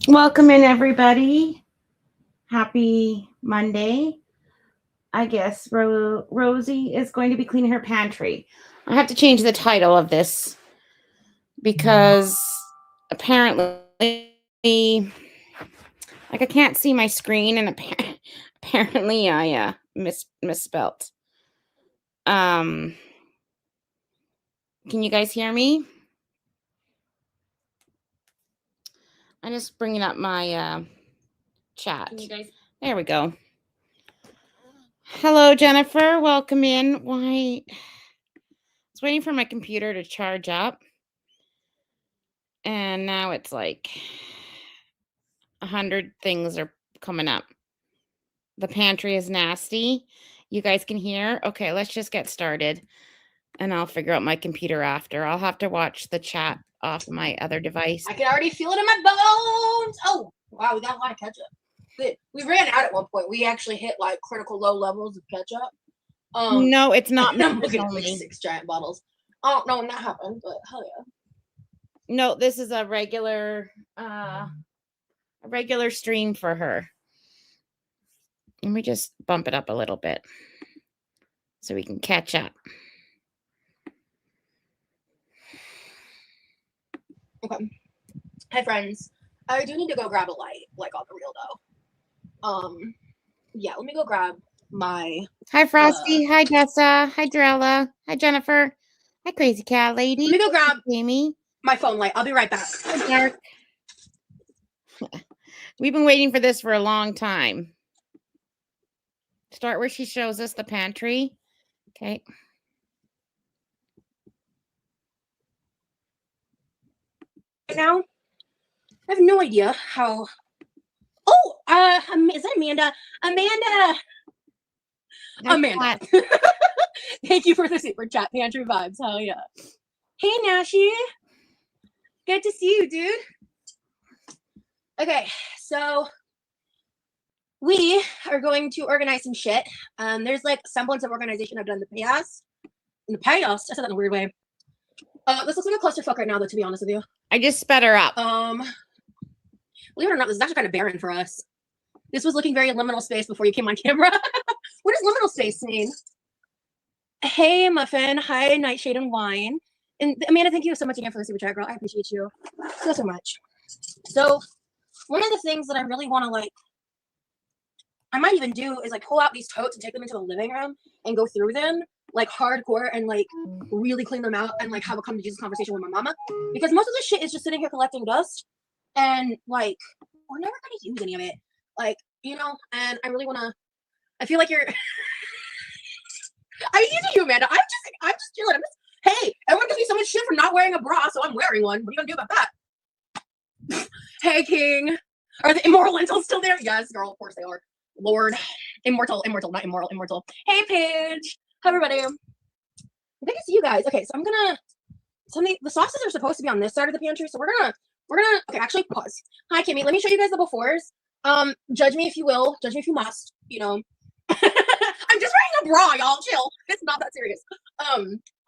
Welcome in, everybody. Happy Monday. I guess Rosie is going to be cleaning her pantry. I have to change the title of this because apparently, I can't see my screen, and apparently I misspelt. Can you guys hear me? I'm just bringing up my chat. There we go. Hello, Jennifer. Welcome in. Why? I was waiting for my computer to charge up. And now it's like 100 things are coming up. The pantry is nasty. You guys can hear? Okay, let's just get started. And I'll figure out my computer after. I'll have to watch the chat off my other device. I can already feel it in my bones. Oh, wow, we got a lot of ketchup. We ran out at one point. We actually hit like critical low levels of ketchup. No, it's not. I'm looking at like 6 giant bottles. I don't know when that happened, but hell yeah. No, this is a regular stream for her. Let me just bump it up a little bit so we can catch up. Okay. Hi, friends. I do need to go grab a light, like on the real though. Yeah, let me go grab my. Hi, Frosty. Hi, Jessa. Hi, Drella. Hi, Jennifer. Hi, Crazy Cat Lady. Let me go grab Amy. My phone light. I'll be right back. Hi, Dark. We've been waiting for this for a long time. Start where she shows us the pantry. Okay. Right now, I have no idea how. Oh, is that Amanda? Amanda. Thank you for the super chat, pantry vibes. Hell yeah. Hey, Nashi. Good to see you, dude. Okay, so we are going to organize some shit. There's like semblance of organization I've done in the past. I said that in a weird way. This looks like a clusterfuck right now, though, to be honest with you. I just sped her up. Believe it or not, this is actually kind of barren for us. This was looking very liminal space before you came on camera. What does liminal space mean? Hey, Muffin. Hi, Nightshade and Wine. And Amanda, thank you so much again for the super chat, girl. I appreciate you so much. So, one of the things that I really want to I might even do is pull out these totes and take them into the living room and go through them hardcore and really clean them out and have a come to Jesus conversation with my mama, because most of this shit is just sitting here collecting dust and we're never gonna use any of it, and I really want to. I feel like you're. I'm using you, Amanda. I'm just chilling. Hey, everyone gives me so much shit for not wearing a bra, so I'm wearing one. What are you gonna do about that? Hey, King. Are the immoral lentils still there? Yes, girl. Of course they are. Lord, immortal, not immoral, immortal. Hey, Paige. Hi, everybody. Good to see you guys. Okay, so I'm gonna. The sauces are supposed to be on this side of the pantry, so we're gonna. Okay, actually, pause. Hi, Kimmy. Let me show you guys the befores. Judge me if you will. Judge me if you must. I'm just wearing a bra, y'all. Chill. It's not that serious.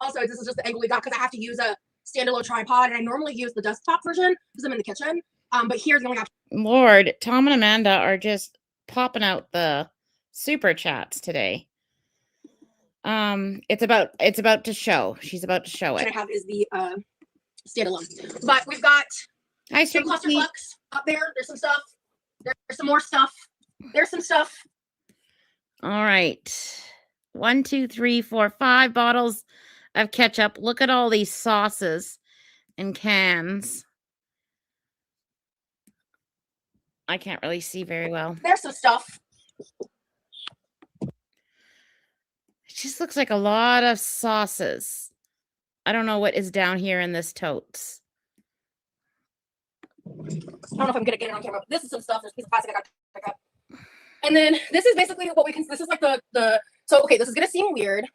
Also, this is just the angle we got because I have to use a standalone tripod, and I normally use the desktop version because I'm in the kitchen. But here's the only option. Lord, Tom and Amanda are just popping out the super chats today. It's about to show. She's about to show it. What I have is the standalone. But we've got some clusterfucks up there. There's some stuff. There's some more stuff. There's some stuff. All right. 1, 2, 3, 4, 5 bottles of ketchup. Look at all these sauces and cans. I can't really see very well. There's some stuff. It just looks like a lot of sauces. I don't know what is down here in this totes. I don't know if I'm gonna get it on camera. This is some stuff. There's a piece of plastic I got to pick up. And then this is basically what we can. This is so okay. This is gonna seem weird.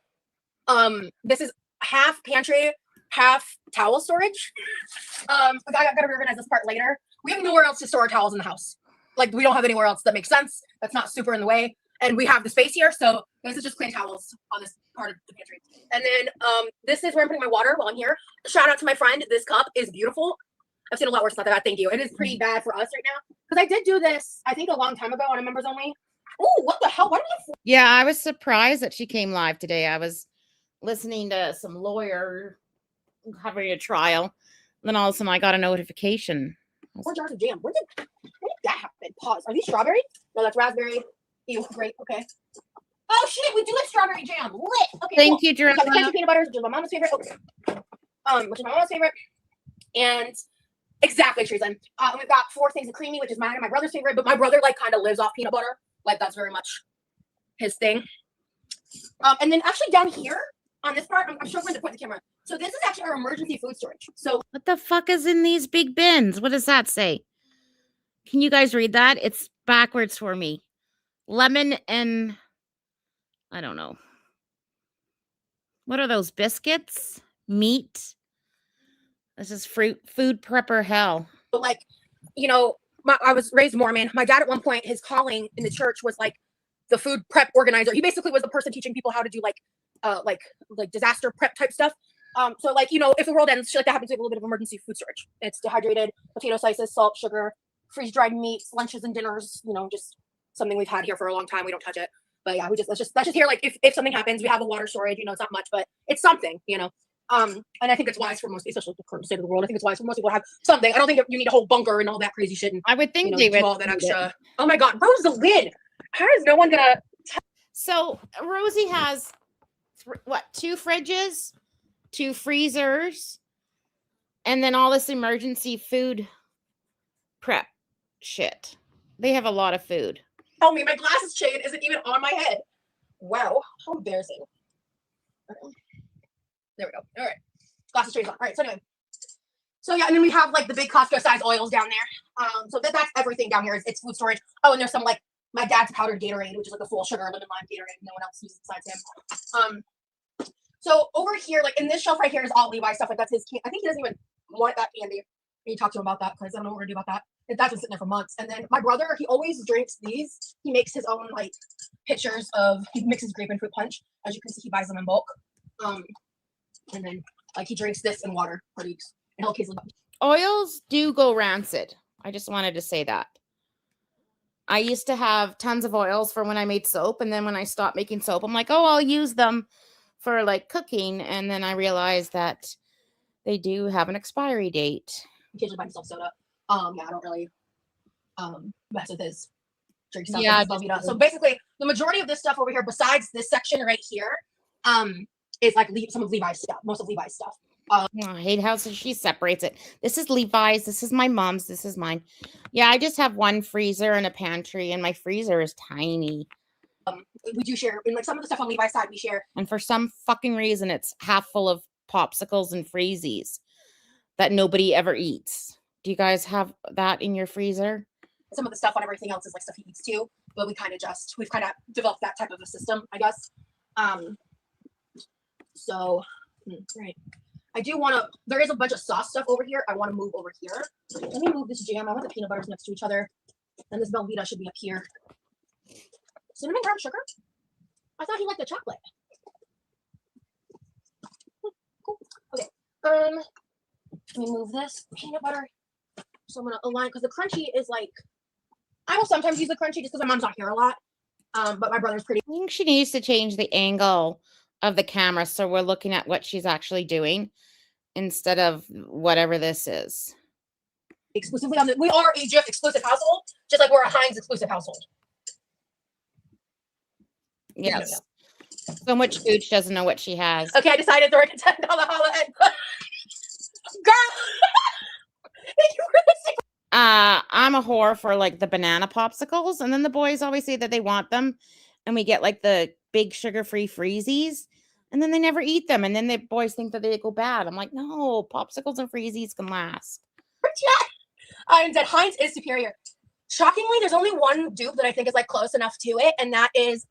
This is half pantry, half towel storage. I gotta reorganize this part later. We have nowhere else to store our towels in the house. We don't have anywhere else that makes sense. That's not super in the way. And we have the space here, so this is just clean towels on this part of the pantry. And then this is where I'm putting my water while I'm here. Shout out to my friend. This cup is beautiful. I've seen a lot worse. It's not that bad. Thank you. It is pretty bad for us right now. Because I did do this, I think, a long time ago on a members only. Oh, what the hell? Why do we have... Yeah, I was surprised that she came live today. I was listening to some lawyer covering a trial. And then all of a sudden I got a notification. 4 jars of jam. When did that happen? Pause. Are these strawberry? No, that's raspberry. Ew, great. Okay. Oh shit, we do like strawberry jam. Lit. Okay. Thank cool. you, We got the Jeremiah. Ketchup peanut butters, which is my mama's favorite. Which is my mama's favorite. And exactly, Treason. We've got 4 things of creamy, which is mine and my brother's favorite. But my brother like kind of lives off peanut butter. Like that's very much his thing. And then actually down here on this part, I'm struggling to point the camera. So this is actually our emergency food storage. So What the fuck is in these big bins? What does that say? Can you guys read that? It's backwards for me. Lemon and I don't know. What are those? Biscuits? Meat? This is food prepper hell. like, you know, I was raised Mormon. My dad at one point, his calling in the church was like the food prep organizer. He basically was the person teaching people how to do like disaster prep type stuff. So like, you know, if the world ends, shit like that happens, we have a little bit of emergency food storage. It's dehydrated potato slices, salt, sugar, freeze-dried meats, lunches and dinners, you know, just something we've had here for a long time. We don't touch it. But yeah, that's just here. Like if something happens, we have a water storage, you know, it's not much, but it's something, you know. And I think it's wise for most, especially the current state of the world. I think it's wise for most people to have something. I don't think you need a whole bunker and all that crazy shit. And I would think you know, they would do all that extra. Oh my God, Rose, the lid. How is no one gonna? So Rosie has 2 fridges, 2 freezers, and then all this emergency food prep shit. They have a lot of food. Tell me, my glasses chain isn't even on my head. Wow, how embarrassing. Okay. There we go. All right, glasses chain's on. All right. So anyway, so yeah, and then we have like the big Costco size oils down there. So that's everything down here. It's food storage. Oh, and there's some like my dad's powdered Gatorade, which is like a full sugar lemon lime Gatorade. No one else uses besides him. So over here, like in this shelf right here is all Levi's stuff. Like that's his. I think he doesn't even want that candy. You talk to him about that because I don't know what we're gonna do about that. That's been sitting there for months. And then my brother, he always drinks these. He makes his own like pitchers of. He mixes grape and fruit punch. As you can see, he buys them in bulk. And then like he drinks this in water for weeks. And he'll occasionally. Oils do go rancid. I just wanted to say that. I used to have tons of oils for when I made soap, and then when I stopped making soap, I'm like, oh, I'll use them for like cooking, and then I realized that they do have an expiry date. Occasionally buy himself soda. Yeah, I don't really mess with his drink stuff. Yeah. So basically, the majority of this stuff over here, besides this section right here, is like some of Levi's stuff. Most of Levi's stuff. Oh, I hate how she separates it. This is Levi's. This is my mom's. This is mine. Yeah, I just have one freezer and a pantry, and my freezer is tiny. We do share, and like some of the stuff on Levi's side, we share. And for some fucking reason, it's half full of popsicles and freezies that nobody ever eats. Do you guys have that in your freezer? Some of the stuff on everything else is like stuff he eats too, but we've kind of developed that type of a system, I guess. So, right. I do want to, there is a bunch of sauce stuff over here. I want to move over here. Let me move this jam. I want the peanut butters next to each other. And this Velveeta should be up here. Cinnamon brown sugar? I thought he liked the chocolate. Cool. Okay. Let me move this peanut butter. So I'm going to align, because the crunchy is like, I will sometimes use the crunchy just because my mom's not here a lot. But my brother's pretty. I think she needs to change the angle of the camera so we're looking at what she's actually doing instead of whatever this is. Exclusively on we are a Jif exclusive household, just like we're a Heinz exclusive household. Yes. So much food, she doesn't know what she has. Okay, I decided to $10 holla at girl. I'm a whore for like the banana popsicles, and then the boys always say that they want them, and we get like the big sugar-free freezies, and then they never eat them, and then the boys think that they go bad. I'm like, no, popsicles and freezies can last. And that Heinz is superior. Shockingly, there's only one dupe that I think is like close enough to it, and that is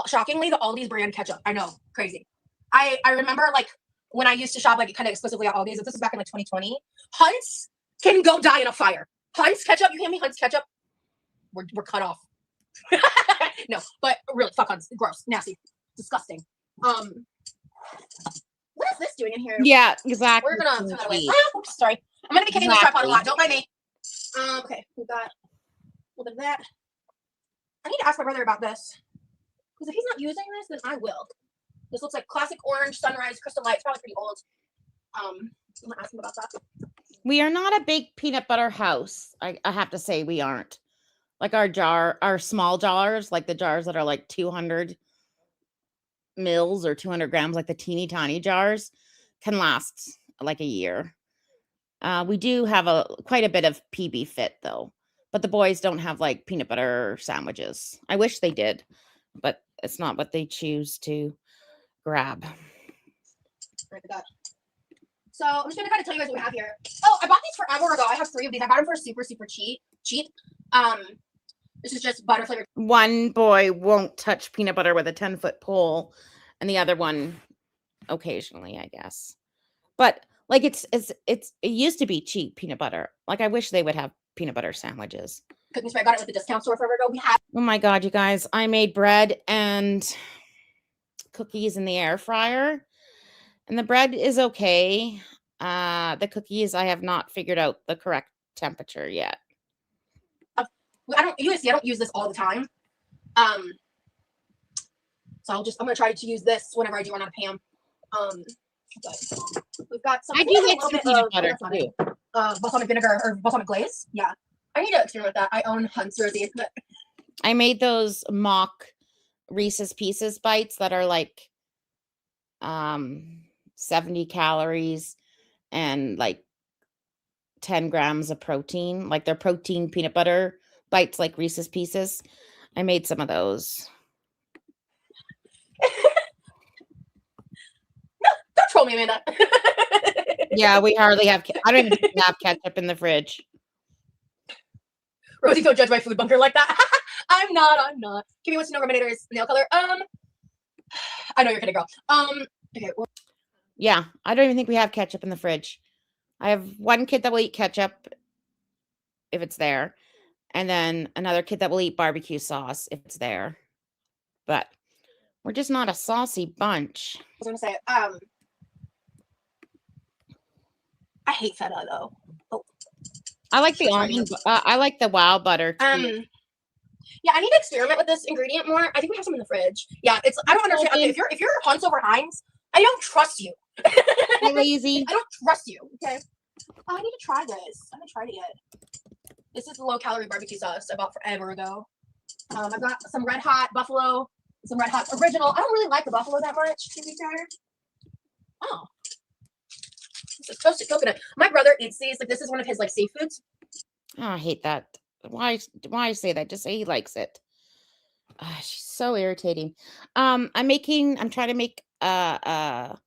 shockingly the Aldi's brand ketchup. I know, crazy. I remember like when I used to shop like kind of exclusively at Aldi's. This was back in like 2020. Hunt's can go die in a fire. Hunt's ketchup, you hear me? Hunt's ketchup, we're cut off. No, but really, fuck Hunt's. Gross, nasty, disgusting. What is this doing in here? Yeah, exactly. We're gonna throw that away. Oops, sorry. I'm gonna be kicking this tripod a lot. Don't mind me. Okay, we've got a little bit of that. I need to ask my brother about this. Because if he's not using this, then I will. This looks like classic orange sunrise crystal light. It's probably pretty old. I'm gonna ask him about that. We are not a big peanut butter house. I have to say we aren't. Like our small jars, like the jars that are like 200 mils or 200 grams, like the teeny tiny jars, can last like a year. We do have quite a bit of PB Fit though, but the boys don't have like peanut butter sandwiches. I wish they did, but it's not what they choose to grab. So I'm just gonna kind of tell you guys what we have here. Oh, I bought these forever ago. I have 3 of these. I bought them for super cheap. This is just butter flavored. One boy won't touch peanut butter with a 10-foot pole, and the other one occasionally, I guess. But like it used to be cheap peanut butter. Like I wish they would have peanut butter sandwiches. Cooking spray. I got it at the discount store forever ago. We have. Oh my god, you guys! I made bread and cookies in the air fryer, and the bread is okay. The cookies, I have not figured out the correct temperature yet. I don't use this all the time. So I'm gonna try to use this whenever I do run out of Pam. We've got some. I do like some peanut butter too. Balsamic vinegar or balsamic glaze. Yeah, I need to experiment with that. I own Hunt's Jersey. I made those mock Reese's Pieces bites that are like 70 calories and like 10 grams of protein. Like they're protein peanut butter bites like Reese's Pieces. I made some of those. No, don't troll me, Amanda. Yeah, we hardly have. I don't even have ketchup in the fridge. Rosie, don't judge my food bunker like that. I'm not. Give me wants to know Reminator's nail color. I know you're kidding, girl. Okay. Well. Yeah, I don't even think we have ketchup in the fridge. I have one kid that will eat ketchup if it's there, and then another kid that will eat barbecue sauce if it's there. But we're just not a saucy bunch. I was gonna say, I hate feta though. Oh. I like the almond. I like the wow butter too. Yeah, I need to experiment with this ingredient more. I think we have some in the fridge. Yeah, it's. I don't understand. Okay, if you're Hunt's over Heinz, I don't trust you. You're lazy. I don't trust you. Okay. Oh, I need to try this. I haven't tried it yet. This is the low-calorie barbecue sauce I bought forever ago. I've got some Red Hot Buffalo, some Red Hot Original. I don't really like the Buffalo that much, to be fair. Oh. This is toasted coconut. My brother eats these. Like, this is one of his, like, seafoods. Oh, I hate that. Why say that? Just say he likes it. She's so irritating. I'm trying to make a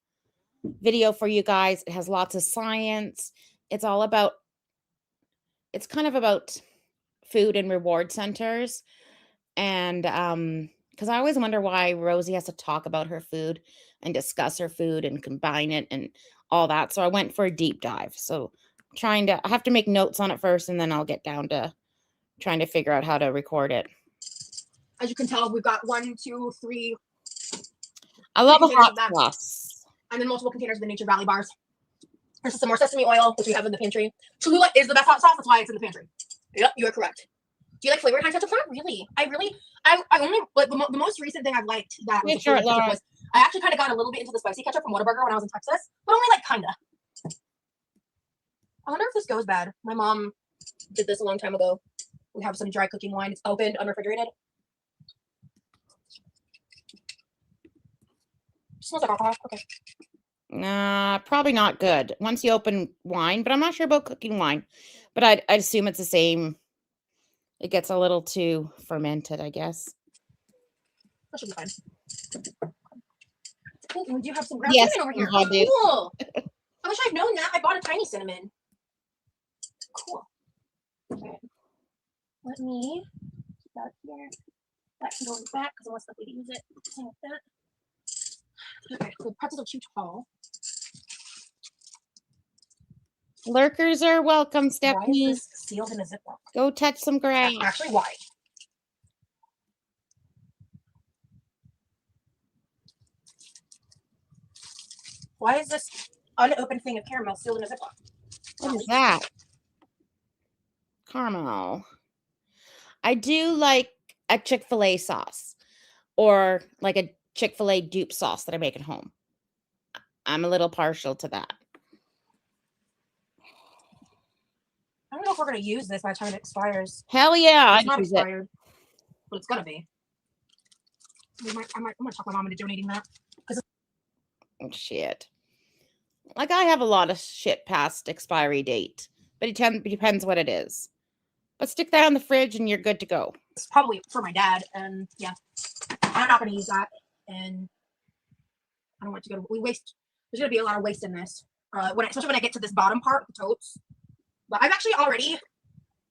video for you guys. It has lots of science. It's kind of about food and reward centers. And because I always wonder why Rosie has to talk about her food and discuss her food and combine it and all that. So I went for a deep dive. So I have to make notes on it first, and then I'll get down to trying to figure out how to record it. As you can tell, we've got 1, 2, 3. I love a hot sauce. And then multiple containers of the Nature Valley bars. This is some more sesame oil, which we have in the pantry. Cholula is the best hot sauce. That's why it's in the pantry. Yep, you are correct. Do you like flavored Heinz ketchup? Not really. I only like the most recent thing I've liked that was, was I actually kind of got a little bit into the spicy ketchup from Whataburger when I was in Texas, but only like kind of. I wonder if this goes bad. My mom did this a long time ago. We have some dry cooking wine. It's opened, unrefrigerated. Smells like alcohol. Okay. Probably not good once you open wine, but I'm not sure about cooking wine. But I'd assume it's the same. It gets a little too fermented, I guess. That should be fine. Oh, we do have some ground cinnamon over here. Oh, cool. I wish I'd known that. I bought a tiny cinnamon. Cool. Okay. Let me put that here. That can go in the back because I want somebody to use it. Something like that. Okay, so the pretzels are too tall. Lurkers are welcome, Stephanie. Why is this sealed in a Ziploc? Go touch some grass. That's actually why. Why is this unopened thing of caramel sealed in a Ziploc? What is that? Caramel. I do like a Chick-fil-A sauce or like a Chick-fil-A dupe sauce that I make at home. I'm a little partial to that. I don't know if we're going to use this by the time it expires. Hell yeah. It's not expired, but it's going to be. I'm going to talk my mom into donating that. Shit. Like, I have a lot of shit past expiry date, but it depends what it is. But stick that in the fridge and you're good to go. It's probably for my dad, and yeah, I'm not going to use that. And I don't want it to go to waste. There's going to be a lot of waste in this, especially when I get to this bottom part, the totes. But I've actually already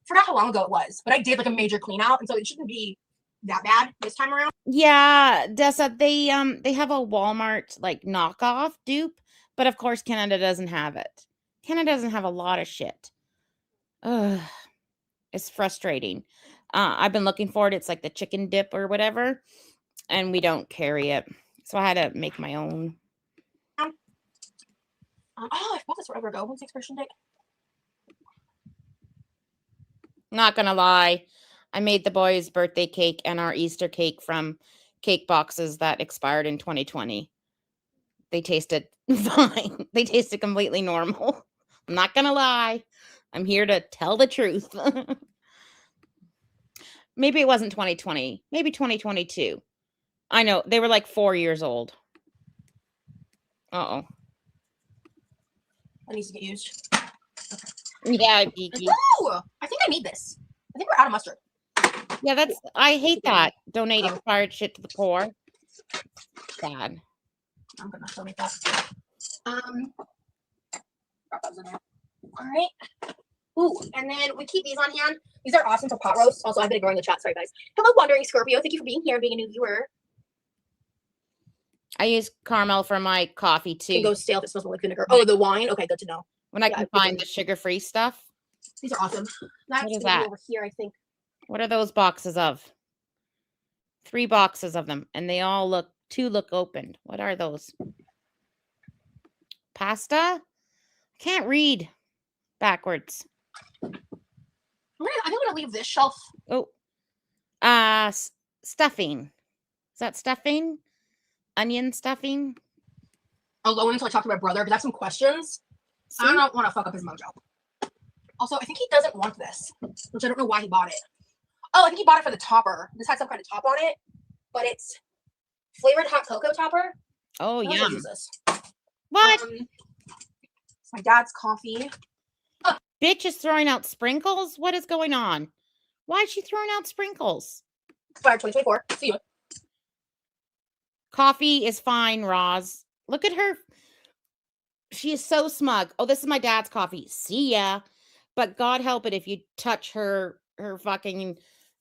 forgot how long ago it was, but I did like a major clean out, and so it shouldn't be that bad this time around. Yeah, Dessa, they have a Walmart like knockoff dupe, but of course Canada doesn't have it. Canada doesn't have a lot of shit. Ugh, it's frustrating. I've been looking for it. It's like the chicken dip or whatever, and we don't carry it, so I had to make my own. Oh, I bought this forever ago. When's the expiration date? Not gonna lie, I made the boys' birthday cake and our Easter cake from cake boxes that expired in 2020. They tasted fine. They tasted completely normal. I'm not gonna lie. I'm here to tell the truth. Maybe it wasn't 2020. Maybe 2022. I know. They were like 4 years old. Uh-oh. That needs to get used. Yeah, geeky. Ooh, I think I need this. I think we're out of mustard. Yeah, I hate that. Donate expired shit to the poor. Sad. I'm gonna donate that. Drop those in there. All right. Ooh, and then we keep these on hand. These are awesome for pot roast. Also, I've been ignoring the chat. Sorry, guys. Hello, Wandering Scorpio. Thank you for being here and being a new viewer. I use caramel for my coffee too. It can go stale if it smells like vinegar. Oh, the wine. Okay, good to know. When I can find the sugar-free stuff. These are awesome. That's what is that? Over here, I think. What are those boxes of? 3 boxes of them, and they all look opened. What are those? Pasta? I can't read backwards. I think I'm gonna leave this shelf. Oh, stuffing. Is that stuffing? Onion stuffing? Alone until I talk to my brother because I have some questions. See? I don't want to fuck up his mojo. Also, I think he doesn't want this, which I don't know why he bought it. Oh, I think he bought it for the topper. This has some kind of top on it, but it's flavored hot cocoa topper. Oh, yeah. What? It's my dad's coffee. Oh. Bitch is throwing out sprinkles? What is going on? Why is she throwing out sprinkles? Expired 2024. See you. Coffee is fine, Roz. Look at her. She is so smug. Oh, this is my dad's coffee. See ya. But God help it if you touch her fucking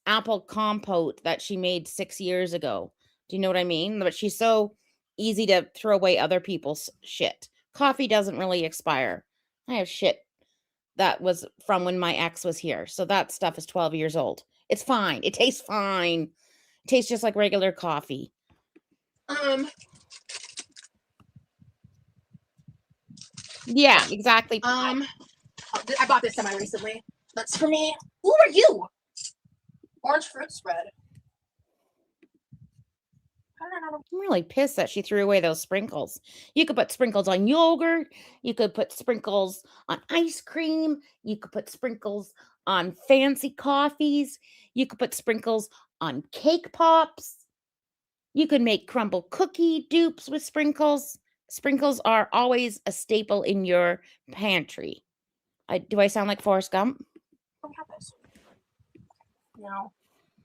apple compote that she made 6 years ago. Do you know what I mean? But she's so easy to throw away other people's shit. Coffee doesn't really expire. I have shit that was from when my ex was here. So that stuff is 12 years old. It's fine. It tastes fine. It tastes just like regular coffee. Yeah, exactly. I bought this semi recently. That's for me. Who are you? Orange fruit spread. I'm really pissed that she threw away those sprinkles. You could put sprinkles on yogurt. You could put sprinkles on ice cream. You could put sprinkles on fancy coffees. You could put sprinkles on cake pops. You could make crumble cookie dupes with sprinkles. Sprinkles are always a staple in your pantry. Do I sound like Forrest Gump? I don't have this. No.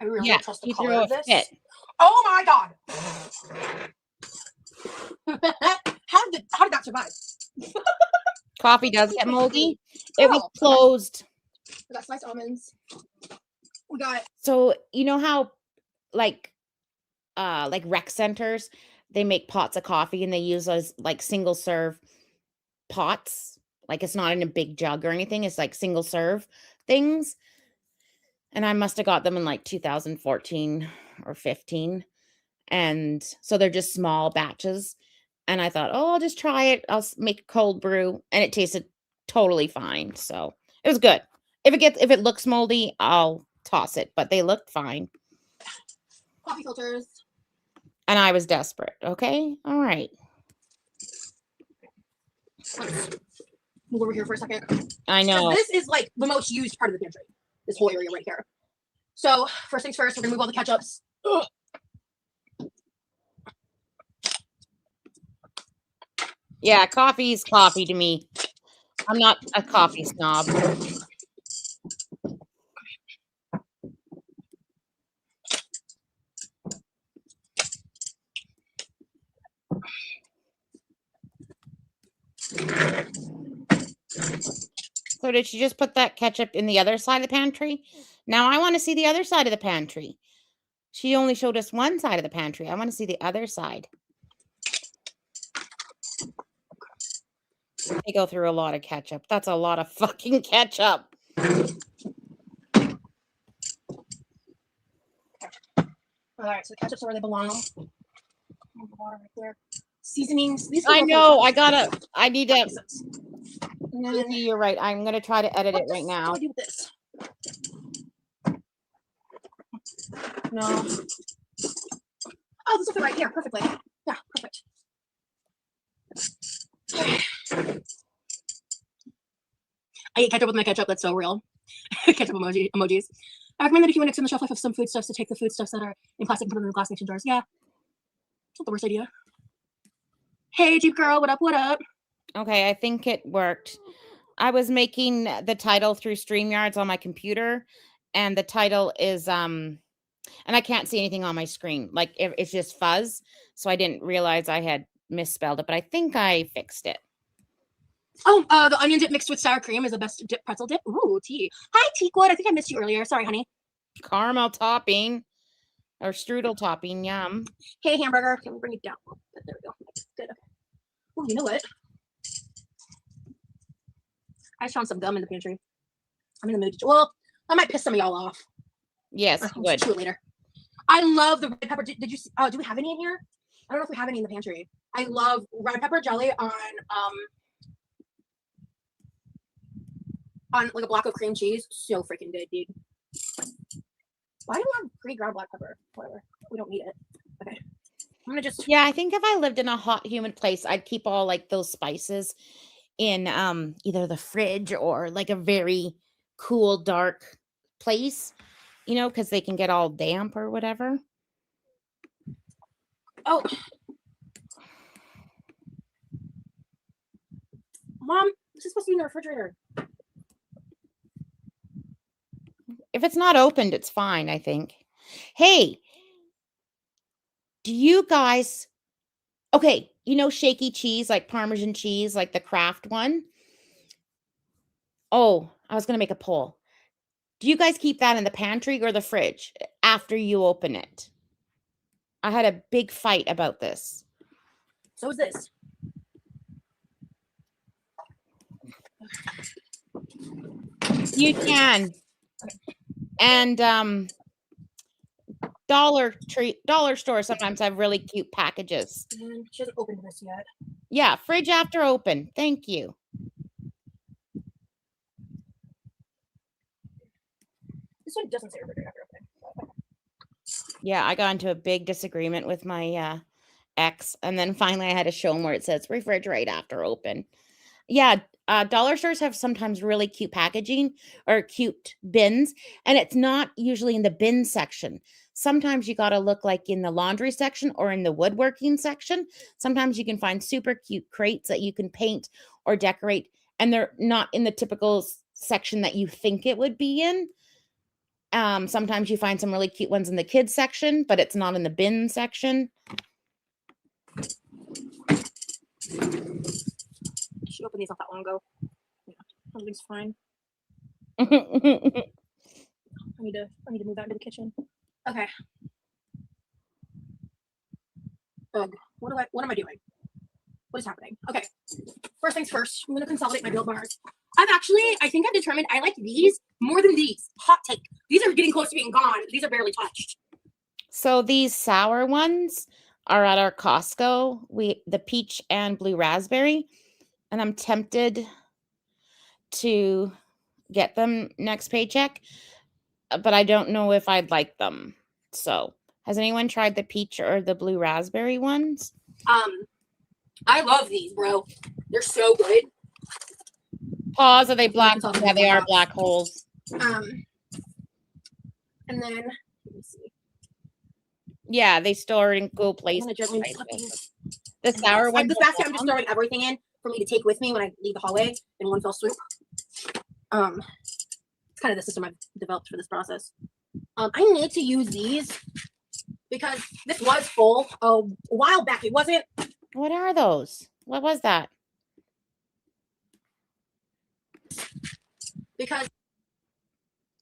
I really don't trust the color of this. Fit. Oh my god! How did that survive? Coffee does get moldy. It was closed. We got sliced almonds. We got. So you know how, like rec centers, they make pots of coffee and they use those like single serve pots. Like it's not in a big jug or anything. It's like single serve things. And I must have got them in like 2014 or 15. And so they're just small batches. And I thought, oh, I'll just try it. I'll make a cold brew, and it tasted totally fine. So it was good. If it looks moldy, I'll toss it. But they looked fine. Coffee filters. And I was desperate. Okay, all right. Move over here for a second. I know. This is like the most used part of the pantry. This whole area right here. So first things first, we're gonna move all the ketchups. Ugh. Yeah, coffee's coffee to me. I'm not a coffee snob. So did she just put that ketchup in the other side of the pantry? Now I want to see the other side of the pantry. She only showed us one side of the pantry. I want to see the other side. They go through a lot of ketchup. That's a lot of fucking ketchup. All right, so the ketchups are where they belong. Water right there. Seasonings. I know. I need to. And then, You're right. I'm going to try to edit it right now. What do I do with this? No. Oh, this will fit right here perfectly. Yeah, perfect. I eat ketchup with my ketchup. That's so real. Ketchup emojis. I recommend that if you want to extend the shelf life of some foodstuffs, to take the foodstuffs that are in plastic and put them in the glass mason jars. Yeah, it's not the worst idea. Hey, Jeep girl, what up? What up? Okay, I think it worked. I was making the title through StreamYards on my computer, and the title is and I can't see anything on my screen. Like it's just fuzz, so I didn't realize I had misspelled it, but I think I fixed it. Oh, the onion dip mixed with sour cream is the best dip, pretzel dip. Ooh, tea. Hi, Teakwood. I think I missed you earlier. Sorry, honey. Caramel topping or strudel topping. Yum. Hey, hamburger. Can we bring it down? There we go. Good. Okay. Oh, you know what? I found some gum in the pantry. I'm in the mood. Well, I might piss some of y'all off. Yes, I'll chew it later. I love the red pepper. Did you? Oh, do we have any in here? I don't know if we have any in the pantry. I love red pepper jelly on like a block of cream cheese. So freaking good, dude. Why do we have pre-ground black pepper? Whatever. We don't need it. Okay. I'm gonna just. Yeah, I think if I lived in a hot, humid place, I'd keep all like those spices in either the fridge or like a very cool, dark place, you know, because they can get all damp or whatever. Oh. Mom, this is supposed to be in the refrigerator. If it's not opened, it's fine, I think. Hey, do you guys, okay, you know shaky cheese, like Parmesan cheese, like the Kraft one? Oh, I was going to make a poll. Do you guys keep that in the pantry or the fridge after you open it? I had a big fight about this. So is this. You can. And dollar store sometimes have really cute packages. And she hasn't opened this yet. Yeah, fridge after open. Thank you. This one doesn't say refrigerator after open. Yeah, I got into a big disagreement with my ex, and then finally I had to show him where it says refrigerate after open. Yeah, dollar stores have sometimes really cute packaging or cute bins, and it's not usually in the bin section. Sometimes you got to look like in the laundry section or in the woodworking section. Sometimes you can find super cute crates that you can paint or decorate, and they're not in the typical section that you think it would be in. Sometimes you find some really cute ones in the kids section, but it's not in the bin section. She opened these not that long ago. Yeah, everything's fine. I need to move out into the kitchen. Okay. Ugh. What am I doing? What is happening? Okay. First things first, I'm gonna consolidate my build bars. I think I've determined I like these more than these. Hot take. These are getting close to being gone. These are barely touched. So these sour ones, are at our Costco. The peach and blue raspberry, and I'm tempted to get them next paycheck, but I don't know if I'd like them. So, has anyone tried the peach or the blue raspberry ones? I love these, bro. They're so good. Pause. Are they black? Yeah, they are black holes. And then let me see. Yeah, they store in cool places. The sour one. This basket, I'm just throwing everything in for me to take with me when I leave the hallway in one fell swoop. It's kind of the system I've developed for this process. I need to use these because this was full a while back. It wasn't. What are those? What was that? Because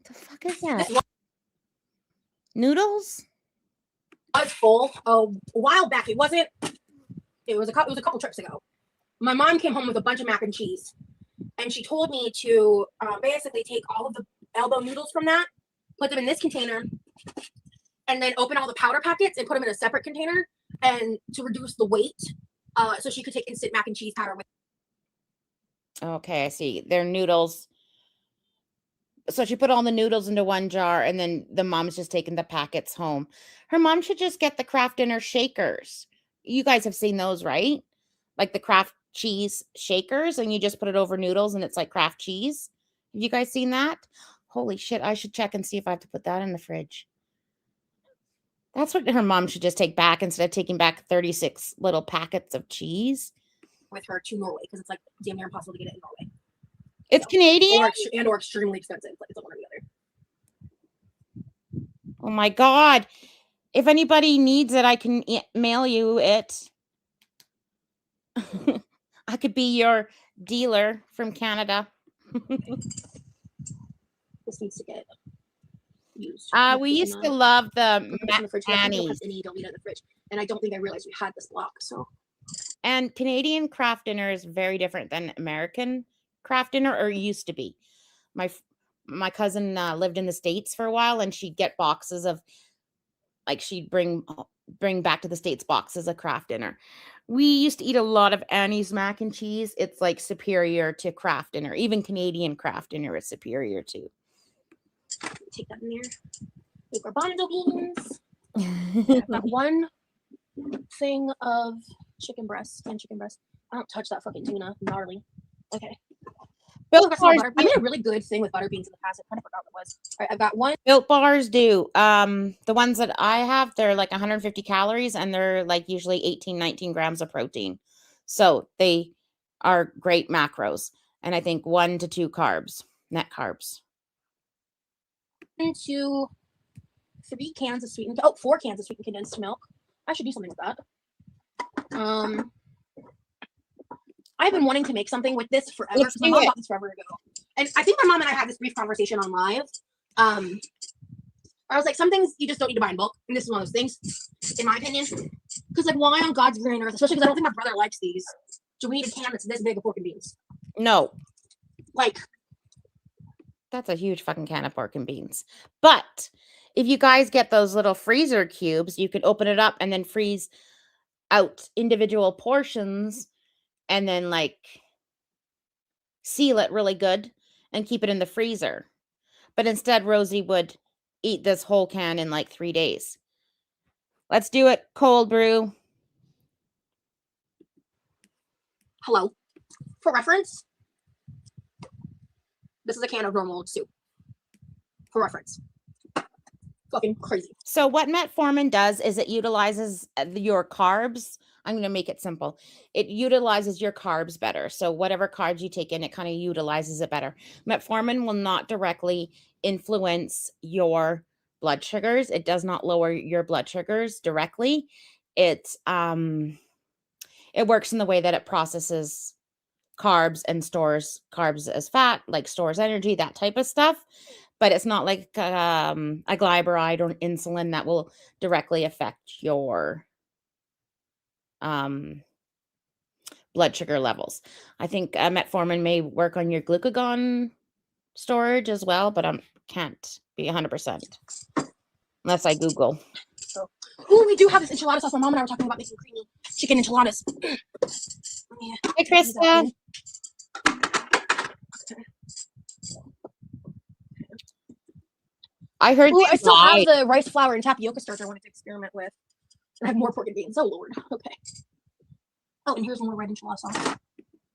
the fuck is that? Noodles? Was full a while back. It wasn't. It was a couple trips ago. My mom came home with a bunch of mac and cheese, and she told me to basically take all of the elbow noodles from that, put them in this container, and then open all the powder packets and put them in a separate container, and to reduce the weight, so she could take instant mac and cheese powder with. Okay, I see. They're noodles. So she put all the noodles into one jar, and then the mom's just taking the packets home. Her mom should just get the Kraft Dinner shakers. You guys have seen those, right? Like the Kraft cheese shakers, and you just put it over noodles, and it's like Kraft cheese. Have you guys seen that? Holy shit, I should check and see if I have to put that in the fridge. That's what her mom should just take back instead of taking back 36 little packets of cheese. With her to Norway, because it's like damn near impossible to get it in Norway. It's Canadian? Or extremely expensive. Like it's one or the other. Oh my God. If anybody needs it, I can mail you it. I could be your dealer from Canada. This needs to get used. We used to love the Annie. Don't eat it in the fridge. And I don't think I realized we had this block. So. And Canadian Kraft Dinner is very different than American Kraft Dinner, or used to be. My cousin lived in the States for a while, and she'd get boxes of, like, she'd bring back to the States boxes of Kraft Dinner. We used to eat a lot of Annie's mac and cheese. It's like superior to Kraft Dinner. Even Canadian Kraft Dinner is superior to. Take that in there. Make our bonito beans. I've got one thing of chicken breast. I don't touch that fucking tuna. Gnarly. Okay. Built Bars. I made a really good thing with butter beans in the past. I kind of forgot what it was. All right, I've got one. Built Bars do. The ones that I have, they're like 150 calories, and they're like usually 18, 19 grams of protein. So they are great macros. And I think 1 to 2 carbs, net carbs. 1 to 3 cans of sweetened, 4 cans of sweetened condensed milk. I should do something with that. I've been wanting to make something with this forever. My mom bought this forever ago. And I think my mom and I had this brief conversation on live. I was like, some things you just don't need to buy in bulk. And this is one of those things, in my opinion. Because like, why on God's green earth, especially because I don't think my brother likes these, do we need a can that's this big of pork and beans? No. Like. That's a huge fucking can of pork and beans. But if you guys get those little freezer cubes, you can open it up and then freeze out individual portions and then like seal it really good and keep it in the freezer. But instead, Rosie would eat this whole can in like 3 days. Let's do it. Cold brew. Hello. For reference, this is a can of normal soup. For reference. Fucking crazy. So what Metformin does is it utilizes your carbs. I'm going to make it simple. It utilizes your carbs better. So whatever carbs you take in, it kind of utilizes it better. Metformin will not directly influence your blood sugars. It does not lower your blood sugars directly. It works in the way that it processes carbs and stores carbs as fat, like stores energy, that type of stuff. But it's not like a glyceride or insulin that will directly affect your blood sugar levels. I think metformin may work on your glucagon storage as well, but I can't be 100% unless I Google. So Ooh, we do have this enchilada sauce. My mom and I were talking about making creamy chicken enchiladas. Hey, Krista. I heard. Ooh, I still have the rice flour and tapioca starter I wanted to experiment with. And I have more pork and beans. Oh, Lord. Okay. Oh, and here's more red enchilada sauce. Okay.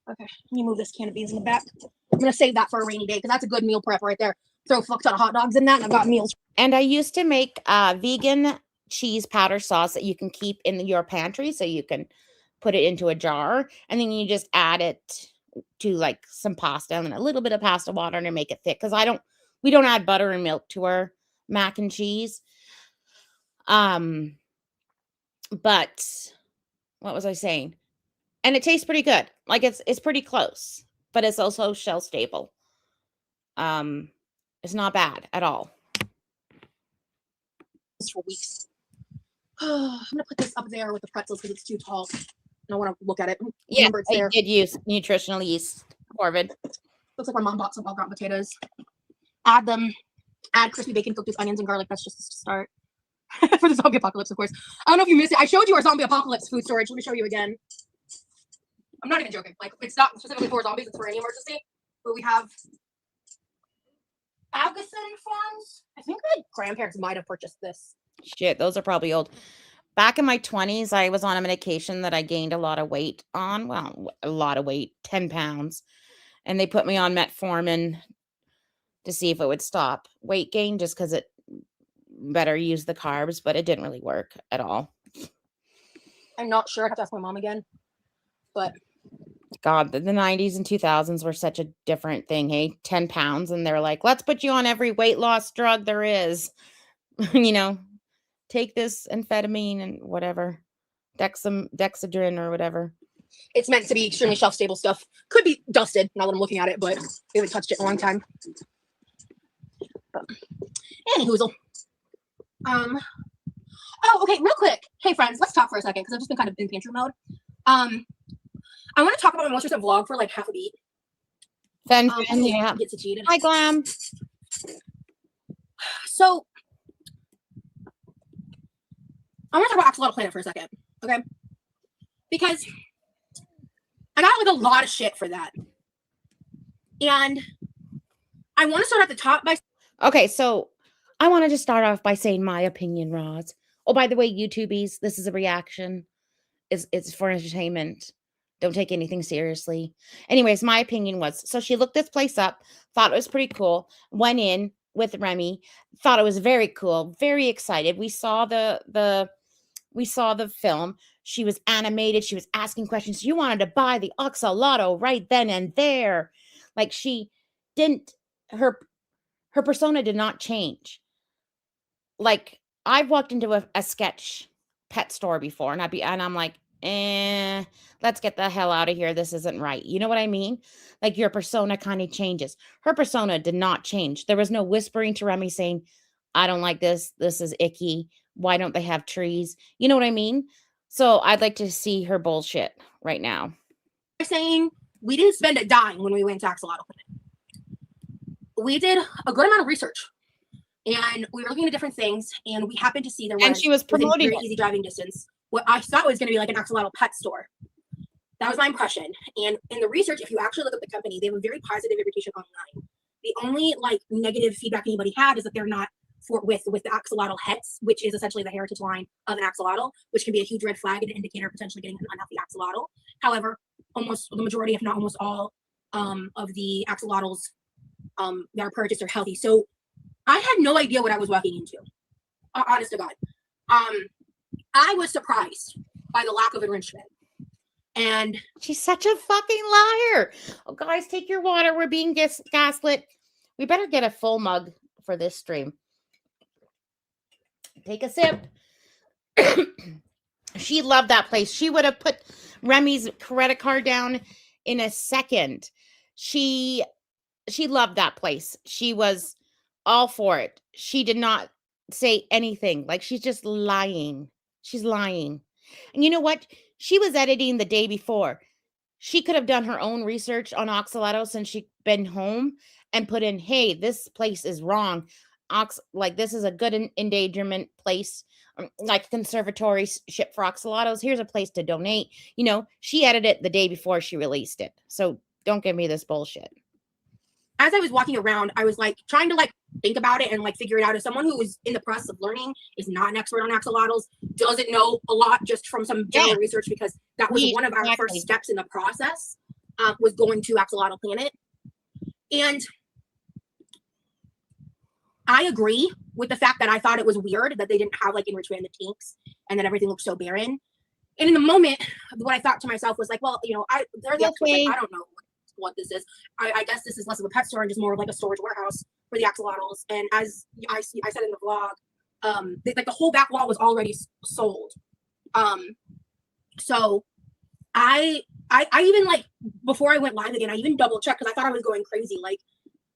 Let me move this can of beans in the back. I'm going to save that for a rainy day because that's a good meal prep right there. Throw a fuck ton of hot dogs in that and I've got meals. And I used to make vegan cheese powder sauce that you can keep in your pantry, so you can put it into a jar and then you just add it to like some pasta and a little bit of pasta water and make it thick, because we don't add butter and milk to our mac and cheese. But what was I saying? And it tastes pretty good. Like it's pretty close, but it's also shelf stable. It's not bad at all. For weeks. I'm gonna put this up there with the pretzels because it's too tall. And I want to look at it. Yeah, I did use nutritional yeast, Corvid. Looks like my mom bought some all-ground potatoes. Add them. Add crispy bacon cooked with onions and garlic. That's just to start. For the zombie apocalypse, of course. I don't know if you missed it. I showed you our zombie apocalypse food storage. Let me show you again. I'm not even joking. Like, it's not specifically for zombies. It's for any emergency. But we have Agassiz Farms. I think my grandparents might have purchased this. Shit, those are probably old. Back in my 20s, I was on a medication that I gained a lot of weight on. Well, a lot of weight, 10 pounds. And they put me on Metformin to see if it would stop weight gain, just because it better use the carbs, but it didn't really work at all. I'm not sure. I have to ask my mom again. But God, the 90s and 2000s were such a different thing. Hey, 10 pounds. And they're like, let's put you on every weight loss drug there is. You know, take this amphetamine and whatever. Dexedrine or whatever. It's meant to be extremely shelf-stable stuff. Could be dusted now that I'm looking at it, but we haven't touched it in a long time. Anyhoozle. Oh, okay, real quick. Hey, friends, let's talk for a second because I've just been kind of in pantry mode. I want to talk about my most recent vlog for like half a beat. Yeah. Hi, Glam. So, I want to talk about Axolotl Planet for a second, okay? Because I got like a lot of shit for that. And I want to start at the top by... Okay, so I wanted to start off by saying my opinion, Roz. Oh, by the way, YouTubies, this is a reaction. It's for entertainment. Don't take anything seriously. Anyways, my opinion was, so she looked this place up, thought it was pretty cool, went in with Remy, thought it was very cool, very excited. We saw the film. She was animated. She was asking questions. You wanted to buy the axolotl right then and there. Like, she didn't, her persona did not change. Like, I've walked into a sketch pet store before and I'm like, let's get the hell out of here. This isn't right. You know what I mean? Like, your persona kind of changes. Her persona did not change. There was no whispering to Remy saying, I don't like this. This is icky. Why don't they have trees? You know what I mean? So I'd like to see her bullshit right now. They're saying we didn't spend a dime when we went to Axolotl. We did a good amount of research. And we were looking at different things, and we happened to see there was, and she was promoting very easy driving distance, what I thought was going to be like an axolotl pet store. That was my impression. And in the research, if you actually look at the company, they have a very positive reputation online. The only like negative feedback anybody had is that they're not with the axolotl hets, which is essentially the heritage line of an axolotl, which can be a huge red flag and an indicator of potentially getting an unhealthy axolotl. However, almost the majority, if not almost all, of the axolotls that are purchased are healthy. So I had no idea what I was walking into. Honest to God. I was surprised by the lack of enrichment. And she's such a fucking liar. Oh, guys, take your water. We're being gaslit. We better get a full mug for this stream. Take a sip. She loved that place. She would have put Remy's credit card down in a second. She loved that place. She was all for it. She did not say anything. Like, she's just lying. She's lying. And you know what? She was editing the day before. She could have done her own research on axolotl since she'd been home and put in, hey, this place is wrong. Like, this is a good endangerment place. like conservatory ship for axolotls. Here's a place to donate. You know, she edited it the day before she released it. So don't give me this bullshit. As I was walking around, I was like trying to like think about it and like figure it out. As someone who is in the process of learning, is not an expert on axolotls, doesn't know a lot just from some general research, because that was one of our first steps in the process, was going to Axolotl Planet. And I agree with the fact that I thought it was weird that they didn't have like enrichment in the tanks and that everything looked so barren. And in the moment, what I thought to myself was like, well, you know, they're the experts, like, I don't know what this is. I guess this is less of a pet store and just more of like a storage warehouse for the axolotls. And as I said in the vlog, like the whole back wall was already sold. So I even, like, before I went live again, I even double checked because I thought I was going crazy. Like,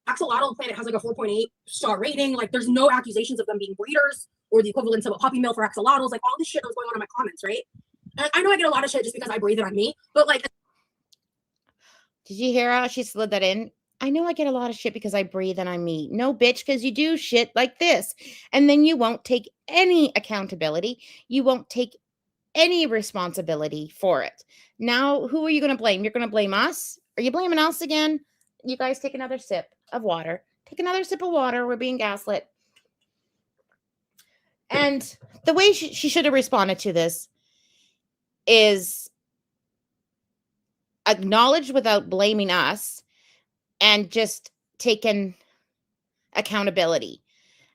Axolotl Planet has like a 4.8 star rating. Like, there's no accusations of them being breeders or the equivalent of a puppy mill for axolotls. Like, all this shit that was going on in my comments, right? And I know I get a lot of shit just because I breathe it on me, but like, did you hear how she slid that in? I know I get a lot of shit because I breathe and I'm me. No, bitch, because you do shit like this. And then you won't take any accountability. You won't take any responsibility for it. Now, who are you going to blame? You're going to blame us? Are you blaming us again? You guys take another sip of water. Take another sip of water. We're being gaslit. And the way she should have responded to this is acknowledged without blaming us and just taking accountability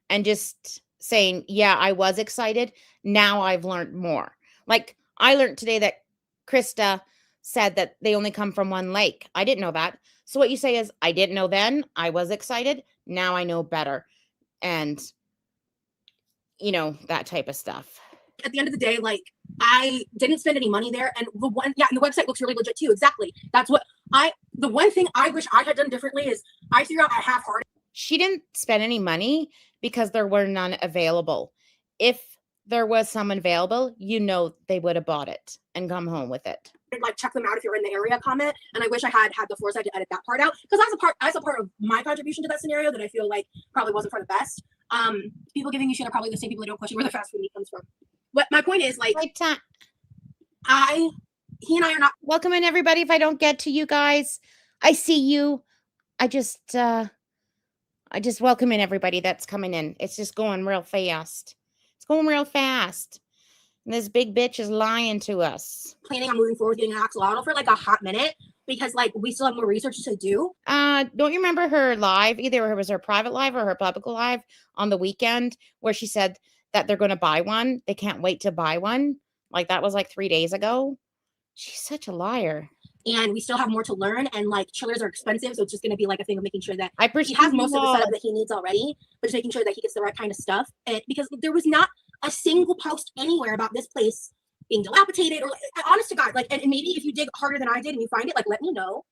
and just saying, yeah, I was excited. Now I've learned more. Like, I learned today that Krista said that they only come from one lake. I didn't know that. So what you say is, I didn't know then. I was excited. Now I know better. And, you know, that type of stuff. At the end of the day, like, I didn't spend any money there. And and the website looks really legit too. Exactly. That's what the one thing I wish I had done differently is I figured out I half-hearted. She didn't spend any money because there were none available. If there was some available, you know, they would have bought it and come home with it. Like, check them out if you're in the area comment. And I wish I had the foresight to edit that part out, because that's a part of my contribution to that scenario that I feel like probably wasn't for the best. People giving you shit are probably the same people that don't question where the fast food meat comes from. But my point is, like, he and I are not welcome in, everybody. If I don't get to you guys, I see you. I just welcome in everybody that's coming in. It's just going real fast. It's going real fast. And this big bitch is lying to us. Planning on moving forward getting an axolotl for like a hot minute, because like we still have more research to do. Don't you remember her live? Either it was her private live or her public live on the weekend where she said that they're going to buy one. They can't wait to buy one. Like, that was like 3 days ago. She's such a liar. And we still have more to learn, and like chillers are expensive, so it's just going to be like a thing of making sure that he has most of the setup that he needs already, but just making sure that he gets the right kind of stuff. And because there was not a single post anywhere about this place being dilapidated, or honest to God, like, and maybe if you dig harder than I did and you find it, like, let me know.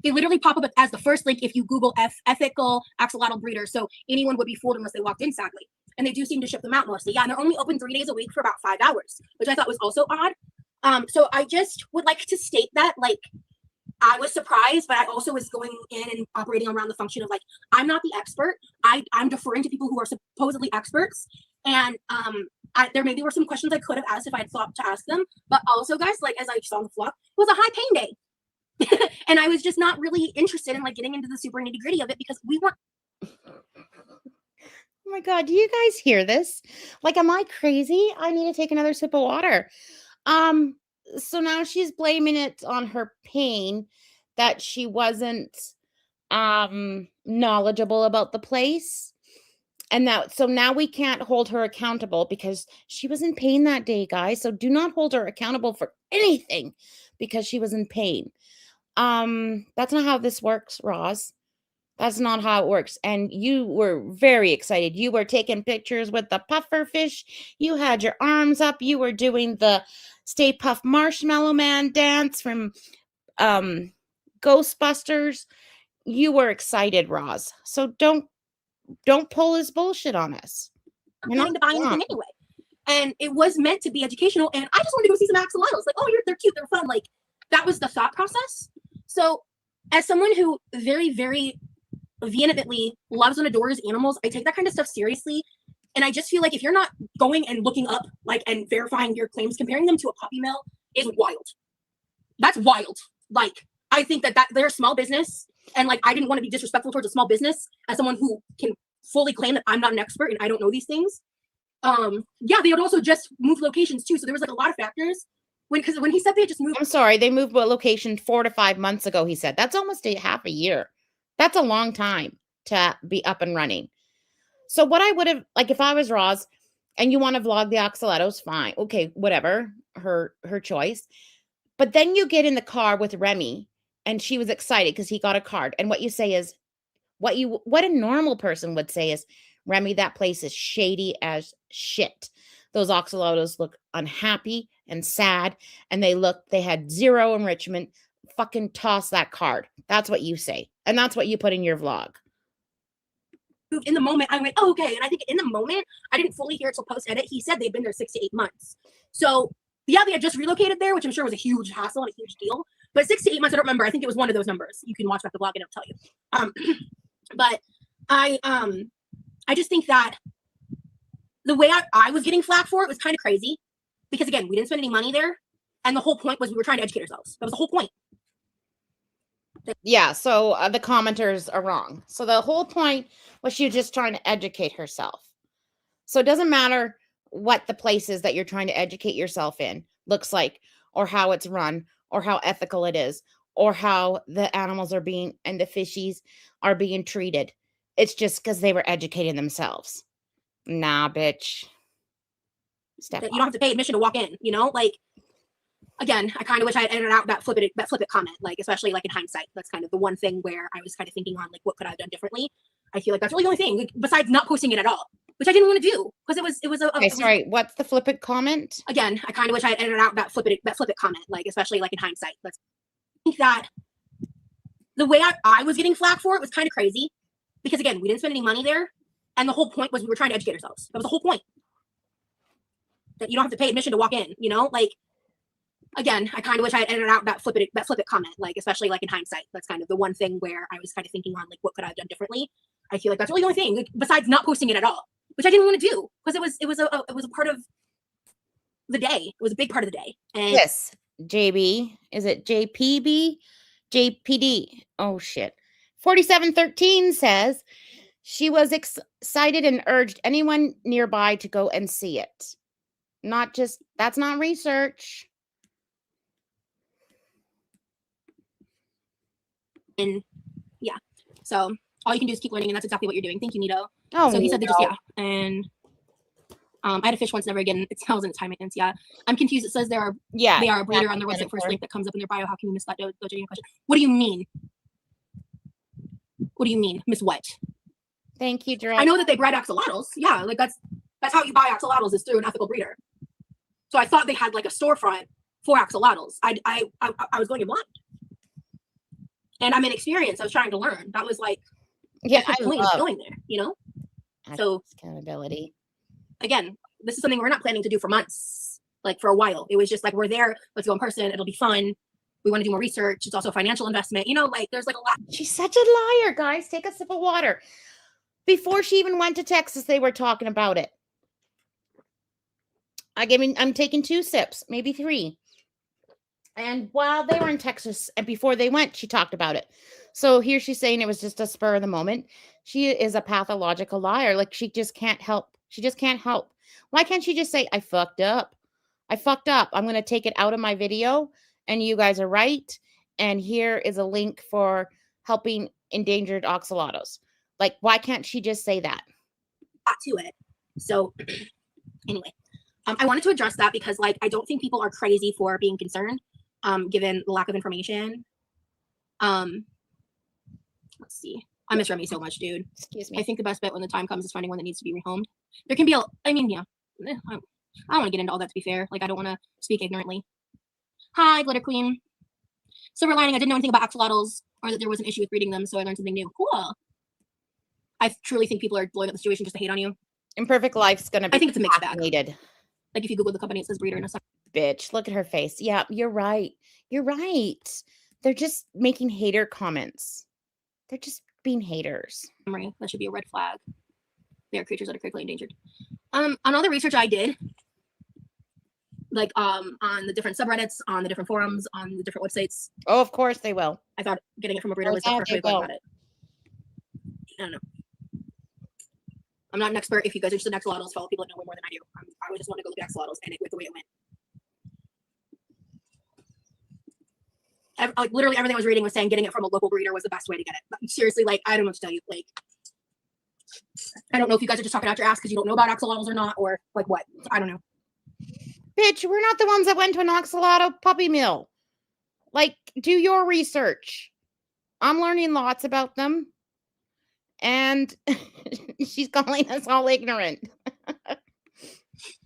They literally pop up as the first link if you Google ethical axolotl breeder, so anyone would be fooled unless they walked in, sadly. And they do seem to ship them out mostly. Yeah, and they're only open 3 days a week for about 5 hours, which I thought was also odd. So I just would like to state that, like, I was surprised, but I also was going in and operating around the function of, like, I'm not the expert. I'm deferring to people who are supposedly experts. And there maybe were some questions I could have asked if I had thought to ask them. But also, guys, like, as I saw on the vlog, it was a high pain day. And I was just not really interested in, like, getting into the super nitty gritty of it, because we want. Oh my God, do you guys hear this? Like, am I crazy? I need to take another sip of water. So now she's blaming it on her pain that she wasn't knowledgeable about the place. And so now we can't hold her accountable because she was in pain that day, guys. So do not hold her accountable for anything because she was in pain. That's not how this works, Roz. That's not how it works. And you were very excited. You were taking pictures with the puffer fish. You had your arms up. You were doing the Stay Puft Marshmallow Man dance from Ghostbusters. You were excited, Roz. So don't pull his bullshit on us. I'm not to buy anything anyway. And it was meant to be educational. And I just wanted to go see some axolotls. Like, oh, they're cute. They're fun. Like, that was the thought process. So as someone who very, very vehemently loves and adores animals, I take that kind of stuff seriously. And I just feel like if you're not going and looking up like and verifying your claims, comparing them to a puppy mill is wild. That's wild. Like, I think that they're a small business, and like I didn't want to be disrespectful towards a small business as someone who can fully claim that I'm not an expert and I don't know these things. Yeah, they had also just moved locations too, so there was like a lot of factors. Because when he said they just moved, I'm sorry, they moved what location 4 to 5 months ago, he said. That's almost half a year. That's a long time to be up and running. So what I would have, like if I was Roz and you want to vlog the axolotls, fine. Okay, whatever, her choice. But then you get in the car with Remy and she was excited because he got a card. And what you say is, what a normal person would say is, Remy, that place is shady as shit. Those axolotls look unhappy and sad, and they had zero enrichment. Fucking toss that card. That's what you say. And that's what you put in your vlog. in the moment, I went, oh, okay. And I think in the moment, I didn't fully hear it till post-edit. He said they've been there 6 to 8 months. So yeah, they had just relocated there, which I'm sure was a huge hassle and a huge deal. But 6 to 8 months, I don't remember. I think it was one of those numbers. You can watch back the vlog and it'll tell you. But I just think that the way I was getting flack for it was kind of crazy. Because again, we didn't spend any money there. And the whole point was we were trying to educate ourselves. That was the whole point. Yeah, so the commenters are wrong. So the whole point was she was just trying to educate herself. So it doesn't matter what the place is that you're trying to educate yourself in looks like, or how it's run, or how ethical it is, or how the animals are being and the fishies are being treated. It's just because they were educating themselves. Nah, bitch. You don't have to pay admission to walk in, you know? Like, again, I kind of wish I had edited out that flip it comment, like, especially like in hindsight. That's kind of the one thing where I was kind of thinking on like what could I have done differently. I feel like that's really the only thing, like, besides not posting it at all, which I didn't want to do because it was okay, sorry, what's the flip it comment? Again, I kind of wish I had edited out that flip it comment, like, especially like in hindsight. I think that the way I was getting flack for it was kind of crazy because again, we didn't spend any money there. And the whole point was we were trying to educate ourselves. That was the whole point. That you don't have to pay admission to walk in, you know? Like, again, I kind of wish I had edited out that flip it comment, like, especially like in hindsight. That's kind of the one thing where I was kind of thinking on like what could I have done differently. I feel like that's really the only thing, like, besides not posting it at all, which I didn't want to do because it was a part of the day. It was a big part of the day. And yes, JB, is it JPB? JPD. Oh shit. 4713 says she was excited and urged anyone nearby to go and see it. That's not research. And yeah, so all you can do is keep learning, and that's exactly what you're doing. Thank you, Nito. Oh, so he said they just, yeah. And I had a fish once, never again. It smells in its time maintenance. Yeah, I'm confused. It says they are a breeder on their website. First link that comes up in their bio. How can you miss that? Question. What do you mean? What do you mean? Miss what? Thank you, Drew. I know that they bred axolotls. Yeah, like that's how you buy axolotls is through an ethical breeder. So I thought they had like a storefront for axolotls. I was going blind, and I'm inexperienced. I was trying to learn. That was like, yeah, I love going there. You know, so accountability. Again, this is something we're not planning to do for months, like for a while. It was just like, we're there, let's go in person, it'll be fun. We want to do more research. It's also a financial investment. You know, like there's like a lot. She's such a liar, guys. Take a sip of water. Before she even went to Texas, they were talking about it. I'm taking 2 sips, maybe 3. And while they were in Texas and before they went, she talked about it. So here she's saying it was just a spur of the moment. She is a pathological liar. Like she just can't help. She just can't help. Why can't she just say, I fucked up. I fucked up. I'm going to take it out of my video and you guys are right. And here is a link for helping endangered axolotls. Like, why can't she just say that? To it. So anyway, I wanted to address that because like, I don't think people are crazy for being concerned, given the lack of information. Let's see. I miss Remy so much, dude. Excuse me. I think the best bet when the time comes is finding one that needs to be rehomed. There can be I don't want to get into all that, to be fair. Like, I don't want to speak ignorantly. Hi, Glitter Queen. Silver lining, I didn't know anything about axolotls or that there was an issue with breeding them, so I learned something new. Cool. I truly think people are blowing up the situation just to hate on you. Imperfect Life's going to be I think it's a mixed bag. Needed. Like, if you Google the company, it says breeder and a bitch. Look at her face. Yeah, you're right. You're right. They're just making hater comments. They're just being haters. That should be a red flag. They are creatures that are critically endangered. On all the research I did, like on the different subreddits, on the different forums, on the different websites. Oh, of course they will. I thought getting it from a breeder was the correct way to go about it. I don't know. I'm not an expert. If you guys are interested in axolotls, follow people that know way more than I do. I would just want to go look at axolotls and with the way it went. Like literally everything I was reading was saying getting it from a local breeder was the best way to get it. But seriously, like I don't know what to tell you. Like I don't know if you guys are just talking out your ass because you don't know about axolotls or not, or like what. I don't know. Bitch, we're not the ones that went to an axolotl puppy mill. Like, do your research. I'm learning lots about them. And she's calling us all ignorant.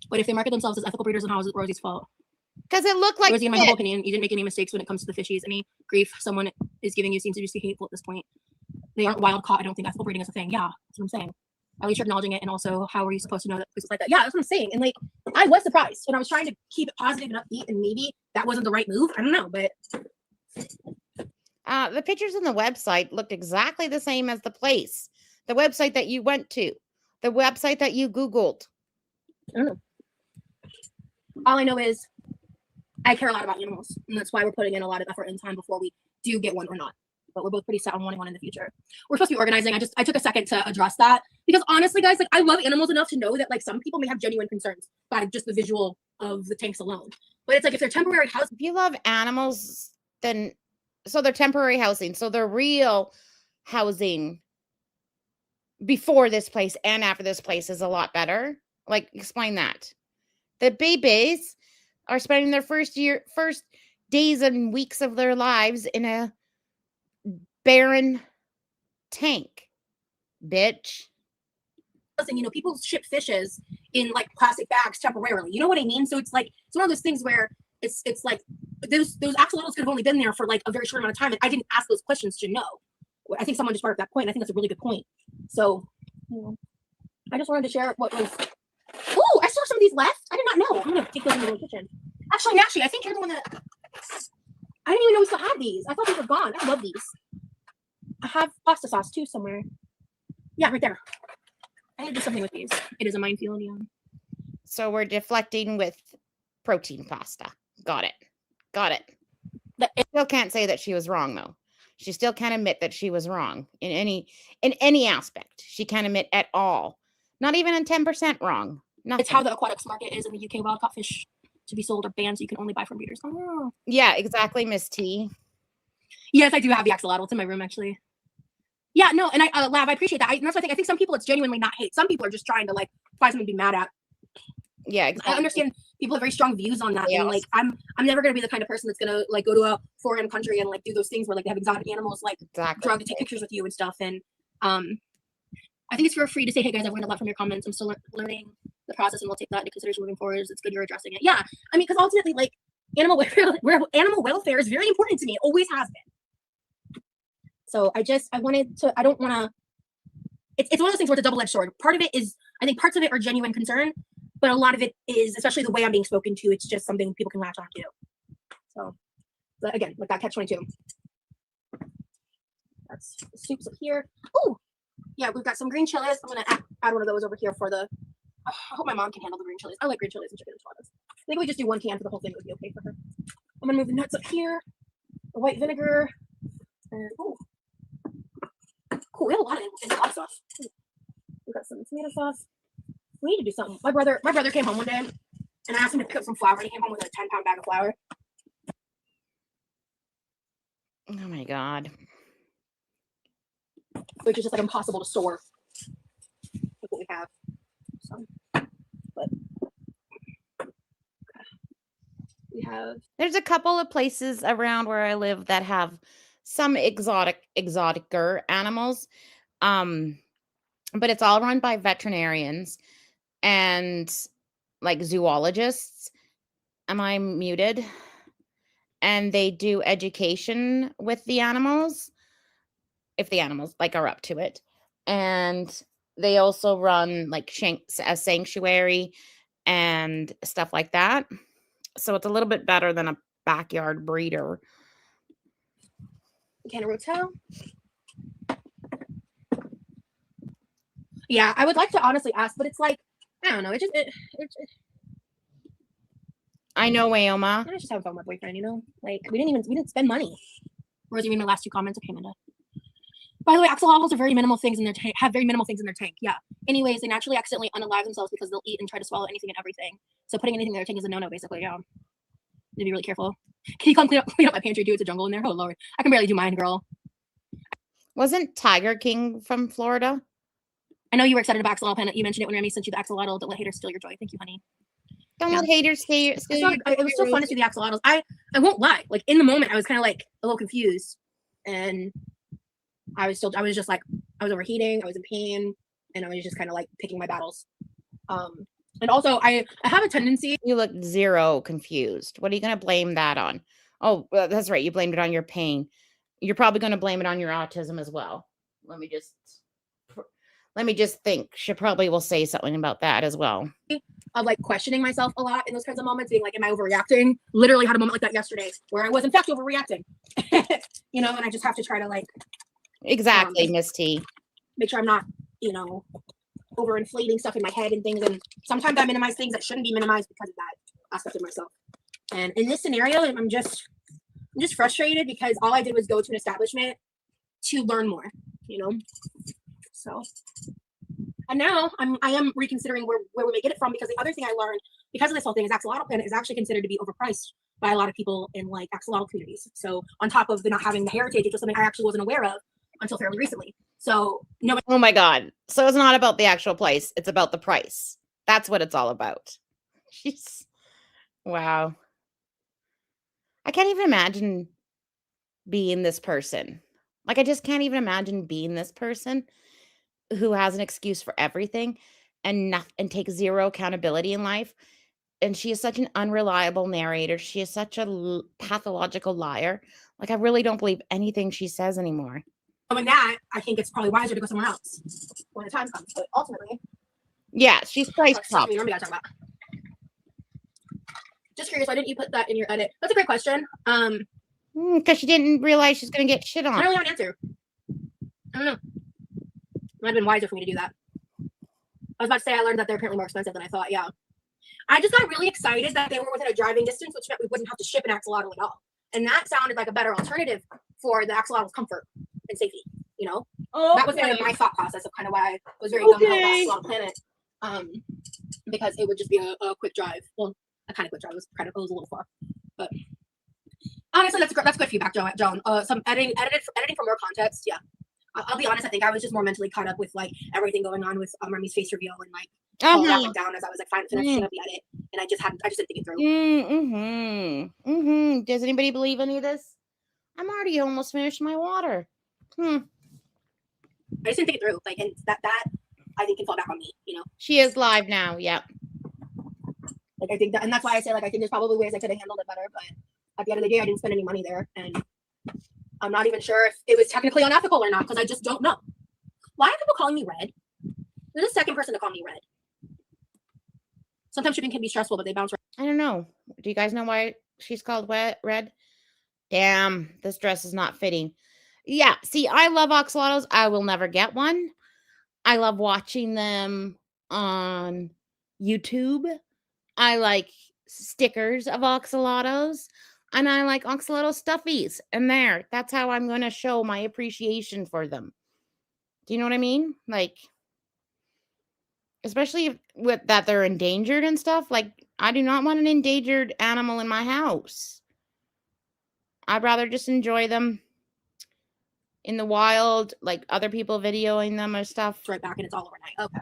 But if they market themselves as ethical breeders, then how is it Rosie's fault? Because it looked like Rosie, in my humble opinion, you didn't make any mistakes when it comes to the fishies. Any grief someone is giving you seems to just be hateful at this point. They aren't wild caught. I don't think ethical breeding is a thing. Yeah, that's what I'm saying. At least you're acknowledging it. And also, how are you supposed to know that places like that? Yeah, that's what I'm saying. And like, I was surprised. And I was trying to keep it positive and upbeat. And maybe that wasn't the right move. I don't know. But the pictures on the website looked exactly the same as the place. The website that you went to. The website that you Googled. I don't know. All I know is I care a lot about animals. And that's why we're putting in a lot of effort and time before we do get one or not. But we're both pretty set on wanting one in the future. We're supposed to be organizing. I took a second to address that because honestly, guys, like I love animals enough to know that like some people may have genuine concerns by just the visual of the tanks alone. But it's like if they're temporary housing. If you love animals, then so they're temporary housing. So they're real housing before this place and after this place is a lot better. Like explain that. The babies are spending their first days and weeks of their lives in a barren tank, bitch. Listen, you know, people ship fishes in like plastic bags temporarily. You know what I mean? So it's like it's one of those things where it's like those axolotls could have only been there for like a very short amount of time, and I didn't ask those questions to know. I think someone just brought up that point, and I think that's a really good point. So, you know, I just wanted to share what was. Oh, I saw some of these left. I did not know. I'm gonna take those into the kitchen. Actually, I think you're the one that. I didn't even know we still had these. I thought these were gone. I love these. I have pasta sauce too somewhere. Yeah, right there. I need to do something with these. It is a minefield, yeah. So we're deflecting with protein pasta. Got it. Still can't say that she was wrong though. She still can't admit that she was wrong in any aspect. She can't admit at all. Not even in 10% wrong. Nothing. It's how the aquatics market is in the UK. Wild caught fish to be sold are banned, so you can only buy from breeders. Oh. Yeah, exactly, Miss T. Yes, I do have the axolotl. It's in my room, actually. Yeah, no, and Lav, I appreciate that. That's what I think. I think some people it's genuinely not hate. Some people are just trying to like find something to be mad at. Yeah, exactly. I understand people have very strong views on that. Yes. And like I'm never gonna be the kind of person that's gonna like go to a foreign country and like do those things where like they have exotic animals like drug to take pictures with you and stuff. And I think it's free to say, hey guys, I've learned a lot from your comments. I'm still learning the process, and we'll take that into consideration moving forward. It's good you're addressing it. Yeah, I mean, because ultimately, like animal welfare is very important to me. It always has been. So I wanted to. I don't want to. It's one of those things where it's a double-edged sword. Part of it is, I think, parts of it are genuine concern, but a lot of it is, especially the way I'm being spoken to, it's just something people can latch on to. So, but again, like that catch-22. That's the soups up here. Oh. Yeah, we've got some green chilies. I'm going to add one of those over here for the... I hope my mom can handle the green chilies. I like green chilies and chicken enchiladas. I think we just do one can for the whole thing. It would be okay for her. I'm going to move the nuts up here. The white vinegar. And, oh. Cool, we have a lot of enchilada sauce. We've got some tomato sauce. We need to do something. My brother came home one day, and I asked him to pick up some flour, and he came home with a 10-pound bag of flour. Oh, my God. Which is just like impossible to store. Look what we have. So, but we have. There's a couple of places around where I live that have some exoticer animals, but it's all run by veterinarians and like zoologists. Am I muted? And they do education with the animals. If the animals like are up to it. And they also run like a sanctuary and stuff like that. So it's a little bit better than a backyard breeder. Can of rotel. Yeah, I would like to honestly ask, but it's like, I don't know. I know, Aoma. I just have fun with my boyfriend, you know? Like, we didn't spend money. Whereas you read my last 2 comments? Okay, Amanda. By the way, axolotls are very minimal things in their tank. Have very minimal things in their tank. Yeah. Anyways, they naturally accidentally unalive themselves because they'll eat and try to swallow anything and everything. So putting anything in their tank is a no-no, basically. Yeah. Need to be really careful. Can you come clean up my pantry, dude? It's a jungle in there. Oh Lord, I can barely do mine, girl. Wasn't Tiger King from Florida? I know you were excited about axolotl pen. You mentioned it when Remy sent you the axolotl. Don't let haters steal your joy. Thank you, honey. Don't let haters steal It was so fun to see the axolotls. I won't lie. Like in the moment, I was kind of like a little confused, and I was just like, I was overheating. I was in pain, and I was just kind of like picking my battles. And also I have a tendency. You look zero confused. What are you going to blame that on? Oh, that's right. You blamed it on your pain. You're probably going to blame it on your autism as well. Let me just think. She probably will say something about that as well. Of like questioning myself a lot in those kinds of moments, being like, am I overreacting? Literally had a moment like that yesterday where I was in fact overreacting. You know, and I just have to try to like exactly, Miss T. Make sure I'm not, you know, overinflating stuff in my head and things. And sometimes I minimize things that shouldn't be minimized because of that aspect of myself. And in this scenario, I'm just frustrated because all I did was go to an establishment to learn more, you know. So, and now I am reconsidering where we may get it from, because the other thing I learned because of this whole thing is axolotl pen is actually considered to be overpriced by a lot of people in like axolotl communities. So on top of the not having the heritage, which was something I actually wasn't aware of until fairly recently. So no. Oh my God. So it's not about the actual place. It's about the price. That's what it's all about. Jeez. Wow. I can't even imagine being this person. Like, I just can't even imagine being this person who has an excuse for everything and takes zero accountability in life. And she is such an unreliable narrator. She is such a pathological liar. Like, I really don't believe anything she says anymore. Knowing that, I think it's probably wiser to go somewhere else when the time comes. But ultimately, yeah, she's price popped. Just curious, why didn't you put that in your edit? That's a great question. Because she didn't realize she's going to get shit on. I don't really have an answer. I don't know. It might have been wiser for me to do that. I was about to say I learned that they're apparently more expensive than I thought. Yeah. I just got really excited that they were within a driving distance, which meant we wouldn't have to ship an axolotl at all. And that sounded like a better alternative for the axolotl's comfort and safety, you know? Okay. That was kind of my thought process of kind of why I was very gung-ho about Axolotl Planet. Because it would just be a quick drive. Well, a kind of quick drive. It was a little far. But honestly, that's good feedback, Joan. Some editing for more context, yeah. I'll be honest, I think I was just more mentally caught up with like everything going on with Remy's face reveal and like all that went down as I was like finishing up the edit, and I just didn't think it through. Does anybody believe any of this? I'm already almost finished my water. I just didn't think it through. Like, and that I think can fall back on me, you know. She is live now. Yep. Like I think that, and that's why I say like I think there's probably ways I could have handled it better, but at the end of the day, I didn't spend any money there, and I'm not even sure if it was technically unethical or not, because I just don't know. Why are people calling me Red? There's a second person to call me Red. Sometimes shipping can be stressful, but they bounce right. I don't know. Do you guys know why she's called Red? Damn, this dress is not fitting. Yeah, see, I love axolotls. I will never get one. I love watching them on YouTube. I like stickers of axolotls. And I like axolotl stuffies. And that's how I'm going to show my appreciation for them. Do you know what I mean? Like, especially with that they're endangered and stuff. Like, I do not want an endangered animal in my house. I'd rather just enjoy them in the wild, like other people videoing them or stuff. Right back, and it's all overnight. Okay.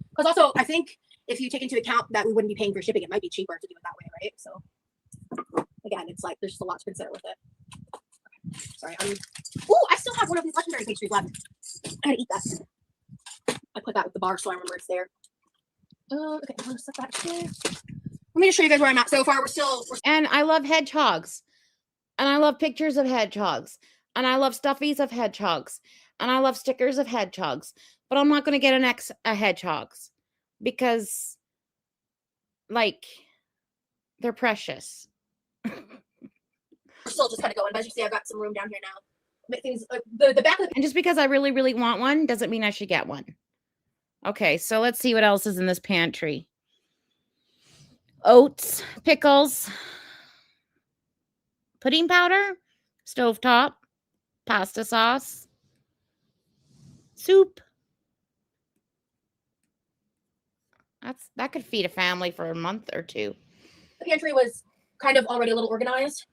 Because also, I think if you take into account that we wouldn't be paying for shipping, it might be cheaper to do it that way, right? So again, it's like there's just a lot to consider with it. Okay. Sorry, I still have one of these legendary pastries left. I gotta eat that. I put that with the bar so I remember it's there. Okay, I'm gonna set that here. Let me just show you guys where I'm at so far. And I love hedgehogs. And I love pictures of hedgehogs. And I love stuffies of hedgehogs. And I love stickers of hedgehogs. But I'm not going to get a hedgehogs. Because, like, they're precious. We're still just kind of going. But as you see, I've got some room down here now. Make things, the back of the... And just because I really, really want one doesn't mean I should get one. Okay, so let's see what else is in this pantry. Oats, pickles, pudding powder, stovetop, pasta sauce, soup. That could feed a family for a month or two. The pantry was kind of already a little organized.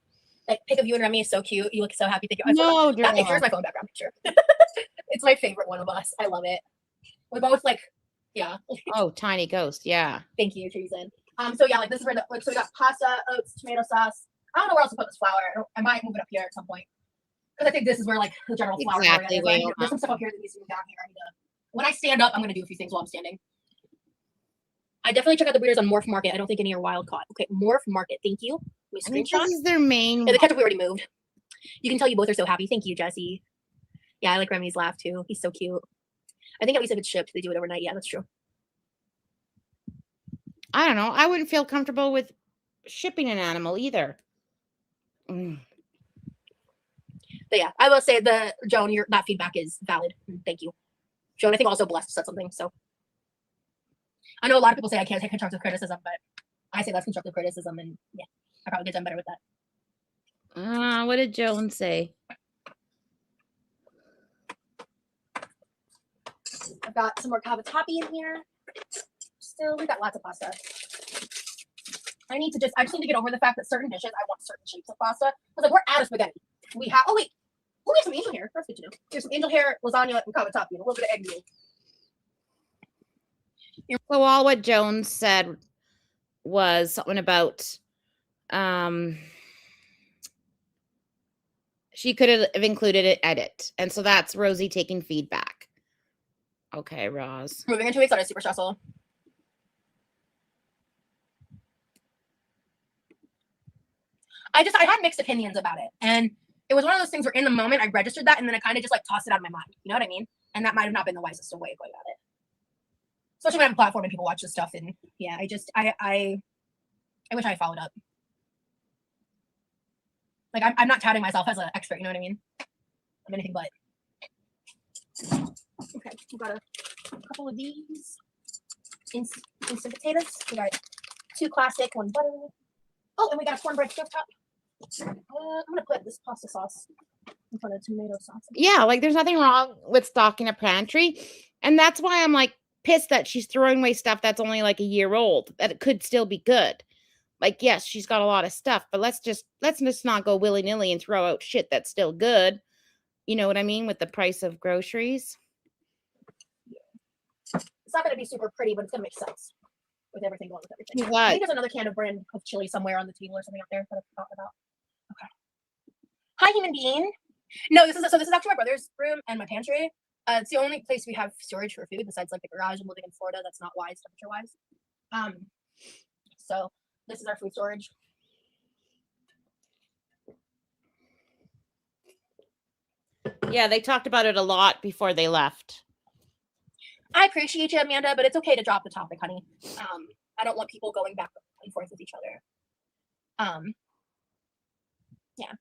Like, pic of you and Remy is so cute. You look so happy. Thank you. No, that picture is my phone background picture. It's my favorite one of us. I love it. We're both like, yeah. Oh, tiny ghost. Yeah. Thank you, Treason. So yeah, like this is where so we got pasta, oats, tomato sauce. I don't know where else to put this flour. I might move it up here at some point because I think this is where like the general flour area is. There's some stuff up here that needs to move down here. When I stand up, I'm gonna do a few things while I'm standing. I definitely check out the breeders on Morph Market. I don't think any are wild caught. Okay, Morph Market. Thank you. I think this is their main. Yeah, the ketchup we already moved. You can tell you both are so happy. Thank you, Jesse. Yeah, I like Remy's laugh too. He's so cute. I think at least if it's shipped, they do it overnight. Yeah, that's true. I don't know. I wouldn't feel comfortable with shipping an animal either. But yeah, I will say Joan, that feedback is valid. Thank you. Joan, I think also Blessed said something. So I know a lot of people say I can't take constructive criticism, but I say that's constructive criticism, and yeah, I probably get done better with that. What did Joan say? I've got some more cavatappi in here. Still, we got lots of pasta. I just need to get over the fact that certain dishes, I want certain shapes of pasta. Because like we're out of spaghetti. We have, we have some angel hair. That's good to know. There's some angel hair, lasagna, and cavatappi, and a little bit of egg noodle. So all what Joan said was something about she could have included it edit. And so that's Rosie taking feedback. Okay, Roz. Moving in 2 weeks, that is super stressful. I had mixed opinions about it. And it was one of those things where in the moment I registered that and then I kind of just like tossed it out of my mind. You know what I mean? And that might have not been the wisest way of going about it. Especially when I have a platform and people watch this stuff. And yeah, I wish I had followed up. Like I'm not touting myself as an expert, you know what I mean? I'm anything but. Okay, we got a couple of these instant potatoes. We got 2 classic, 1 butter. Oh, and we got a cornbread stovetop. I'm gonna put this pasta sauce in front of tomato sauce. Yeah, like there's nothing wrong with stocking a pantry, and that's why I'm like pissed that she's throwing away stuff that's only like a year old that it could still be good. Like, yes, she's got a lot of stuff, but let's just not go willy-nilly and throw out shit that's still good. You know what I mean? With the price of groceries. It's not going to be super pretty, but it's going to make sense with everything going with everything. What? I think there's another can of brand of chili somewhere on the table or something up there that I've forgotten about. Okay. Hi, human being. No, this is actually my brother's room and my pantry. It's the only place we have storage for food besides like the garage. I'm living in Florida. That's not wise temperature-wise. So this is our food storage. Yeah, they talked about it a lot before they left. I appreciate you, Amanda, but it's okay to drop the topic, honey. I don't want people going back and forth with each other. Yeah.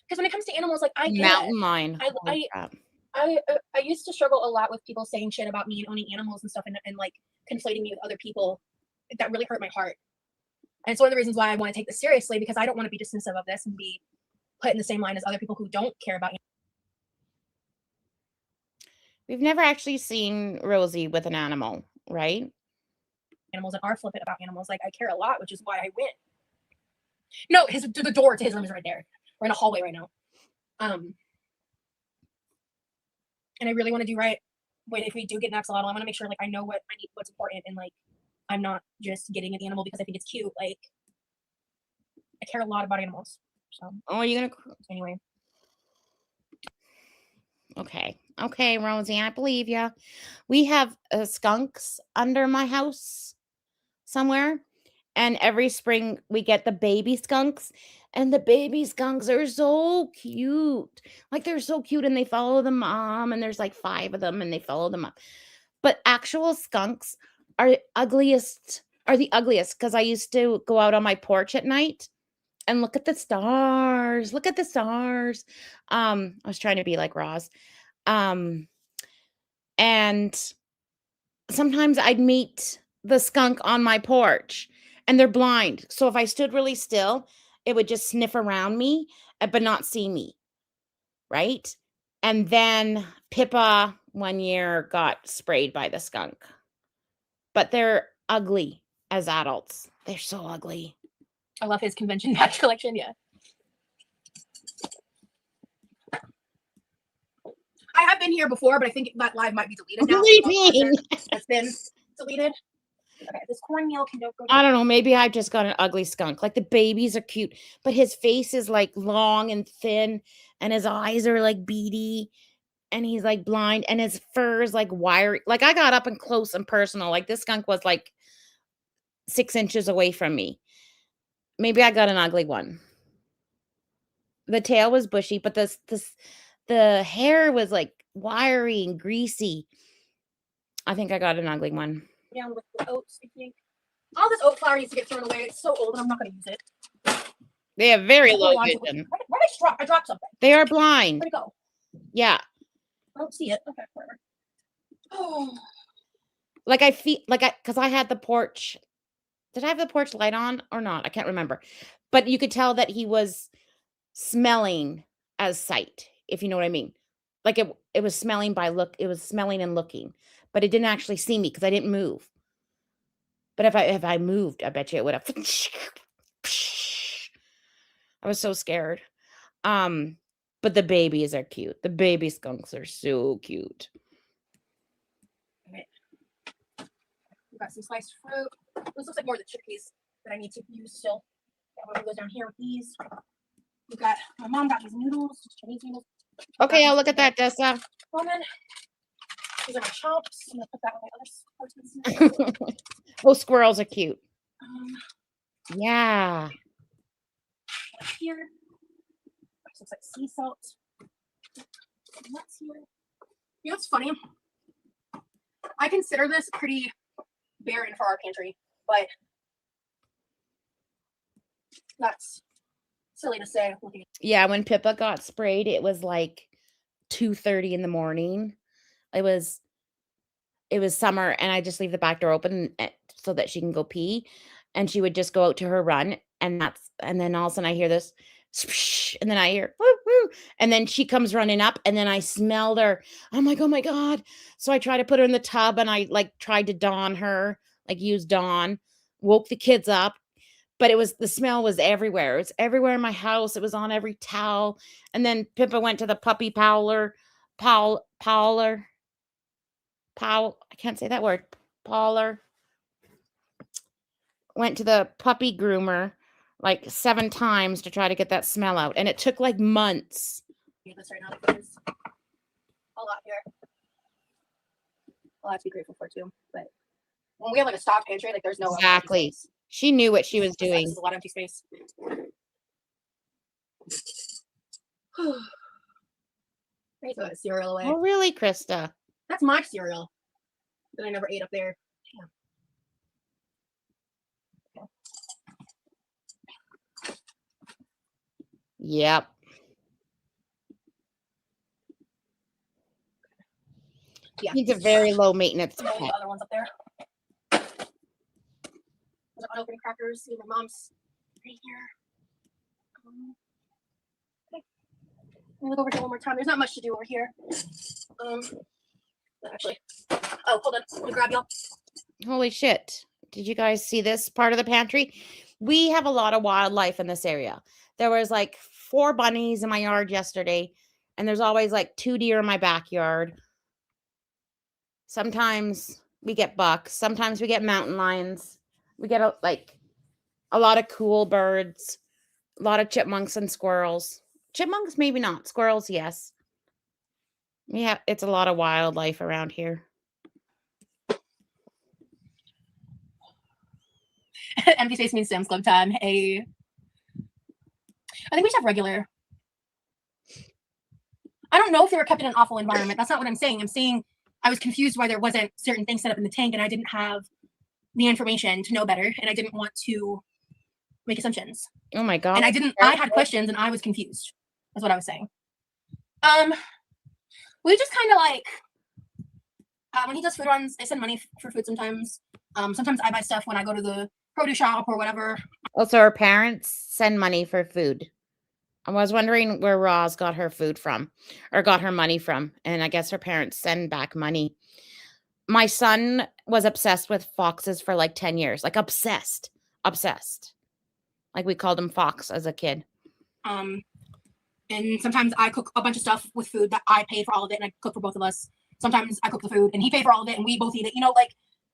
Because when it comes to animals, like I get mountain lion. I used to struggle a lot with people saying shit about me and owning animals and stuff and like conflating me with other people. That really hurt my heart. And it's one of the reasons why I want to take this seriously, because I don't want to be dismissive of this and be put in the same line as other people who don't care about animals. We've never actually seen Rosie with an animal, right? Animals and are flippant about animals. Like I care a lot, which is why I win. No, the door to his room is right there. We're in a hallway right now. And I really want to do right. If we do get an axolotl, I want to make sure like I know what I need, what's important, and like I'm not just getting an animal because I think it's cute. Like I care a lot about animals. So are you gonna anyway? Okay, Rosie, I believe you. We have skunks under my house somewhere, and every spring we get the baby skunks, and the baby skunks are so cute. Like they're so cute, and they follow the mom, and there's like 5 of them, and they follow them up. But actual skunks are the ugliest because I used to go out on my porch at night and look at the stars. Look at the stars. I was trying to be like Roz. And sometimes I'd meet the skunk on my porch, and they're blind. So if I stood really still, it would just sniff around me, but not see me, right? And then Pippa one year got sprayed by the skunk. But they're ugly as adults. They're so ugly. I love his convention patch collection. Yeah. I have been here before, but I think that live might be deleted now. What do you mean? It's been deleted. Okay, this cornmeal can go. I don't know. Maybe I just got an ugly skunk. Like the babies are cute, but his face is like long and thin, and his eyes are like beady, and he's like blind, and his fur is like wiry. Like I got up and close and personal. Like this skunk was like 6 inches away from me. Maybe I got an ugly one. The tail was bushy, but the hair was like wiry and greasy. I think I got an ugly one. Down with the oats, I think. All this oat flour needs to get thrown away. It's so old and I'm not going to use it. They have very low vision. Where did I drop? I dropped something. They are blind. Where'd it go? Yeah. I don't see it. Okay, whatever. Oh. Like I feel like because I had the porch. Did I have the porch light on or not? I can't remember. But you could tell that he was smelling as sight, if you know what I mean. Like it was smelling by look. It was smelling and looking, but it didn't actually see me because I didn't move. But if I moved, I bet you it would have. I was so scared. But the babies are cute. The baby skunks are so cute. Okay. We got some sliced fruit. This looks like more of the chickpeas that I need to use still. I'm gonna go down here with these. We got my mom got these noodles, Chinese noodles. Okay, I'll look at that, Dessa. These are my chomps. I'm gonna put that on my other parts. Oh, squirrels are cute. Yeah. Here, this looks like sea salt. Nuts here. You know what's funny? I consider this pretty barren for our pantry, but that's silly to say. Yeah, when Pippa got sprayed, it was like 2:30 in the morning. It was summer, and I just leave the back door open so that she can go pee, and she would just go out to her run, and then all of a sudden I hear this, and then I hear woo, woo, and then she comes running up, and then I smelled her. I'm like, oh my god! So I try to put her in the tub, and I like tried to Dawn her, like use Dawn, woke the kids up. But the smell was everywhere. It's everywhere in my house. It was on every towel. And then Pippa went to the puppy Powler. I can't say that word. Powler. Went to the puppy groomer like 7 times to try to get that smell out. And it took like months. This right now because a lot here. A lot to be grateful for too. But when we have like a stock pantry, like there's no exactly. She knew what she was doing. There's a lot of empty space. I throw that cereal away. Oh, really, Krista? That's my cereal that I never ate up there. Damn. Yep. Yeah. He's a very low maintenance pet. The other ones up there. Those are unopened crackers. See, my mom's right here. Okay. I'm gonna look over here one more time. There's not much to do over here. Actually. Oh, hold on. Let me grab y'all. Holy shit. Did you guys see this part of the pantry? We have a lot of wildlife in this area. There was like 4 bunnies in my yard yesterday, and there's always like 2 deer in my backyard. Sometimes we get bucks. Sometimes we get mountain lions. We get a lot of cool birds, a lot of chipmunks and squirrels. Chipmunks, maybe not. Squirrels, yes. Yeah, it's a lot of wildlife around here. Empty space means Sam's Club time. Hey. I think we should have regular. I don't know if they were kept in an awful environment. That's not what I'm saying. I'm saying I was confused why there wasn't certain things set up in the tank, and I didn't have the information to know better, and I didn't want to make assumptions. Oh my god. And I had questions and I was confused. That's what I was saying. We just kind of like When he does food runs, I send money for food sometimes. Sometimes I buy stuff when I go to the produce shop or whatever. Also, her parents send money for food. I was wondering where Roz got her food from or got her money from. And I guess her parents send back money. My son was obsessed with foxes for like 10 years, like obsessed. Like we called him Fox as a kid. And sometimes I cook a bunch of stuff with food that I pay for all of it and I cook for both of us. Sometimes I cook the food and he pays for all of it and we both eat it. Like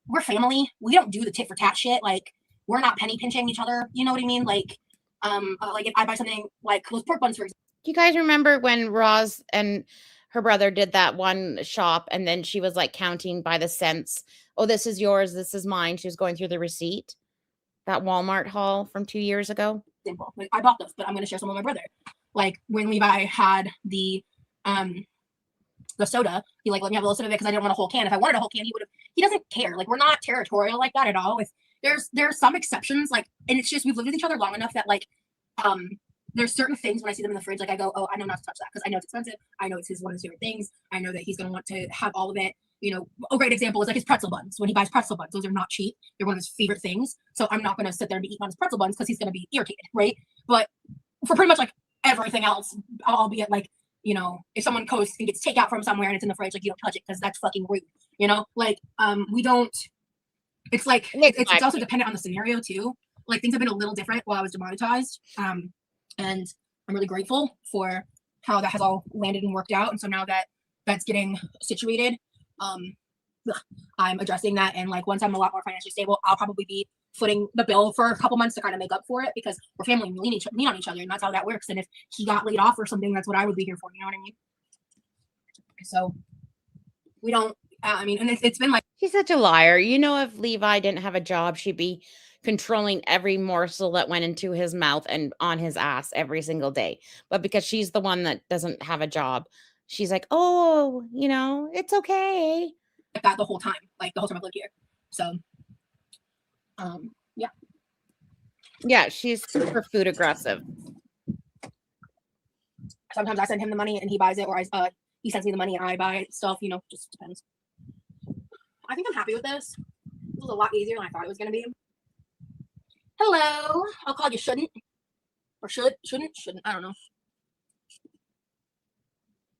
we're family. We don't do the tit for tat shit. Like we're not penny pinching each other. You know what I mean? Like if I buy something like those pork buns, for example. Do you guys remember when Roz and her brother did that one shop and then she was like counting by the cents? Oh, this is yours. This is mine. She was going through the receipt. That Walmart haul from 2 years ago. Simple. Like, I bought those, but I'm going to share some with my brother. Like when Levi had the soda, he like let me have a little sip of it because I didn't want a whole can. If I wanted a whole can, he doesn't care. Like we're not territorial like that at all. There's some exceptions, like, and it's just we've lived with each other long enough that like there's certain things when I see them in the fridge, like I go, oh, I know not to touch that because I know it's expensive. I know it's one of his favorite things. I know that he's gonna want to have all of it. A great example is like his pretzel buns. When he buys pretzel buns, those are not cheap. They're one of his favorite things. So I'm not gonna sit there and be eating on his pretzel buns because he's gonna be irritated, right? But for pretty much like everything else, albeit like, if someone goes and gets takeout from somewhere and it's in the fridge, like you don't touch it because that's fucking rude. Like we don't. It's like it's also dependent on the scenario too. Like things have been a little different while I was demonetized, and I'm really grateful for how that has all landed and worked out. And so now that that's getting situated, I'm addressing that. And like once I'm a lot more financially stable, I'll probably be footing the bill for a couple months to kind of make up for it because we're family and we lean on each other, and that's how that works. And if he got laid off or something, that's what I would be here for. You know what I mean? So we don't. And it's been like she's such a liar. If Levi didn't have a job, she'd be controlling every morsel that went into his mouth and on his ass every single day. But because she's the one that doesn't have a job, she's like, oh, it's okay. Like that the whole time I've lived here. So, yeah. Yeah, she's super food aggressive. Sometimes I send him the money and he buys it, or he sends me the money and I buy stuff. Just depends. I think I'm happy with this. This was a lot easier than I thought it was going to be. Hello. I'll call you shouldn't. Or shouldn't. I don't know.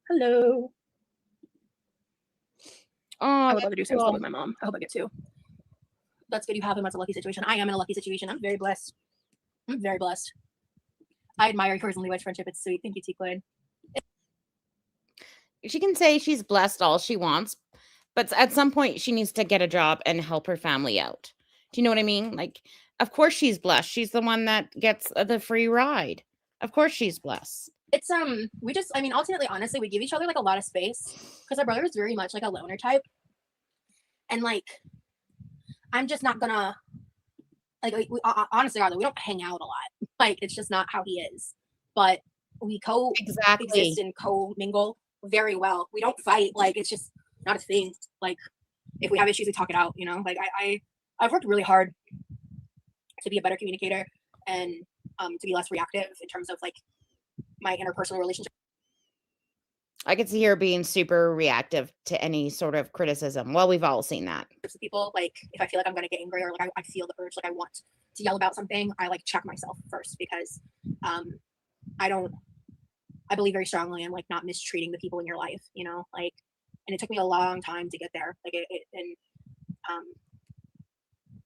Hello. Oh, I would love to do same stuff with my mom. I hope I get to. That's good you have him. That's a lucky situation. I am in a lucky situation. I'm very blessed. I admire yours and Levi's friendship. It's sweet. Thank you, T-Quid. She can say she's blessed all she wants, but at some point she needs to get a job and help her family out. Do you know what I mean? Like, of course she's blessed. She's the one that gets the free ride. Of course she's blessed. It's ultimately, honestly, we give each other like a lot of space because our brother is very much like a loner type, and like I'm just not gonna honestly, we don't hang out a lot. Like it's just not how he is. But we exist and co-mingle very well. We don't fight. Like it's just not a thing. Like if we have issues, we talk it out. Like I've worked really hard to be a better communicator and to be less reactive in terms of like my interpersonal relationship. I could see her being super reactive to any sort of criticism. Well, we've all seen that. People, like if I feel like I'm going to get angry or like I feel the urge, like I want to yell about something, I like check myself first because I believe very strongly in like not mistreating the people in your life, like, and it took me a long time to get there. Like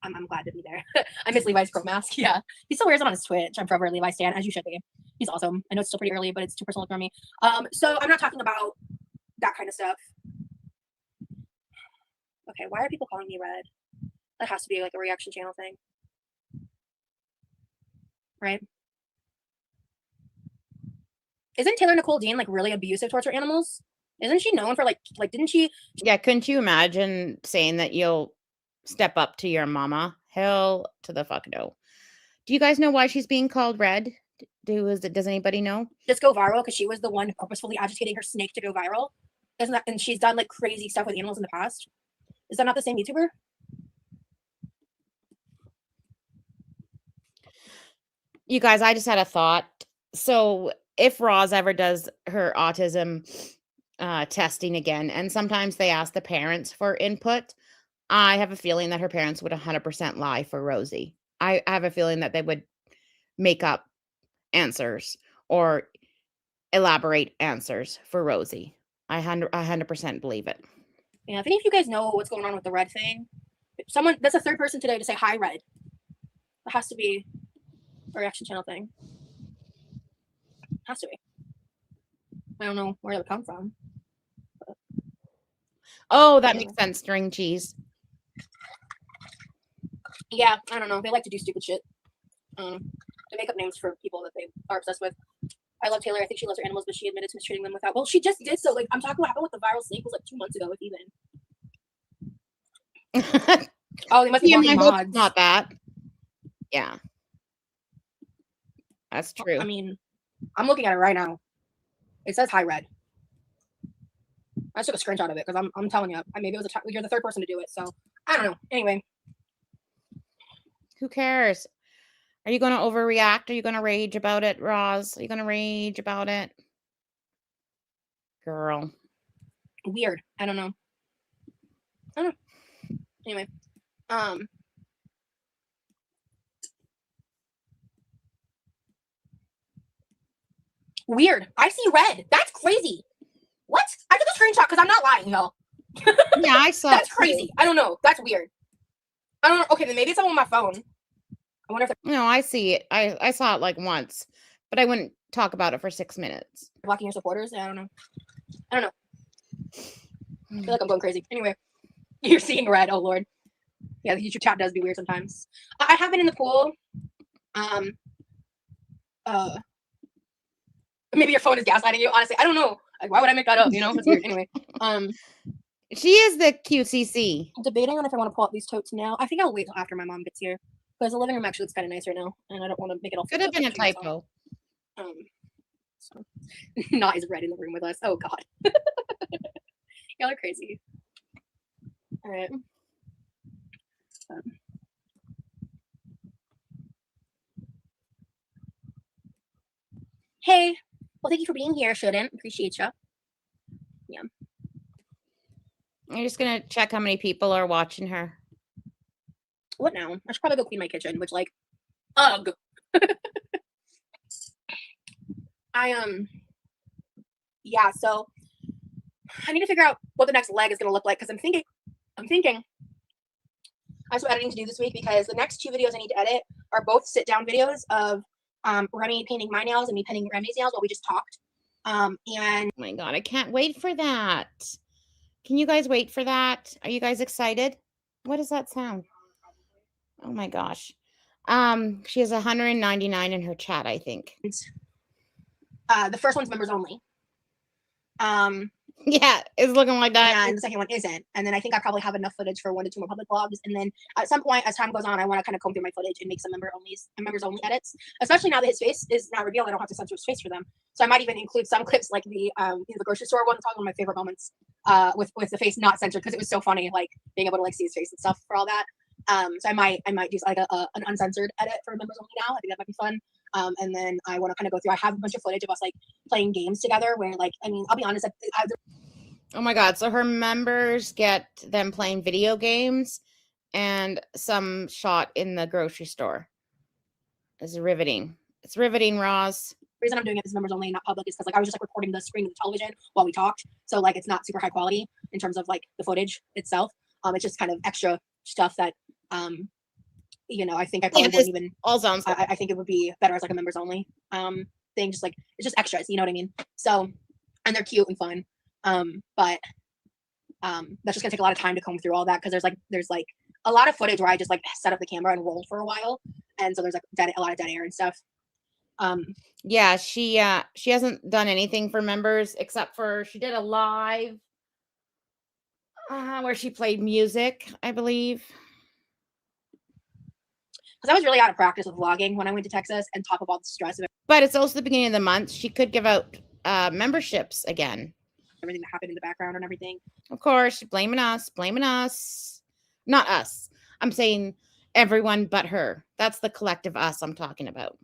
I'm glad to be there. I miss Levi's crow mask. Yeah, he still wears it on his Twitch. I'm forever a Levi stan, as you should be. He's awesome. I know it's still pretty early, but it's too personal for me. So I'm not talking about that kind of stuff. Okay, why are people calling me red? That has to be like a reaction channel thing, right? Isn't Taylor Nicole Dean like really abusive towards her animals? Isn't she known for like didn't she? Yeah, couldn't you imagine saying that you'll step up to your mama? Hell to the fuck no. Do you guys know why she's being called red? Does anybody know? Just go viral because she was the one purposefully agitating her snake to go viral. Isn't that? And she's done like crazy stuff with animals in the past. Is that not the same YouTuber? You guys, I just had a thought. So if Roz ever does her autism testing again, and sometimes they ask the parents for input. I have a feeling that her parents would 100% lie for Rosie. I have a feeling that they would make up answers or elaborate answers for Rosie. I 100% believe it. Yeah, if any of you guys know what's going on with the red thing, someone, that's a third person today to say hi, red. It has to be a reaction channel thing. It has to be. I don't know where it would come from. Oh, that makes sense. String cheese. Yeah, I don't know. They like to do stupid shit. They make up names for people that they are obsessed with. I love Taylor. I think she loves her animals, but she admitted to mistreating them without. Well, she just did so. Like, I'm talking what happened with the viral snake was like 2 months ago, if even. Oh, they must be blocking mods. Not that. Yeah. That's true. I mean, I'm looking at it right now. It says hi, red. I took a screenshot of it because I'm telling you, maybe it was you're the third person to do it, so I don't know. Anyway, who cares? Are you going to overreact? Are you going to rage about it, Roz? Are you going to rage about it, girl? Weird. I don't know. Anyway, weird. I see red. That's crazy. What? I took a screenshot because I'm not lying, y'all. Yeah, I saw. That's crazy. I don't know. That's weird. I don't know. Okay, then maybe it's on my phone. I wonder if no, I see it. I saw it like once, but I wouldn't talk about it for 6 minutes. Blocking your supporters? I don't know. I feel like I'm going crazy. Anyway, you're seeing red. Oh Lord. Yeah, the YouTube chat does be weird sometimes. I have been in the pool. Maybe your phone is gaslighting you. Honestly, I don't know. Like, why would I make that up? You know, it's weird. Anyway, she is the QCC. I'm debating on if I want to pull out these totes now. I think I'll wait till after my mom gets here because the living room actually looks kind of nice right now, and I don't want to make it all. Could have been a typo. So not is red in the room with us. Oh God, y'all are crazy. All right. Hey, well, thank you for being here. Shouldn't appreciate you. Yeah. I'm just gonna check how many people are watching her. What now? I should probably go clean my kitchen, which, like, ugh. Yeah, so I need to figure out what the next leg is gonna look like because I'm thinking I have some editing to do this week because the next 2 videos I need to edit are both sit-down videos of Remy painting my nails and me painting Remy's nails while we just talked. And oh my God, I can't wait for that. Can you guys wait for that? Are you guys excited? What does that sound? Oh my gosh. She has 199 in her chat, I think. The first one's members only. Yeah, it's looking like that. And the second one isn't. And then I think I probably have enough footage for 1 to 2 more public vlogs. And then at some point, as time goes on, I want to kind of comb through my footage and make some members only edits. Especially now that his face is now revealed, I don't have to censor his face for them. So I might even include some clips like the grocery store one. It's one of my favorite moments with the face not censored because it was so funny, like being able to like see his face and stuff for all that. So I might do like an uncensored edit for members only now. I think that might be fun. And then I want to kind of go through. I have a bunch of footage of us like playing games together. Where like, I mean, I'll be honest. Oh my God! So her members get them playing video games, and some shot in the grocery store. It's riveting. It's riveting, Roz. The reason I'm doing it is members only, not public, is because like I was just like recording the screen of the television while we talked. So like it's not super high quality in terms of like the footage itself. It's just kind of extra stuff that I think I probably wouldn't even. All sounds good. I think it would be better as like a members only thing. Just like it's just extras, you know what I mean? So, and they're cute and fun. But that's just gonna take a lot of time to comb through all that because there's like a lot of footage where I just like set up the camera and rolled for a while, and so there's like a lot of dead air and stuff. Yeah, she hasn't done anything for members except for she did a live where she played music, I believe. Because I was really out of practice with vlogging when I went to Texas and top of all the stress of it. But it's also the beginning of the month. She could give out memberships again. Everything that happened in the background and everything. Of course, blaming us. Not us. I'm saying everyone but her. That's the collective us I'm talking about.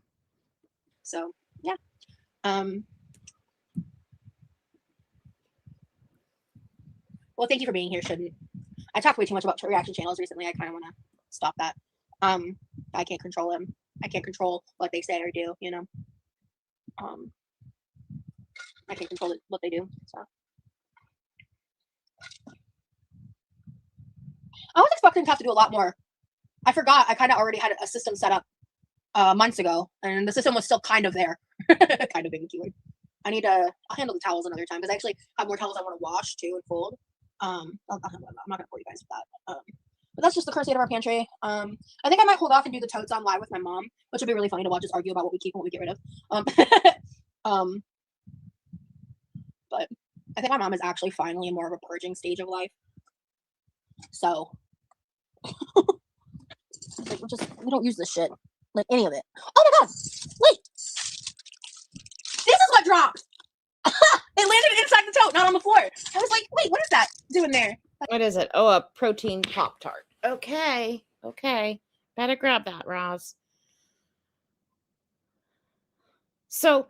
So, yeah. Well, thank you for being here, Shouldn't. I talked way too much about reaction channels recently. I kind of want to stop that. I can't control them. I can't control what they say or do, you know. I can't control what they do, so. I was expecting to have to do a lot more. I forgot I kind of already had a system set up months ago, and the system was still kind of there. Kind of big keyword. I'll handle the towels another time because I actually have more towels I want to wash too and fold. I'm not gonna bore you guys with that. But that's just the current state of our pantry. I think I might hold off and do the totes on live with my mom, which would be really funny to watch us argue about what we keep and what we get rid of. But I think my mom is actually finally in more of a purging stage of life. So like we don't use this shit. Like any of it. Oh my god! Wait! This is what dropped! It landed inside the tote, not on the floor. I was like, wait, what is that doing there? What is it? Oh, a protein Pop-Tart. Okay. Better grab that, Roz. So,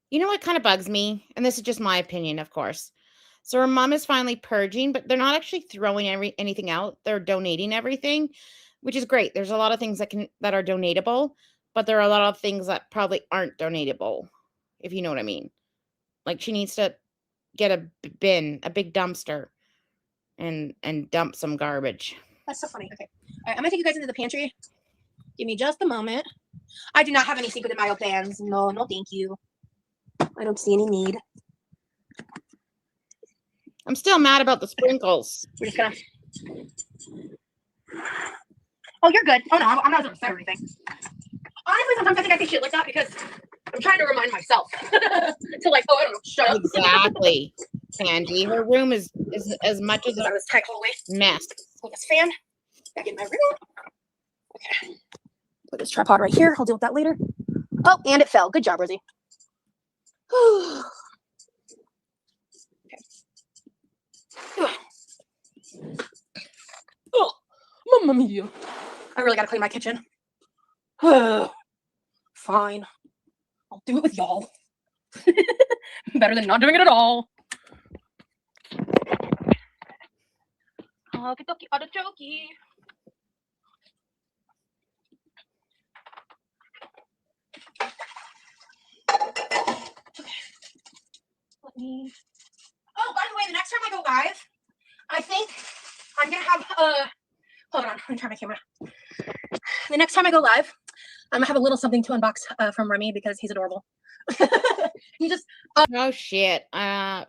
you know what kind of bugs me? And this is just my opinion, of course. So her mom is finally purging, but they're not actually throwing anything out. They're donating everything, which is great. There's a lot of things that are donatable, but there are a lot of things that probably aren't donatable, if you know what I mean. Like she needs to get a bin, a big dumpster, and dump some garbage. That's so funny. Okay. All right, I'm gonna take you guys into the pantry. Give me just a moment. I do not have any secret mayo plans. No, thank you. I don't see any need. I'm still mad about the sprinkles. We're just gonna. Oh, you're good. Oh no, I'm not upset or anything. Honestly, sometimes I think I say shit like that because I'm trying to remind myself to like, oh, I don't know, shut up. Exactly, Candy. Her room is as much as I was tight hallway mess. Put this fan back in my room. Okay. Put this tripod right here. I'll deal with that later. Oh, and it fell. Good job, Rosie. Okay. Oh, mamma mia. I really gotta clean my kitchen. Fine. I'll do it with y'all. Better than not doing it at all. Okie-dokie, artichoke. Okay. Let me. Oh, by the way, the next time I go live, I think I'm gonna have hold on, let me turn my camera. The next time I go live, I'm gonna have a little something to unbox from Remy because he's adorable. He just oh shit.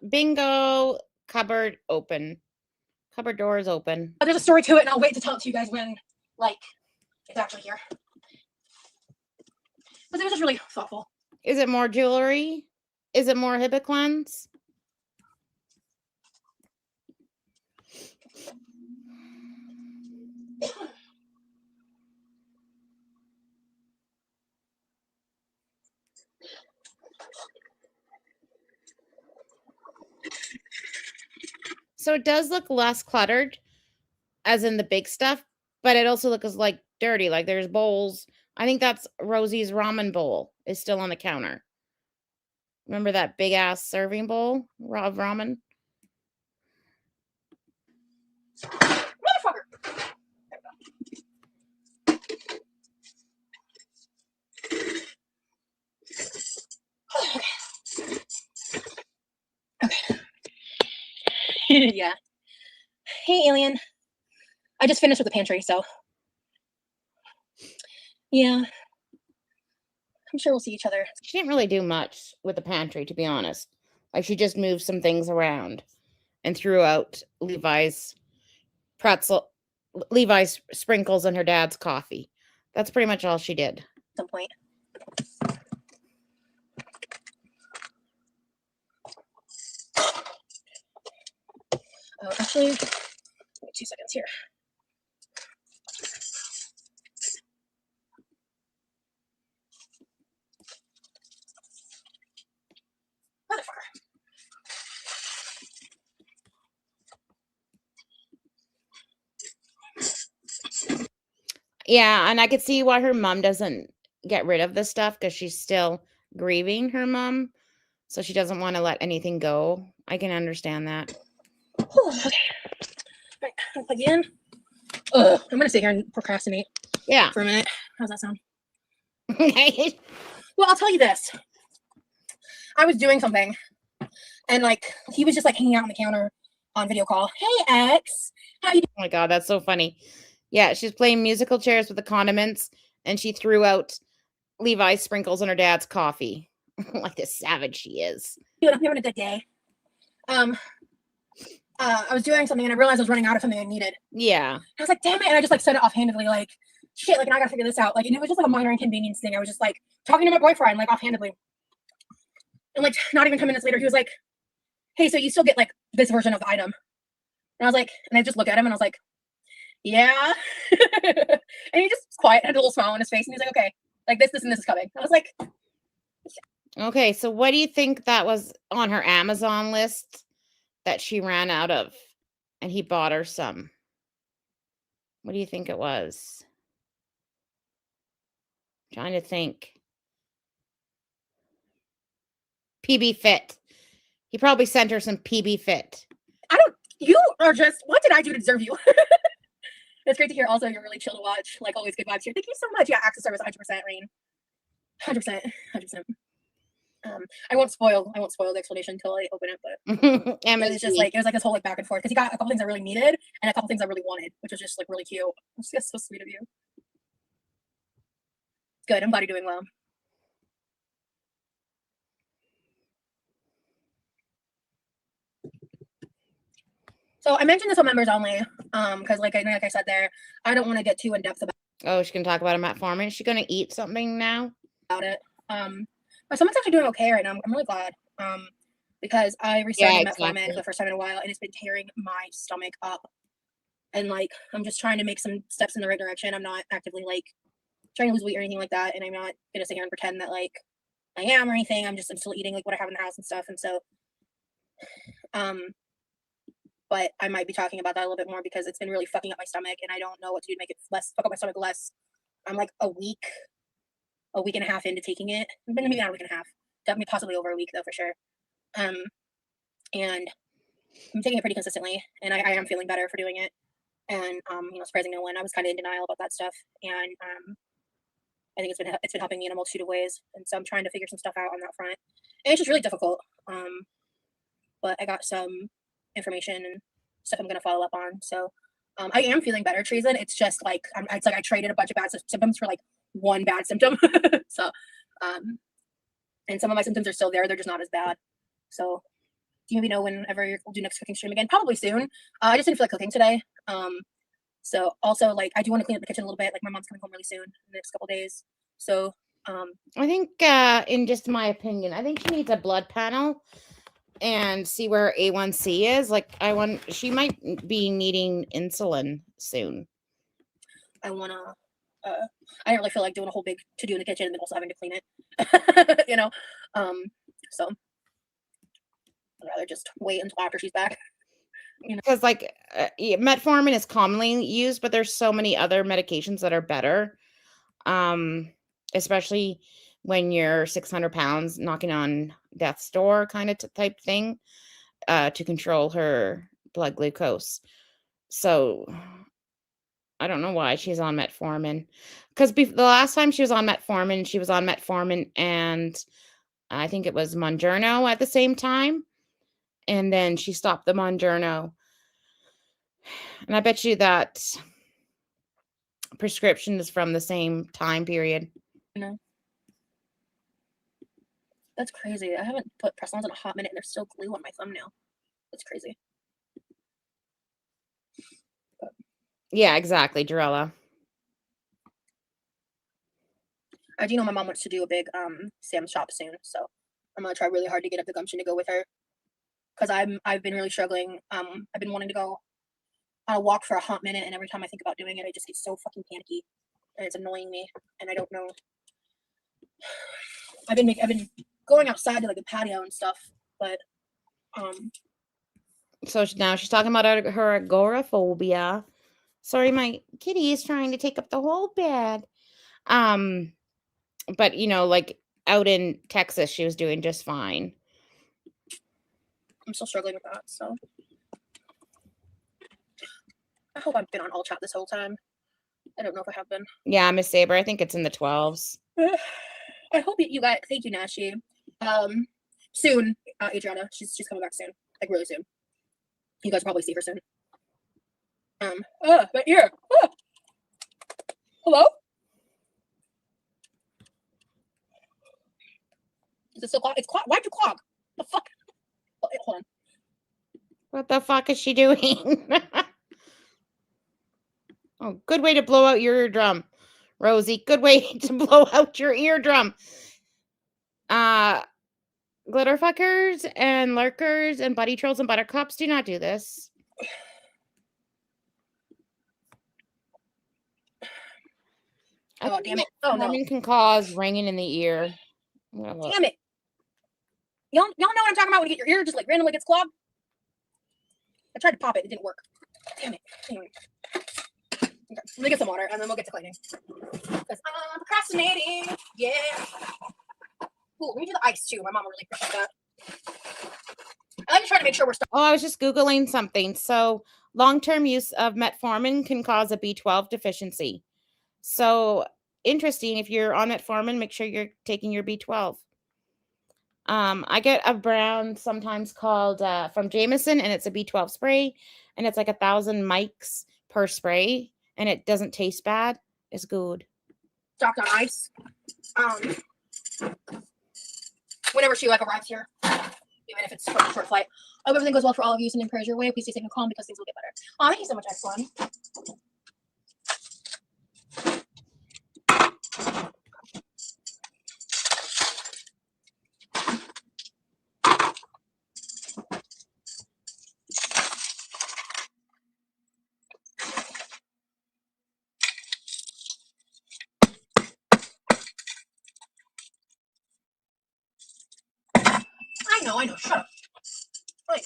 Bingo. Cupboard open. Cupboard door is open. there's a story to it, and I'll wait to tell it to you guys when like it's actually here. But it was just really thoughtful. Is it more jewelry? Is it more Hibiclens? So it does look less cluttered, as in the big stuff, but it also looks like dirty. Like there's bowls. I think that's Rosie's ramen bowl is still on the counter. Remember that big ass serving bowl of ramen? Motherfucker. Okay. Yeah. Hey, alien. I just finished with the pantry, so yeah. I'm sure we'll see each other. She didn't really do much with the pantry, to be honest. Like she just moved some things around and threw out Levi's sprinkles and her dad's coffee. That's pretty much all she did. At some point. Oh, actually, wait 2 seconds here. Motherfucker. Yeah, and I could see why her mom doesn't get rid of this stuff because she's still grieving her mom. So she doesn't want to let anything go. I can understand that. Okay. Right, I'm gonna plug you in. Ugh, I'm gonna sit here and procrastinate. Yeah. For a minute. How's that sound? Okay. Well, I'll tell you this. I was doing something, and like he was just like hanging out on the counter on video call. Hey, X, how you doing? Oh my God, that's so funny. Yeah, she's playing musical chairs with the condiments, and she threw out Levi's sprinkles on her dad's coffee. Like the savage she is. I'm having a good day. I was doing something and I realized I was running out of something I needed. Yeah. I was like, damn it, and I just like said it offhandedly, like, shit, like, and I gotta figure this out. Like, and it was just like a minor inconvenience thing. I was just like talking to my boyfriend, like offhandedly. And like not even 10 minutes later, he was like, hey, so you still get like this version of the item. And I was like, and I just looked at him and I was like, yeah. And he just was quiet, had a little smile on his face, and he's like, okay, like this and this is coming. I was like, Okay, so what do you think that was on her Amazon list that she ran out of and he bought her some? What do you think it was? Trying to think. PB Fit. He probably sent her some PB Fit. you are just, what did I do to deserve you? It's great to hear. Also, you're really chill to watch. Like always, good vibes here. Thank you so much. Yeah, access service, 100%, Rain. 100%, 100%. I won't spoil the explanation until I open it, but it's just like it was like this whole like back and forth because he got a couple things I really needed and a couple things I really wanted, which was just like really cute. It's just so sweet of you. Good. I'm glad you're doing well. So I mentioned this on members only, because like I said there, I don't want to get too in depth Oh, she can talk about a Metformin. Is she gonna eat something now? about it. My stomach's actually doing okay right now. I'm really glad. Because I restarted Metformin for the first time in a while, and it's been tearing my stomach up. And like I'm just trying to make some steps in the right direction. I'm not actively like trying to lose weight or anything like that, and I'm not gonna sit here and pretend that like I am or anything. I'm still eating like what I have in the house and stuff. And so, but I might be talking about that a little bit more because it's been really fucking up my stomach, and I don't know what to do to make it less fuck up my stomach less. I'm like a week and a half into taking it. Maybe not a week and a half. Definitely possibly over a week though for sure. And I'm taking it pretty consistently, and I am feeling better for doing it. And surprising no one, I was kind of in denial about that stuff, and I think it's been helping me in a multitude of ways, and so I'm trying to figure some stuff out on that front. And it's just really difficult. But I got some information and stuff I'm gonna follow up on. So I am feeling better, Treason. It's just like it's like I traded a bunch of bad symptoms for like one bad symptom. So and some of my symptoms are still there, they're just not as bad. So do you maybe know whenever we'll do next cooking stream again? Probably soon. I just didn't feel like cooking today. So also like I do want to clean up the kitchen a little bit. Like my mom's coming home really soon in the next couple days. So I think in just my opinion, I think she needs a blood panel and see where A1C is. Like she might be needing insulin soon. I didn't really feel like doing a whole big to do in the kitchen and then also having to clean it. So I'd rather just wait until after she's back. Because like metformin is commonly used, but there's so many other medications that are better. Especially when you're 600 pounds knocking on death's door kind of type thing, to control her blood glucose. So I don't know why she's on metformin, because the last time she was on metformin, and I think it was Monjurno at the same time, and then she stopped the Monjurno, and I bet you that prescription is from the same time period. That's crazy. I haven't put press-ons in a hot minute and there's still glue on my thumbnail. That's crazy. But yeah, exactly, Jarella. I do know my mom wants to do a big Sam's shop soon, so I'm gonna try really hard to get up the gumption to go with her, because I've been really struggling. I've been wanting to go on a walk for a hot minute, and every time I think about doing it, I just get so fucking panicky, and it's annoying me, and I don't know. I've been going outside to like the patio and stuff, but so now she's talking about her agoraphobia. Sorry, my kitty is trying to take up the whole bed. But like out in Texas, she was doing just fine. I'm still struggling with that. So I hope I've been on all chat this whole time. I don't know if I have been. Yeah, Miss Saber, I think it's in the 12s. I hope you guys. Thank you, Nashi. Soon, Adriana. She's coming back soon. Like really soon. You guys will probably see her soon. But here. Hello? Is it still clog? It's clog. Why'd you clog? The fuck? Oh, hold on. What the fuck is she doing? Oh, good way to blow out your eardrum, Rosie. Good way to blow out your eardrum. Glitter fuckers and lurkers and buddy trolls and buttercups, do not do this. Oh, damn it. Oh, no. Metformin can cause ringing in the ear. Damn it. Y'all know what I'm talking about when you get your ear just like randomly gets clogged? I tried to pop it. It didn't work. Damn it. Anyway. Okay, let me get some water and then we'll get to cleaning. Because I'm procrastinating. Yeah. Ooh, let me do the ice too. My mom really appreciates that. I like to try to make sure we're Oh, I was just Googling something. So long-term use of metformin can cause a B12 deficiency. So interesting. If you're on metformin, make sure you're taking your B12. I get a brand sometimes called from Jameson, and it's a B12 spray, and it's like 1,000 mics per spray, and it doesn't taste bad. It's good. stocked on ice. Whenever she like arrives here, even if it's for a short flight. I hope everything goes well for all of you. Sending prayers your way. Please stay safe and calm because things will get better. Oh, thank you so much, X1. I know. Shut up. I know.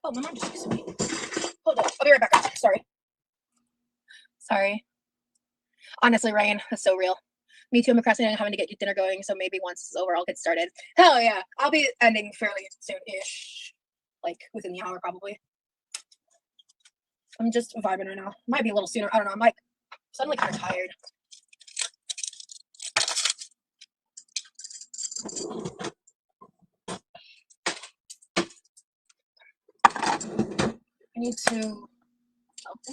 Oh, my mom just texted me. Hold on. I'll be right back, guys. Sorry. Honestly, Ryan, that's so real. Me too. I'm procrastinating having to get dinner going, so maybe once it's over, I'll get started. Hell yeah. I'll be ending fairly soon-ish. Like, within the hour, probably. I'm just vibing right now. Might be a little sooner. I don't know. I'm like, suddenly kind of tired. I need to. Oh, I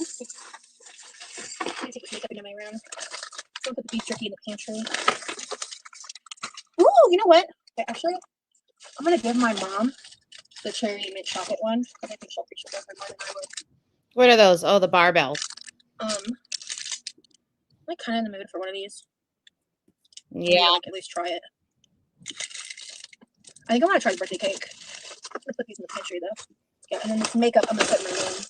need to take this makeup into my room. I'll put the beef jerky in the pantry. Ooh, you know what? Actually, I'm gonna give my mom the cherry mint chocolate one because I think she'll appreciate it more than I would. What are those? Oh, the barbells. I'm like kind of in the mood for one of these. Yeah. Maybe, like, at least try it. I think I want to try the birthday cake. I'm gonna put these in the pantry though. Yeah, and then this makeup I'm gonna put in my room.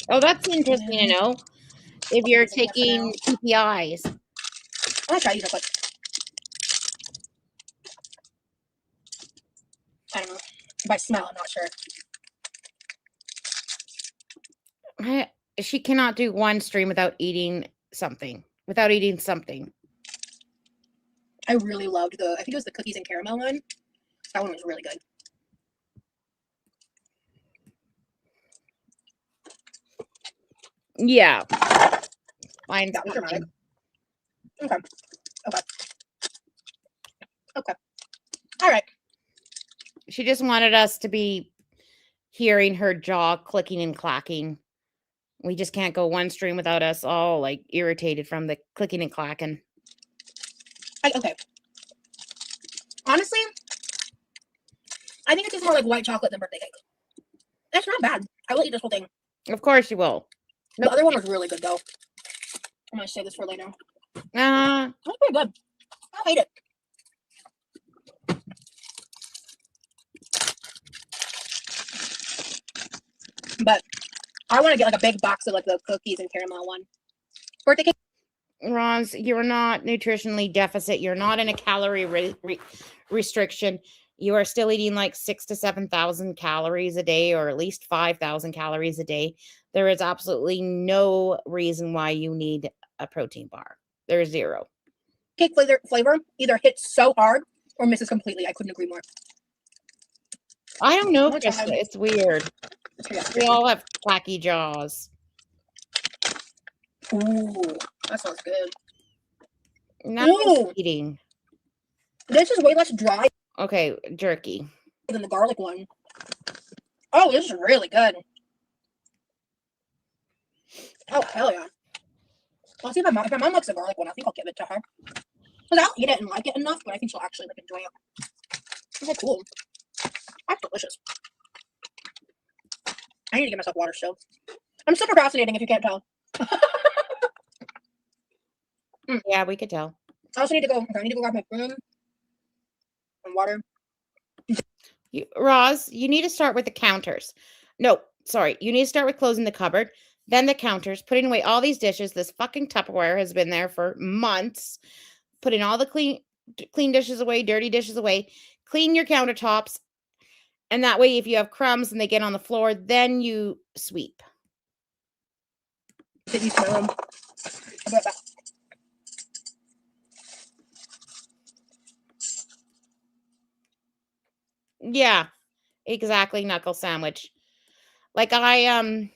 Oh, that's interesting to know. If you're taking PPIs. I'm gonna try these real quick. I don't know. By smell, I'm not sure. She cannot do one stream without eating something. I really loved I think it was the cookies and caramel one. That one was really good. Yeah. Fine. That was dramatic. Okay. All right. She just wanted us to be hearing her jaw clicking and clacking. We just can't go one stream without us all like irritated from the clicking and clacking. Okay. Honestly, I think it tastes more like white chocolate than birthday cake. That's not bad. I will eat this whole thing. Of course you will. The other one was really good though. I'm gonna save this for later. That's pretty good. I hate it. But I want to get like a big box of like the cookies and caramel one. Birthday cake. Roz, you're not nutritionally deficit. You're not in a calorie restriction. You are still eating like 6,000 to 7,000 calories a day, or at least 5,000 calories a day. There is absolutely no reason why you need a protein bar. There's zero. Cake flavor either hits so hard or misses completely. I couldn't agree more. I don't know, One Krista. time. It's weird. We all have tacky jaws. Ooh, that sounds good. Not Ooh, eating. this is way less dry Okay, jerky. than the garlic one. Oh, this is really good. Oh, hell yeah. I'll see if my mom likes the garlic one. I think I'll give it to her. Because I don't eat it and like it enough, but I think she'll actually like enjoy it. Oh, cool. That's delicious. I need to get myself water still. I'm still procrastinating if you can't tell. Yeah, we could tell. I also need to go. Okay, I need to go grab my broom and water. Roz, you need to start with the counters. No, sorry. You need to start with closing the cupboard, then the counters, putting away all these dishes. This fucking Tupperware has been there for months. Putting all the clean dishes away, dirty dishes away. Clean your countertops. And that way, if you have crumbs and they get on the floor, then you sweep. Get used to my room. I'll be right back. Yeah, exactly. Knuckle sandwich. Like I'm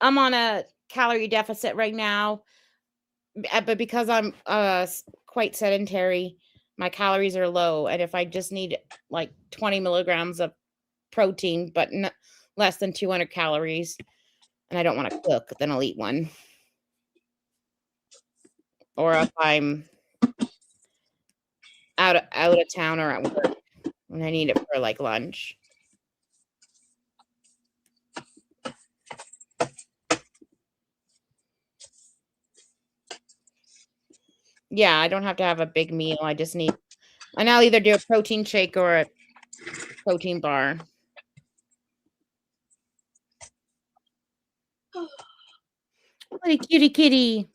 on a calorie deficit right now, but because I'm quite sedentary, my calories are low. And if I just need like 20 milligrams of protein, but less than 200 calories, and I don't want to cook, then I'll eat one. Or if I'm out of town or at work and I need it for like lunch. Yeah, I don't have to have a big meal. And I'll either do a protein shake or a protein bar. What a cutie kitty.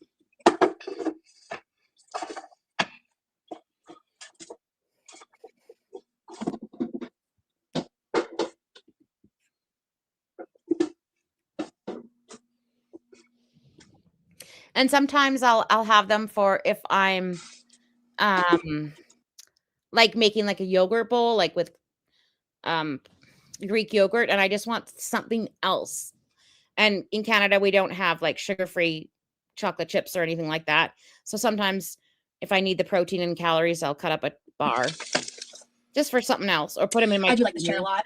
And sometimes I'll have them for if I'm like making like a yogurt bowl, like with Greek yogurt, and I just want something else. And in Canada, we don't have like sugar-free chocolate chips or anything like that. So sometimes if I need the protein and calories, I'll cut up a bar just for something else or put them in my. I do like this chair a lot.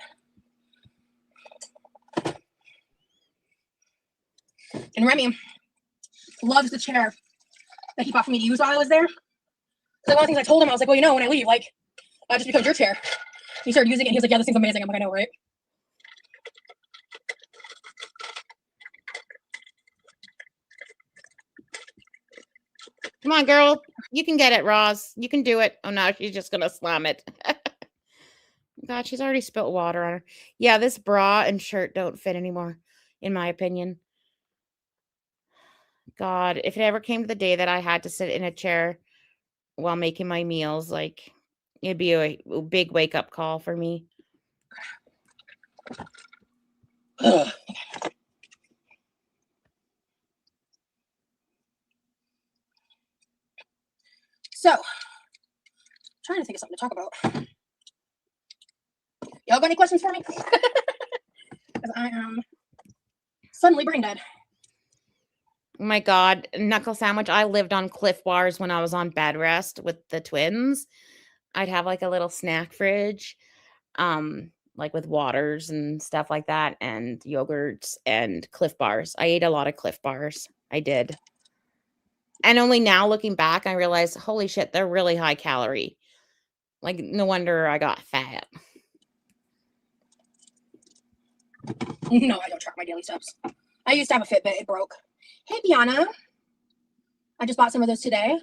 And Remy loves the chair that he bought for me to use while I was there. Because one of the things I told him, I was like, well, you know, when I leave, like, that just becomes your chair. He started using it, and he was like, yeah, this thing's amazing. I'm like, I know, right? Come on, girl. You can get it, Roz. You can do it. Oh, no, she's just going to slam it. God, she's already spilt water on her. Yeah, this bra and shirt don't fit anymore, in my opinion. God, if it ever came to the day that I had to sit in a chair while making my meals, like, it'd be a big wake-up call for me. So, trying to think of something to talk about. Y'all got any questions for me? Because I am suddenly brain dead. Oh my God, knuckle sandwich. I lived on Cliff Bars when I was on bed rest with the twins. I'd have like a little snack fridge, like with waters and stuff like that, and yogurts and Cliff Bars. I ate a lot of Cliff Bars. I did. And only now looking back, I realized, holy shit, they're really high calorie. Like, no wonder I got fat. No, I don't track my daily steps. I used to have a Fitbit. It broke. Hey, Biana. I just bought some of those today.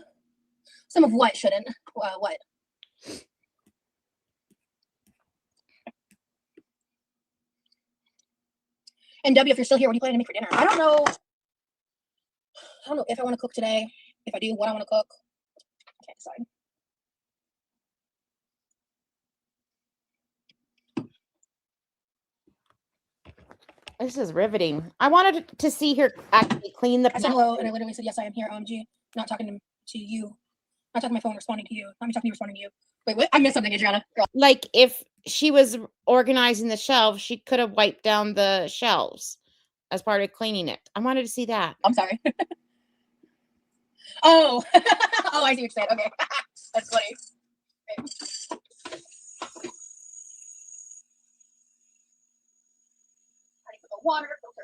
Some of what shouldn't? What? And W, if you're still here, what are you planning to make for dinner? I don't know. I don't know if I want to cook today. If I do, what I want to cook. I can't decide. This is riveting. I wanted to see her actually clean the I said hello, and I literally said, yes, I am here, OMG. Not talking to you. Not talking to my phone, responding to you. Not me talking to you, responding to you. Wait, what? I missed something, Adriana. Girl. Like, if she was organizing the shelves, she could have wiped down the shelves as part of cleaning it. I wanted to see that. I'm sorry. Oh, oh, I see what you're saying. Okay, that's funny. Okay. I need to put the water filter.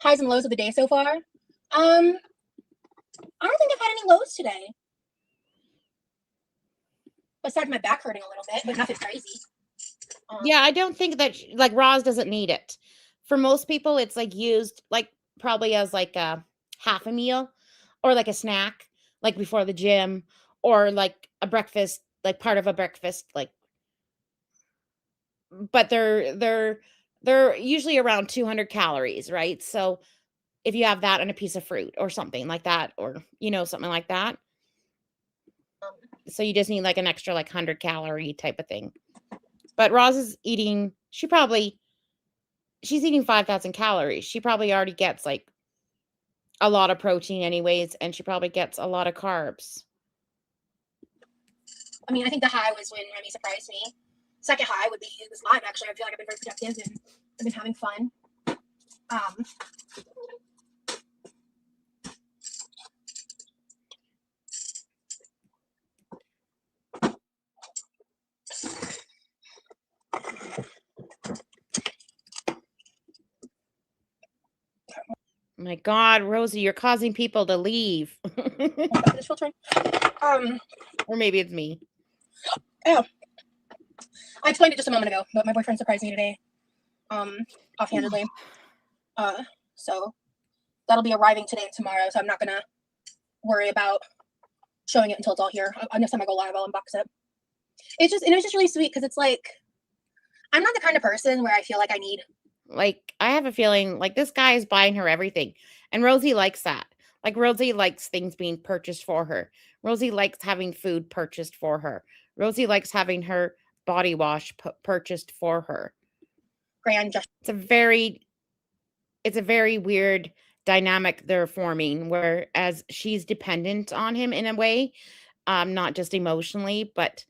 Highs and lows of the day so far. I don't think I've had any lows today. Besides my back hurting a little bit, but nothing crazy. Yeah, I don't think that like Roz doesn't need it. For most people, it's like used like probably as like a half a meal or like a snack, like before the gym, or like a breakfast, like part of a breakfast, like. But they're usually around 200 calories, right? So if you have that and a piece of fruit or something like that, or something like that, so you just need like an extra like 100 calorie type of thing. But Roz is eating, she's eating 5,000 calories. She probably already gets like a lot of protein anyways, and she probably gets a lot of carbs. I mean, I think the high was when Remy surprised me. Second high would be this live, actually. I feel like I've been very productive and I've been having fun. My God, Rosie, you're causing people to leave. This filter. Or maybe it's me. Oh, I explained it just a moment ago, but my boyfriend surprised me today, offhandedly. So that'll be arriving today and tomorrow. So I'm not gonna worry about showing it until it's all here. Next time I go live, I'll unbox it. It was just really sweet because it's like I'm not the kind of person where I feel like I need. Like, I have a feeling like this guy is buying her everything, and Rosie likes that. Like, Rosie likes things being purchased for her. Rosie likes having food purchased for her. Rosie likes having her body wash purchased for her. Grand gesture. It's a very weird dynamic they're forming, whereas she's dependent on him in a way, not just emotionally, but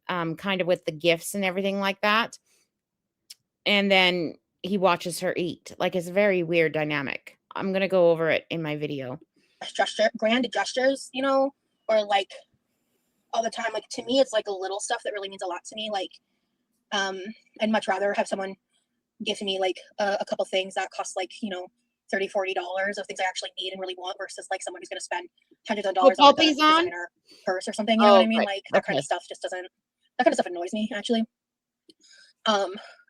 kind of with the gifts and everything like that. And then he watches her eat. Like, it's a very weird dynamic. I'm gonna go over it in my video. Grand gestures, or like all the time. Like to me, it's like a little stuff that really means a lot to me. Like, I'd much rather have someone give me like a couple things that cost like $30-$40 of things I actually need and really want versus like someone who's going to spend hundreds of dollars on like a designer purse or something. You know what I mean? Like that kind of stuff just doesn't. That kind of stuff annoys me actually.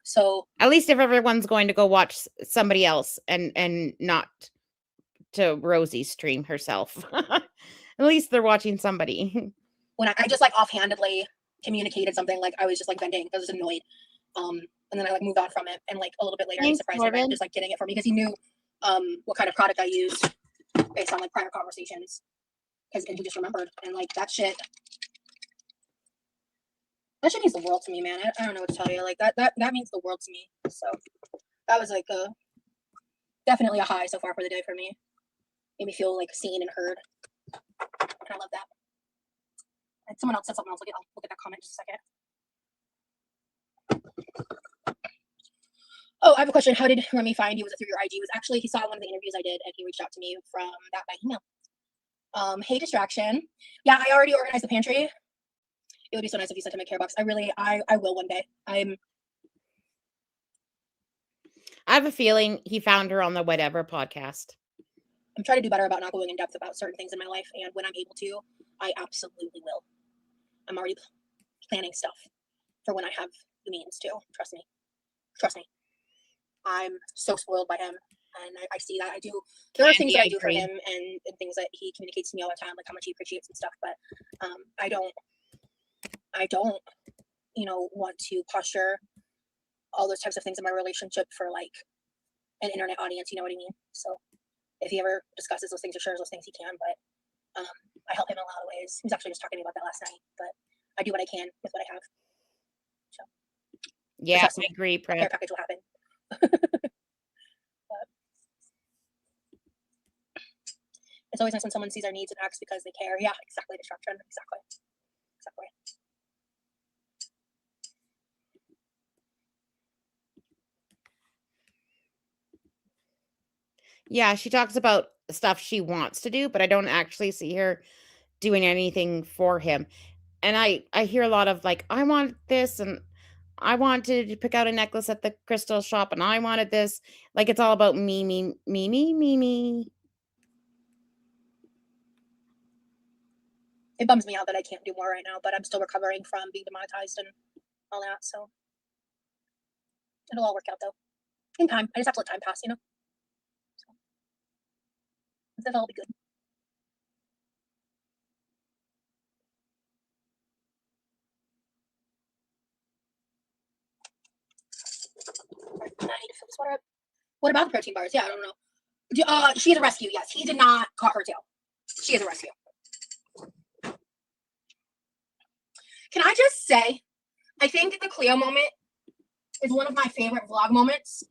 So at least if everyone's going to go watch somebody else and not to Rosie's stream herself, at least they're watching somebody. When I just like offhandedly communicated something, like I was just like venting, I was just annoyed. And then I like moved on from it, and like a little bit later, he surprised me by just like getting it for me because he knew what kind of product I used based on like prior conversations. And he just remembered, and like that shit means the world to me, man. I don't know what to tell you. Like that means the world to me. So that was like definitely a high so far for the day for me. Made me feel like seen and heard, and I love that. And someone else said something else. I'll look at that comment in just a second. Oh, I have a question. How did Remy find you? Was it through your IG? It was actually, he saw one of the interviews I did and he reached out to me from that by email. Hey, distraction. Yeah, I already organized the pantry. It would be so nice if you sent him a care box. I will one day. I have a feeling he found her on the Whatever podcast. I'm trying to do better about not going in depth about certain things in my life. And when I'm able to, I absolutely will. I'm already planning stuff for when I have the means to. Trust me. I'm so spoiled by him, and I see that. I do. There are things that I do for him, and things that he communicates to me all the time, like how much he appreciates and stuff. But I don't, want to posture all those types of things in my relationship for like an internet audience. You know what I mean? So if he ever discusses those things or shares those things, he can. But I help him in a lot of ways. He was actually just talking to me about that last night. But I do what I can with what I have. So Yeah, Trust I me, agree, a care Prep. package will happen. It's always nice when someone sees our needs and acts because they care. Yeah, exactly. Distraction. Exactly. Exactly. Yeah, she talks about stuff she wants to do, but I don't actually see her doing anything for him. And I hear a lot of like, I want this, and I wanted to pick out a necklace at the crystal shop, and I wanted this. Like it's all about me, me, me, me, me, me. It bums me out that I can't do more right now, but I'm still recovering from being demonetized and all that. So it'll all work out though. In time. I just have to let time pass, you know? So it'll all be good. Right, I need to fill this water up. What about the protein bars? Yeah, I don't know. She is a rescue, yes. He did not cut her tail. She is a rescue. Can I just say, I think the Cleo moment is one of my favorite vlog moments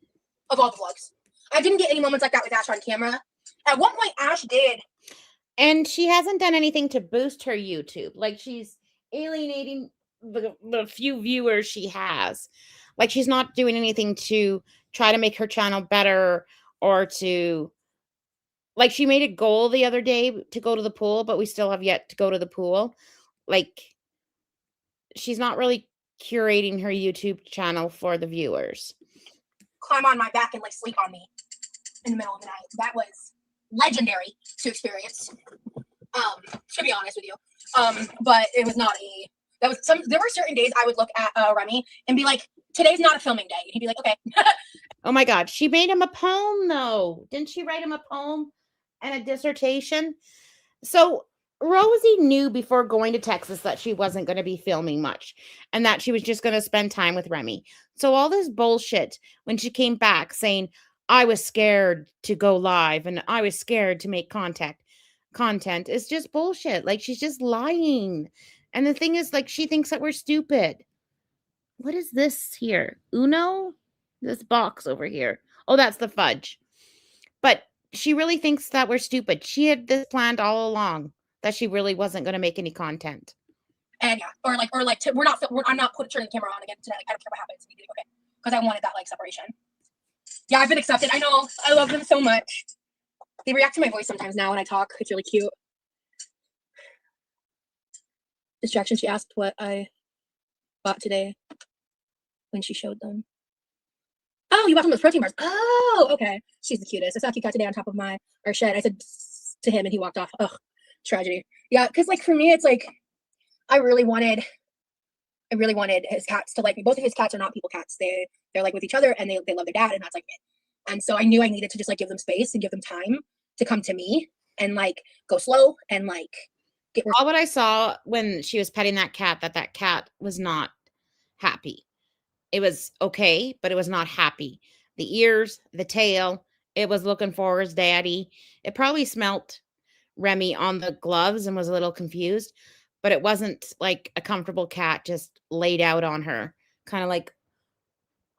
of all the vlogs. I didn't get any moments like that with Ash on camera. At one point, Ash did. And she hasn't done anything to boost her YouTube. Like she's alienating the few viewers she has. Like she's not doing anything to try to make her channel better or to like she made a goal the other day to go to the pool, but we still have yet to go to the pool. Like she's not really curating her YouTube channel for the viewers. Climb on my back and like sleep on me in the middle of the night. That was legendary to experience. To be honest with you. But it was not a. There were certain days I would look at Remy and be like, today's not a filming day. And he'd be like, okay. Oh my God. She made him a poem though. Didn't she write him a poem and a dissertation? So Rosie knew before going to Texas that she wasn't going to be filming much and that she was just going to spend time with Remy. So all this bullshit when she came back saying, I was scared to go live and I was scared to make content is just bullshit. Like she's just lying. And the thing is, like, she thinks that we're stupid. What is this here? Uno? This box over here. Oh, that's the fudge. But she really thinks that we're stupid. She had this planned all along that she really wasn't going to make any content. And yeah, I'm not turning the camera on again today. Like, I don't care what happens. Okay, because I wanted that like separation. Yeah, I've been accepted. I know. I love them so much. They react to my voice sometimes now when I talk. It's really cute. Distraction. She asked what I bought today when she showed them. Oh, you bought some of those protein bars. Oh, okay. She's the cutest. I saw a cute cat today on top of our shed. I said to him and he walked off. Ugh, tragedy. Yeah, because like for me, it's like I really wanted his cats to like me. Both of his cats are not people cats. They're like with each other and they love their dad and that's like it. And so I knew I needed to just like give them space and give them time to come to me and like go slow and like get all what I saw when she was petting that cat was not happy. It was okay, but it was not happy. The ears, the tail, it was looking for his daddy. It probably smelt Remy on the gloves and was a little confused, but it wasn't like a comfortable cat just laid out on her, kind of like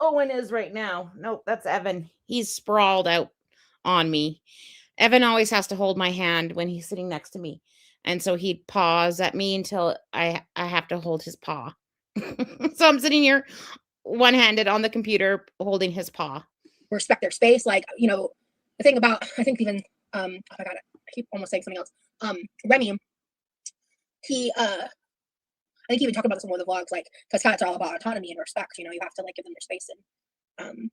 Owen is right now. Nope, that's Evan. He's sprawled out on me. Evan always has to hold my hand when he's sitting next to me. And so he'd pause at me until I have to hold his paw. So I'm sitting here one-handed on the computer holding his paw. Respect their space. Like, you know, the thing about, I think even, oh my God, I keep almost saying something else. Remy, I think he would talk about this in one of the vlogs, like, because cats are all about autonomy and respect, you know, you have to like give them their space. And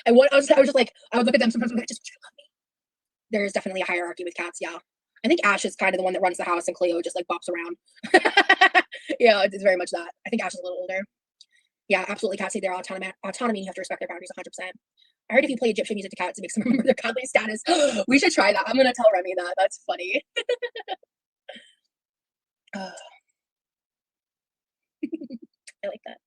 I was just like, I would look at them sometimes and I just love me. There's definitely a hierarchy with cats, yeah. I think Ash is kind of the one that runs the house and Cleo just like bops around. Yeah, it's very much that. I think Ash is a little older. Yeah, absolutely. Cats need their autonomy. You have to respect their boundaries 100%. I heard if you play Egyptian music to cats, it makes them remember their godly status. We should try that. I'm going to tell Remy that. That's funny. I like that.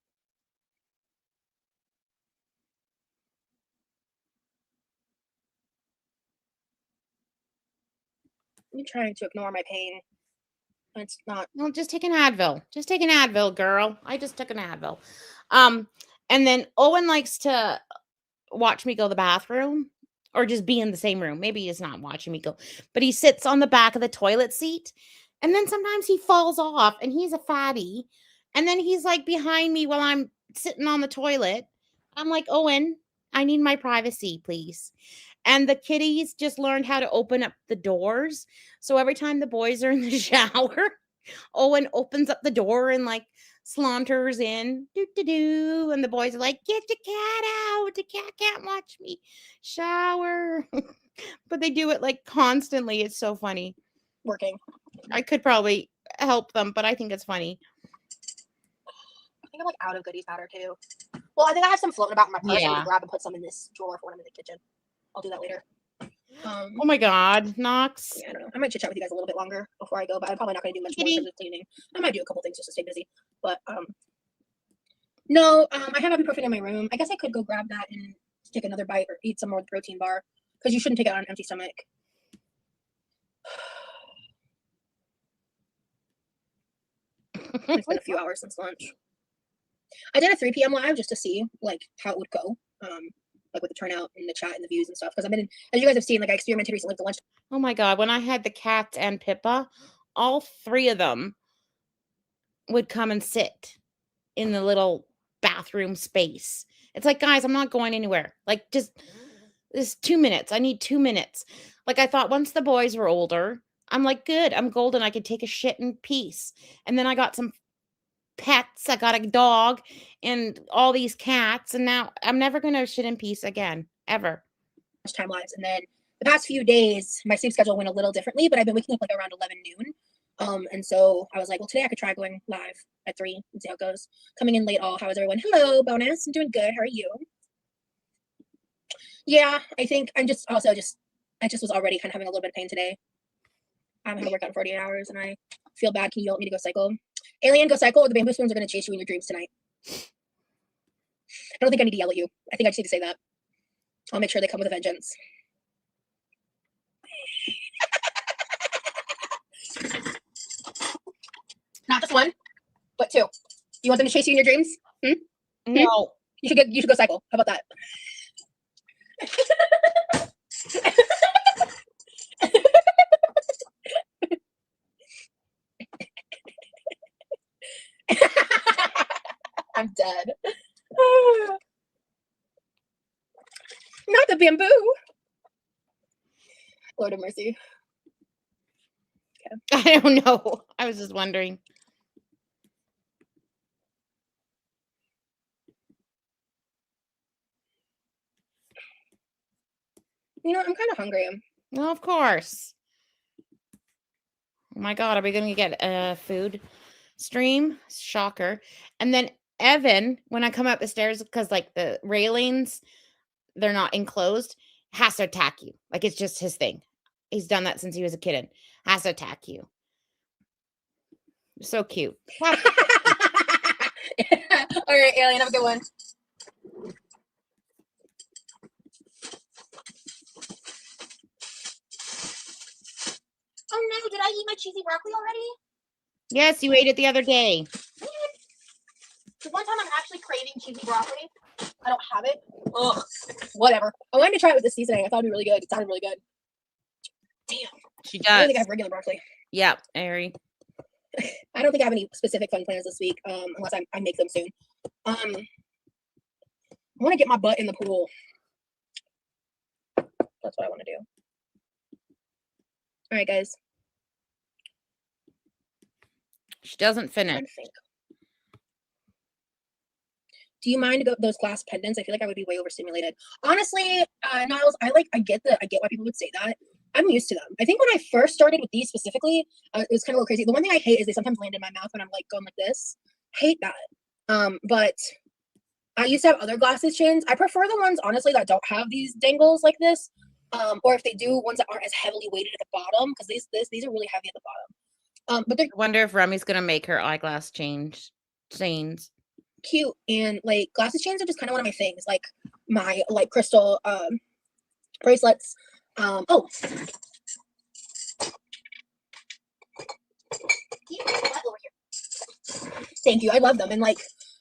I'm trying to ignore my pain. It's not. Well, just take an Advil. Just take an Advil, girl. I just took an Advil. And then Owen likes to watch me go to the bathroom or just be in the same room. Maybe he's not watching me go, but he sits on the back of the toilet seat. And then sometimes he falls off and he's a fatty. And then he's like behind me while I'm sitting on the toilet. I'm like, Owen, I need my privacy, please. And the kitties just learned how to open up the doors. So every time the boys are in the shower, Owen opens up the door and like slaunters in, and the boys are like, "Get the cat out! The cat can't watch me shower." But they do it like constantly. It's so funny. Working. I could probably help them, but I think it's funny. I think I'm like out of goodies powder too. Well, I think I have some floating about in my purse. Yeah. I'm gonna grab and put some in this drawer for when I'm in the kitchen. I'll do that later. Oh my God, Knox. Yeah, I don't know. I might chit chat with you guys a little bit longer before I go, but I'm probably not gonna do much more in terms of cleaning. I might do a couple things just to stay busy. But no, I have ibuprofen in my room. I guess I could go grab that and take another bite or eat some more protein bar because you shouldn't take it on an empty stomach. It's been a few hours since lunch. I did a 3 p.m. live just to see like how it would go, like with the turnout and the chat and the views and stuff. Because I've been, as you guys have seen, like I experimented recently with the lunch. Oh my God, when I had the cats and Pippa, all three of them would come and sit in the little bathroom space. It's like, guys, I'm not going anywhere. Like, just 2 minutes. I need 2 minutes. Like, I thought once the boys were older, I'm like, good, I'm golden. I could take a shit in peace. And then I got some pets. I got a dog and all these cats. And now I'm never going to shit in peace again, ever. Time lives. And then the past few days, my sleep schedule went a little differently, but I've been waking up like around 11 noon. And so I was like, well, today I could try going live at 3 and see how it goes. Coming in late all. How is everyone? Hello, bonus. I'm doing good. How are you? Yeah, I think I'm just also I just was already kind of having a little bit of pain today. I haven't had to work out in 48 hours and I feel bad. Can you help me to go cycle? Alien, go cycle, or the bamboo spoons are going to chase you in your dreams tonight. I don't think I need to yell at you. I think I just need to say that. I'll make sure they come with a vengeance. Not just one, but two. You want them to chase you in your dreams? No. You should go cycle. How about that? I'm dead. Not the bamboo. Lord of mercy. Okay. I don't know. I was just wondering. You know, I'm kind of hungry. Well, of course. Oh my God, are we going to get a food stream? Shocker. And then Evan, when I come up the stairs, because like the railings, they're not enclosed, has to attack you. Like it's just his thing. He's done that since he was a kid. Has to attack you. So cute. All right, Alien, have a good one. Oh no, did I eat my cheesy broccoli already? Yes, you ate it the other day. The one time I'm actually craving cheesy broccoli, I don't have it. Ugh, whatever. I wanted to try it with the seasoning. I thought it'd be really good. It sounded really good. Damn. She I don't does. think I have regular broccoli. Yep, Ari. I don't think I have any specific fun plans this week, unless I make them soon. I want to get my butt in the pool. That's what I want to do. All right, guys. She doesn't finish. Do you mind those glass pendants? I feel like I would be way overstimulated. Honestly, Niles, I get why people would say that. I'm used to them. I think when I first started with these specifically, it was kind of a little crazy. The one thing I hate is they sometimes land in my mouth when I'm like going like this. Hate that. But I used to have other glasses chins. I prefer the ones honestly that don't have these dangles like this. Or if they do, ones that aren't as heavily weighted at the bottom, because these are really heavy at the bottom. But they're I wonder if Remy's gonna make her eyeglass chains. Cute, and like glasses chains are just kind of one of my things. Like my crystal bracelets. Oh. Thank you. I love them. And like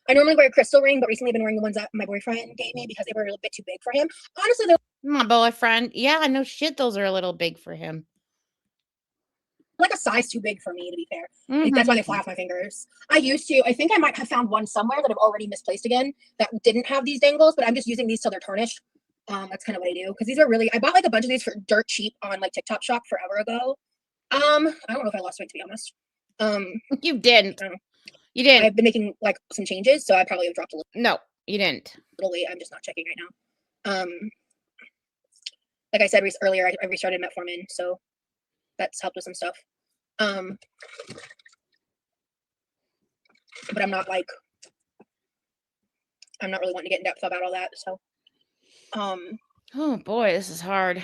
I normally wear a crystal ring, but recently I've been wearing the ones that my boyfriend gave me because they were a little bit too big for him. Honestly, they're My boyfriend. Yeah, no shit. Those are a little big for him. like a size too big for me, to be fair. Like, that's why they fly off my fingers. I think I might have found one somewhere that I've already misplaced again that didn't have these dangles, but I'm just using these till they're tarnished. That's kind of what I do, because these are really, I bought like a bunch of these for dirt cheap on like TikTok Shop forever ago. I don't know if I lost weight, to be honest. You didn't. You didn't. I've been making like some changes, so I probably have dropped a little. No, you didn't. Weight. I'm just not checking right now. Like I said earlier, I restarted Metformin, so that's helped with some stuff. But I'm not really wanting to get in depth about all that. So, oh boy, this is hard.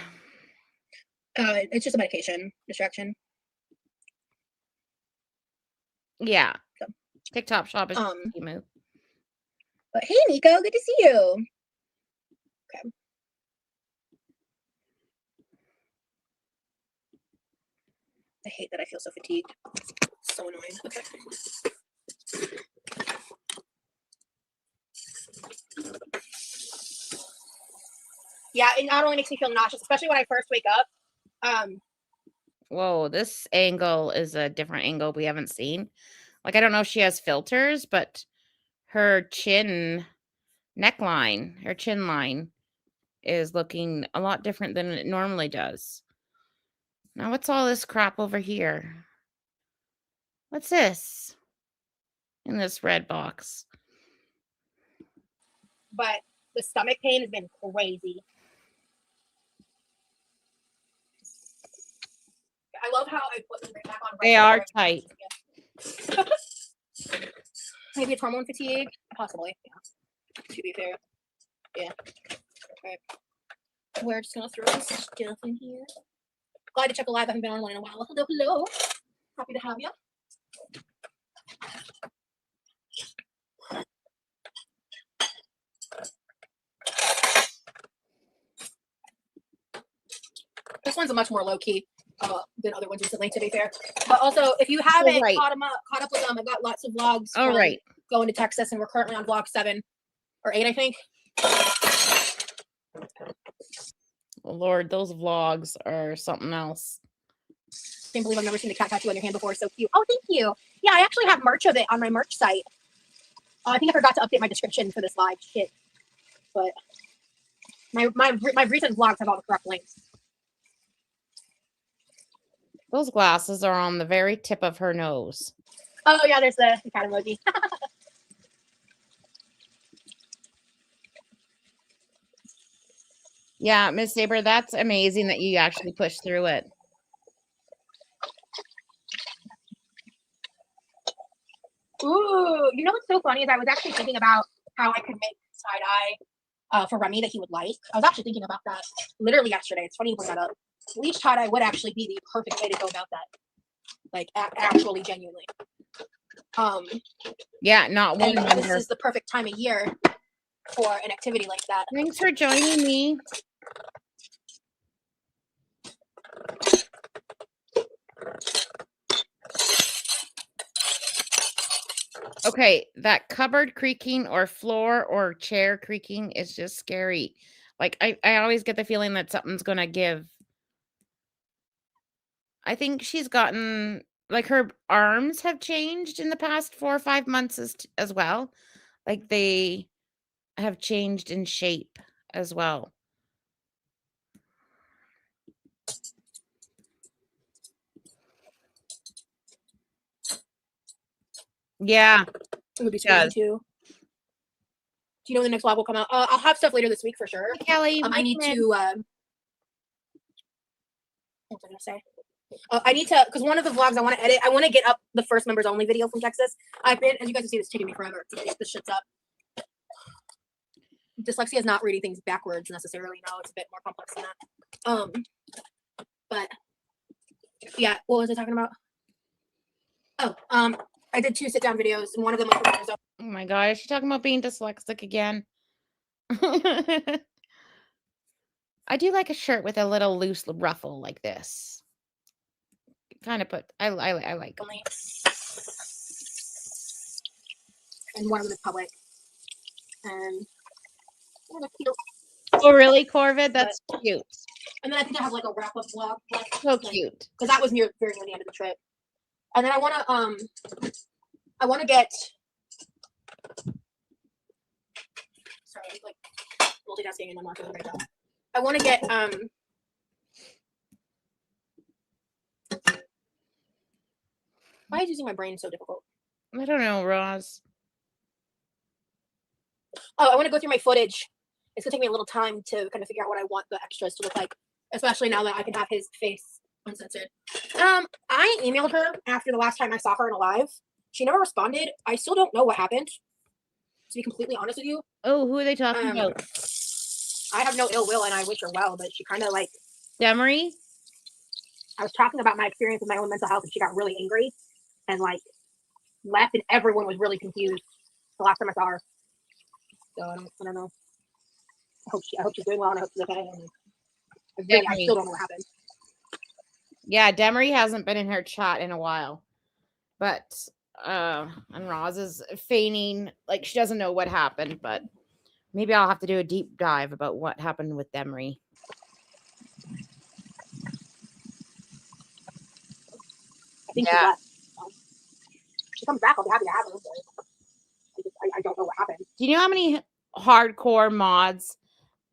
It's just a medication distraction. Yeah. So. TikTok Shop is move. But hey, Nico, good to see you. Okay. I hate that I feel so fatigued. It's so annoying. Okay. Yeah, it not only makes me feel nauseous, especially when I first wake up. Whoa, this angle is a different angle we haven't seen. Like, I don't know if she has filters, but her chin line is looking a lot different than it normally does. Now, what's all this crap over here? What's this in this red box? But the stomach pain has been crazy. I love how I put them right back on. They are tight. Maybe it's hormone fatigue? Possibly. Yeah. To be fair. Yeah. Okay. We're just going to throw this stuff in here. Glad to check a live. I haven't been on one in a while. Hello, hello. Happy to have you. This one's a much more low-key than other ones recently, to be fair. But also, if you haven't caught up with them, I've got lots of vlogs going to Texas, and we're currently on vlog 7 or 8, I think. Oh, Lord, those vlogs are something else. Can't believe I've never seen a cat tattoo on your hand before. So cute. Oh, thank you. Yeah, I actually have merch of it on my merch site. I think I forgot to update my description for this live. Shit. But my recent vlogs have all the correct links. Those glasses are on the very tip of her nose. Oh, yeah, there's the cat emoji. Yeah, Miss Saber, that's amazing that you actually pushed through it. Ooh, you know what's so funny is I was actually thinking about how I could make tie-dye for Remy that he would like. I was actually thinking about that literally yesterday. It's funny you bring that up. Bleach tie-dye would actually be the perfect way to go about that. Like, actually, genuinely. Yeah, not one. This is the perfect time of year for an activity like that. Thanks for joining me. Okay, that cupboard creaking or floor or chair creaking is just scary. Like, I always get the feeling that something's going to give. I think she's gotten, like, her arms have changed in the past 4 or 5 months as well. Like, they have changed in shape as well. Yeah. It would be scary too. Do you know when the next vlog will come out? I'll have stuff later this week for sure. Hey, Kelly, I need to. What was I gonna say? I need to, because one of the vlogs I want to edit, I want to get up the first members only video from Texas. I've been, as you guys can see, it's taking me forever to get this shit up. Dyslexia is not reading things backwards necessarily. No, it's a bit more complex than that. But yeah, what was I talking about? Oh, I did 2 sit-down videos, and one of them was for oh my god, is she talking about being dyslexic again? I do like a shirt with a little loose ruffle like this. Kind of put, I like. and one of them is public. And they're cute. Oh, really, Corvid? That's cute. And then I think I have like a wrap up vlog. So cute. Because that was very near the end of the trip. And then I want to get. Sorry, like multitasking and I'm not doing a great job. I want to get Why is using my brain so difficult? I don't know, Roz. Oh, I want to go through my footage. It's gonna take me a little time to kind of figure out what I want the extras to look like, especially now that I can have his face uncensored. I emailed her after the last time I saw her in a live. She never responded. I still don't know what happened, to be completely honest with you. Oh, who are they talking about? I have no ill will and I wish her well, but she kind of like Demery? I was talking about my experience with my own mental health and she got really angry and like left and everyone was really confused the last time I saw her. So I don't know. I hope she's doing well and I hope she's okay. And I still don't know what happened. Yeah, Demery hasn't been in her chat in a while. But and Roz is feigning like she doesn't know what happened, but maybe I'll have to do a deep dive about what happened with Demery. I think she's left. If she comes back, I'll be happy to have her. I don't know what happened. Do you know how many hardcore mods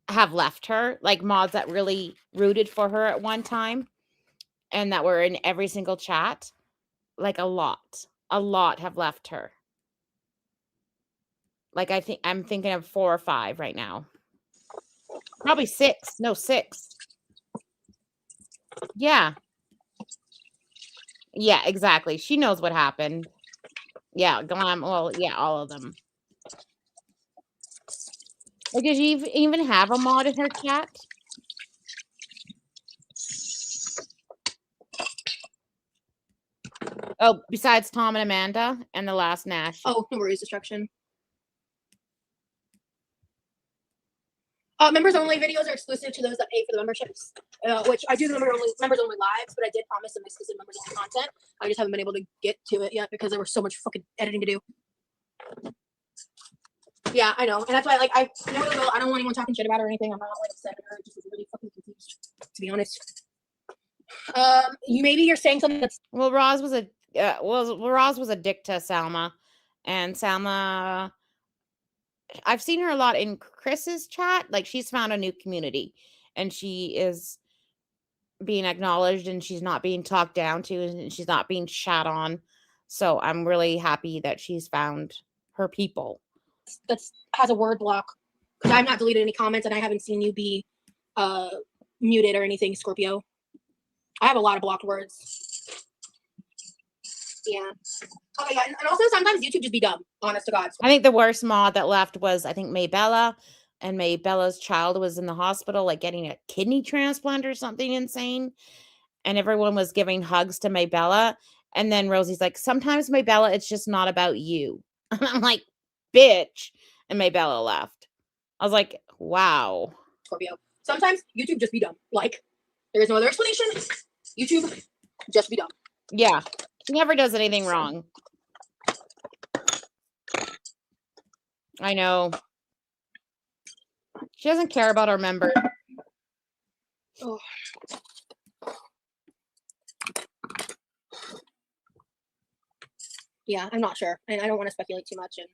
have left her? Like mods that really rooted for her at one time and that were in every single chat? Like a lot have left her. Like I'm thinking of 4 or 5 right now. Probably 6. No, 6. Yeah. Yeah, exactly. She knows what happened. Yeah, Glam. Well, yeah, all of them. Like, did you even have a mod in her chat? Oh, besides Tom and Amanda and the last Nash. Oh, no worries, destruction. Members only videos are exclusive to those that pay for the memberships, which I do the members only lives, but I did promise some exclusive members only content. I just haven't been able to get to it yet because there was so much fucking editing to do. Yeah, I know, and that's why like I don't want anyone talking shit about her or anything. I'm not like upset at her. I just was really fucking confused, to be honest. Maybe you're saying something that's Roz was a dick to Salma, and Salma. I've seen her a lot in Chris's chat. Like she's found a new community and she is being acknowledged and she's not being talked down to and she's not being shat on. So I'm really happy that she's found her people. That has a word block because I've not deleted any comments and I haven't seen you be muted or anything, Scorpio. I have a lot of blocked words. Yeah. Okay, yeah, and also sometimes YouTube just be dumb, honest to God. I think the worst mod that left was I think Maybella, and Maybella's child was in the hospital, like getting a kidney transplant or something insane, and everyone was giving hugs to Maybella, and then Rosie's like, sometimes Maybella, it's just not about you. And I'm like, bitch, and Maybella left. I was like, wow. Scorpio. Sometimes YouTube just be dumb. Like, there is no other explanation. YouTube just be dumb. Yeah. She never does anything wrong. I know. She doesn't care about our members. Oh. Yeah, I'm not sure. And I don't want to speculate too much. And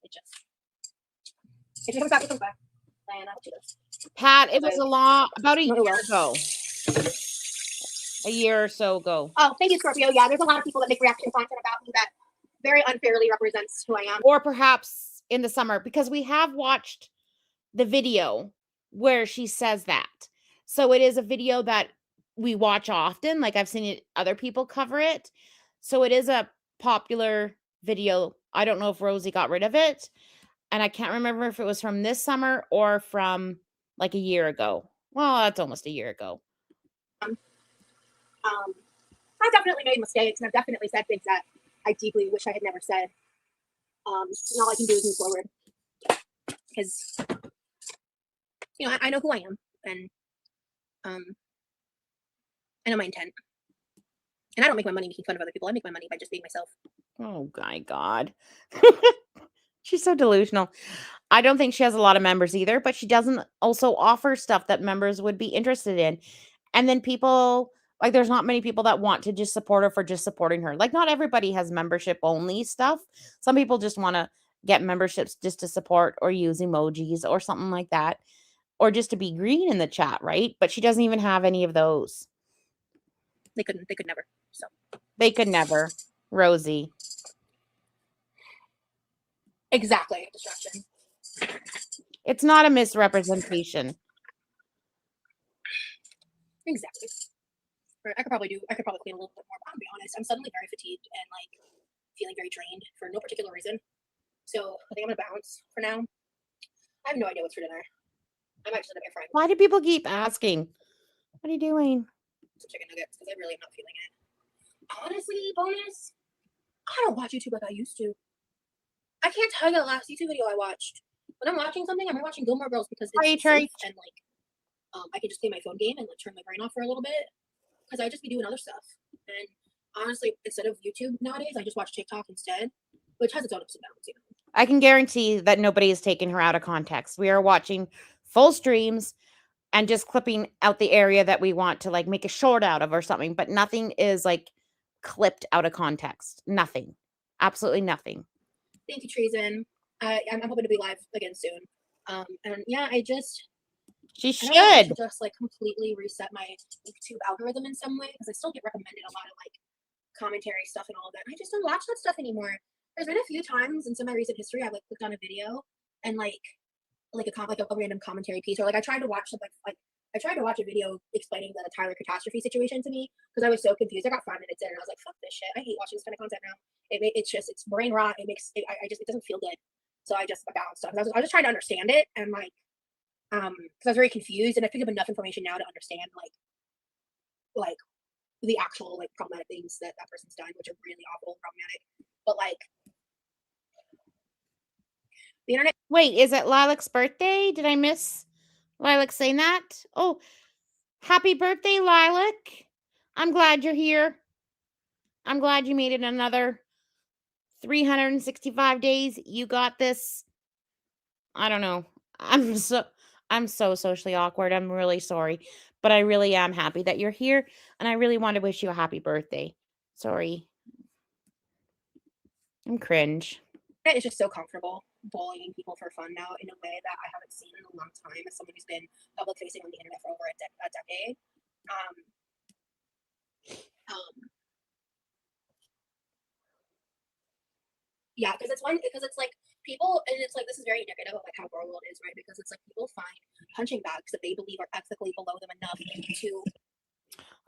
it just... If it comes back, it comes back. And I'll do this. Pat, it was about a year ago. A year or so ago. Oh, thank you, Scorpio. Yeah, there's a lot of people that make reaction content about me that very unfairly represents who I am. Or perhaps in the summer, because we have watched the video where she says that. So it is a video that we watch often. Like I've seen other people cover it. So it is a popular video. I don't know if Rosie got rid of it. And I can't remember if it was from this summer or from like a year ago. Well, that's almost a year ago. I've definitely made mistakes and I've definitely said things that I deeply wish I had never said. All I can do is move forward because, you know, I know who I am and I know my intent. And I don't make my money making fun of other people. I make my money by just being myself. Oh, my God. She's so delusional. I don't think she has a lot of members either, but she doesn't also offer stuff that members would be interested in. And then people, like, there's not many people that want to just support her for just supporting her. Like, not everybody has membership only stuff. Some people just want to get memberships just to support or use emojis or something like that, or just to be green in the chat, right? But she doesn't even have any of those. They could never. So They could never. Rosie. exactly, distraction. It's not a misrepresentation. Exactly. I could probably clean a little bit more, but I'll be honest, I'm suddenly very fatigued and like feeling very drained for no particular reason. So I think I'm gonna bounce for now. I have no idea what's for dinner. I'm actually gonna be frying Why do people keep asking? What are you doing? some chicken nuggets because I really am not feeling it. Honestly, bonus, I don't watch YouTube like I used to. I can't tell you the last YouTube video I watched. When I'm watching something, I'm watching Gilmore Girls because it's safe and like I can just play my phone game and like turn my brain off for a little bit because I just be doing other stuff. And honestly, instead of YouTube nowadays, I just watch TikTok instead, which has its own ups and downs, you know. I can guarantee that nobody is taking her out of context. We are watching full streams and just clipping out the area that we want to like make a short out of or something, but nothing is like clipped out of context. Nothing. Absolutely nothing. Thank you, Treason. I'm hoping to be live again soon. And yeah, She I don't know if I should. should just like completely reset my YouTube algorithm in some way because I still get recommended a lot of like commentary stuff and all of that. I just don't watch that stuff anymore. There's been a few times in some of my recent history I've like clicked on a video and like a random commentary piece, or like I tried to watch I tried to watch a video explaining the Tyler catastrophe situation to me because I was so confused. I got 5 minutes in and I was like, "Fuck this shit! I hate watching this kind of content now." It's brain rot. It makes it, I just it doesn't feel good. So I just bounced stuff. I was just trying to understand it and like because I was very confused and I picked up enough information now to understand like the actual like problematic things that person's done, which are really awful and problematic. But like the internet. Wait, is it Lilac's birthday? Did I miss Lilac saying that? Oh, happy birthday, Lilac. I'm glad you're here. I'm glad you made it another 365 days. You got this. I don't know. I'm so socially awkward. I'm really sorry, but I really am happy that you're here and I really want to wish you a happy birthday. Sorry. I'm cringe. It's just so comfortable bullying people for fun now in a way that I haven't seen in a long time as someone who's been public facing on the internet for over a decade. Yeah, because it's like people, and it's like this is very indicative of like how our world is, right? Because it's like people find punching bags that they believe are ethically below them enough to.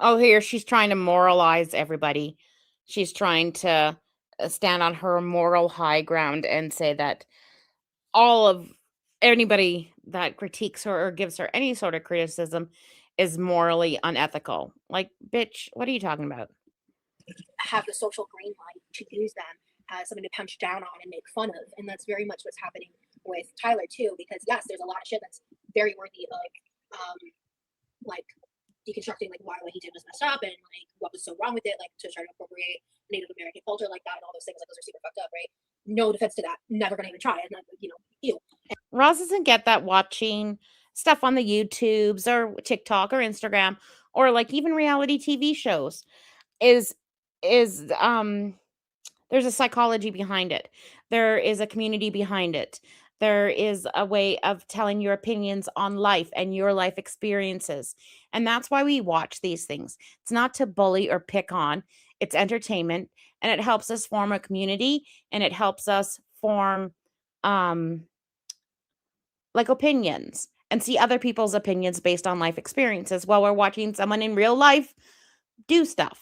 Oh, here she's trying to moralize everybody. She's trying to stand on her moral high ground and say that all of anybody that critiques her or gives her any sort of criticism is morally unethical. Like, bitch, what are you talking about? Have the social green light to use them as something to punch down on and make fun of, and that's very much what's happening with Tyler too. Because yes, there's a lot of shit that's very worthy of like deconstructing like why what he did was messed up and like what was so wrong with it, like to try to appropriate Native American culture like that and all those things. Like those are super fucked up, right? No defense to that. Never gonna even try it. And you know, ew. Roz doesn't get that watching stuff on the YouTubes or TikTok or Instagram or like even reality TV shows is there's a psychology behind it. There is a community behind it. There is a way of telling your opinions on life and your life experiences. And that's why we watch these things. It's not to bully or pick on, it's entertainment and it helps us form a community and it helps us form like opinions and see other people's opinions based on life experiences while we're watching someone in real life do stuff.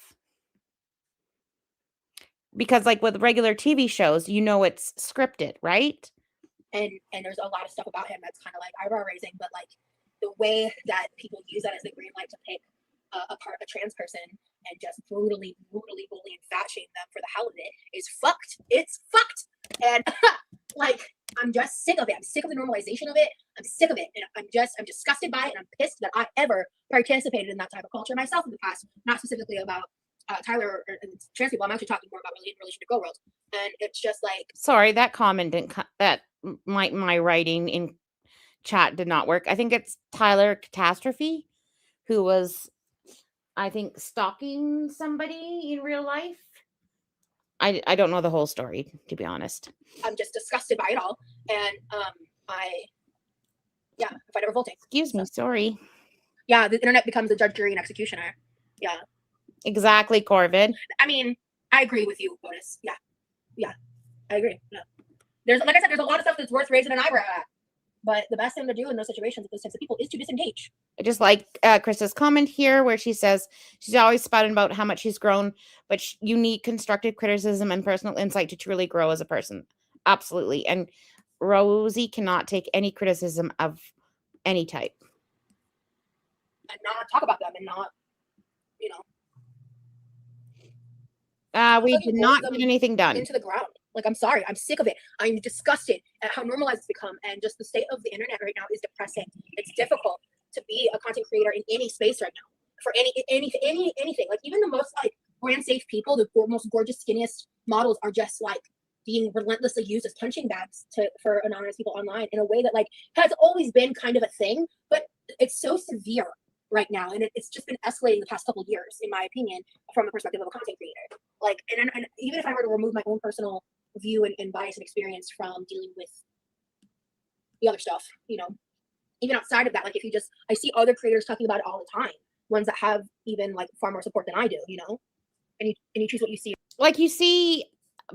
Because like with regular TV shows, you know it's scripted, right? And there's a lot of stuff about him that's kind of like eyebrow raising, but like the way that people use that as the green light to pick a trans person and just brutally bully and fat shame them for the hell of it is fucked. It's fucked. And like I'm just sick of it. I'm sick of the normalization of it. I'm sick of it. And I'm disgusted by it. And I'm pissed that I ever participated in that type of culture myself in the past. Not specifically about Tyler and trans people. I'm actually talking more about in relation to Go World, and it's just like, Sorry, that comment didn't that my writing in chat did not work. I think it's Tyler Catastrophe who was, I think, stalking somebody in real life. I don't know the whole story, to be honest. I'm just disgusted by it all, and I find it revolting. Excuse me, sorry. Yeah, the internet becomes a judge, jury, and executioner. Yeah, exactly, Corvid. I mean, I agree with you, Bonus. Yeah, I agree. Yeah. There's, like I said, there's a lot of stuff that's worth raising an eyebrow at. But the best thing to do in those situations with those types of people is to disengage. I just like Krista's comment here where she says she's always spouting about how much she's grown, but you need constructive criticism and personal insight to truly grow as a person. Absolutely. And Rosie cannot take any criticism of any type. And not talk about them and not, you know. We did not get anything done. Into the ground. Like, I'm sorry. I'm sick of it. I'm disgusted at how normalized it's become. And just the state of the internet right now is depressing. It's difficult to be a content creator in any space right now. For anything. Like, even the most, like, brand safe people, the most gorgeous, skinniest models are just, like, being relentlessly used as punching bags for anonymous people online in a way that, like, has always been kind of a thing. But it's so severe right now, and it's just been escalating the past couple of years, in my opinion, from the perspective of a content creator. Like, and even if I were to remove my own personal view and bias and experience from dealing with the other stuff, you know, even outside of that, like, if you just, I see other creators talking about it all the time, ones that have even, like, far more support than I do, you know, and you choose what you see. Like, you see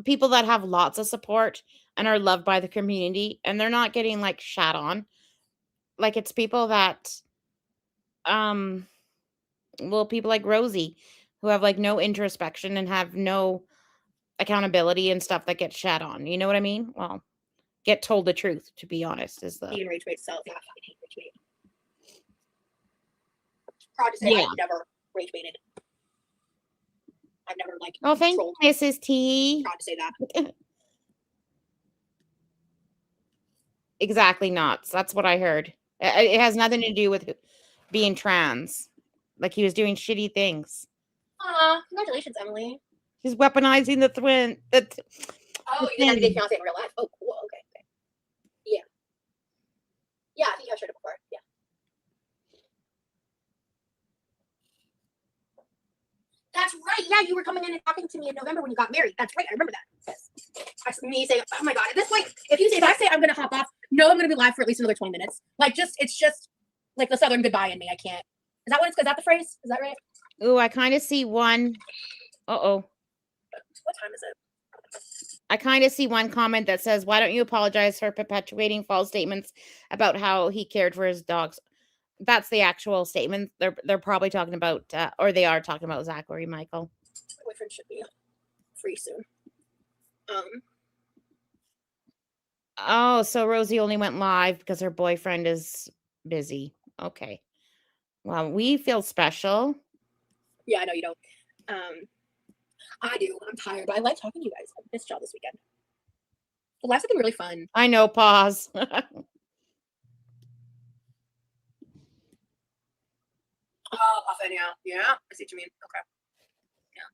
people that have lots of support and are loved by the community, and they're not getting, like, shat on. Like, it's people that well, people like Rosie who have, like, no introspection and have no accountability and stuff that get shat on. You know what I mean? Well, get told the truth, to be honest, is the rage bait itself. Yeah, I fucking hate rage bait. Proud to say I've never rage baited. I've never, like, oh, thank you, Mrs. T. Proud to say that. Exactly not. That's what I heard. It has nothing to do with being trans. Like, he was doing shitty things. Congratulations, Emily. He's weaponizing the twin. Oh, you're the 90 Day Fiancé in real life. Oh, cool. Okay. Yeah. Yeah, I think I've shared it before. Yeah. That's right. Yeah, you were coming in and talking to me in November when you got married. That's right. I remember that. Yes. Me saying, oh my God, at this point, if I say I'm going to hop off, no, I'm going to be live for at least another 20 minutes. Like, it's just like the Southern goodbye in me. I can't. Is that the phrase? Is that right? Ooh, I kind of see one. Uh-oh. What time is it? I kind of see one comment that says, why don't you apologize for perpetuating false statements about how he cared for his dogs? That's the actual statement. They're probably talking about, or they are talking about Zachary Michael. My boyfriend should be free soon. Oh, so Rosie only went live because her boyfriend is busy. Okay. Well, we feel special. Yeah, I know you don't. I do. I'm tired, but I like talking to you guys. I missed y'all this weekend. The lives have been really fun. I know, pause. Oh, often, yeah. Yeah, I see what you mean. Okay. Yeah.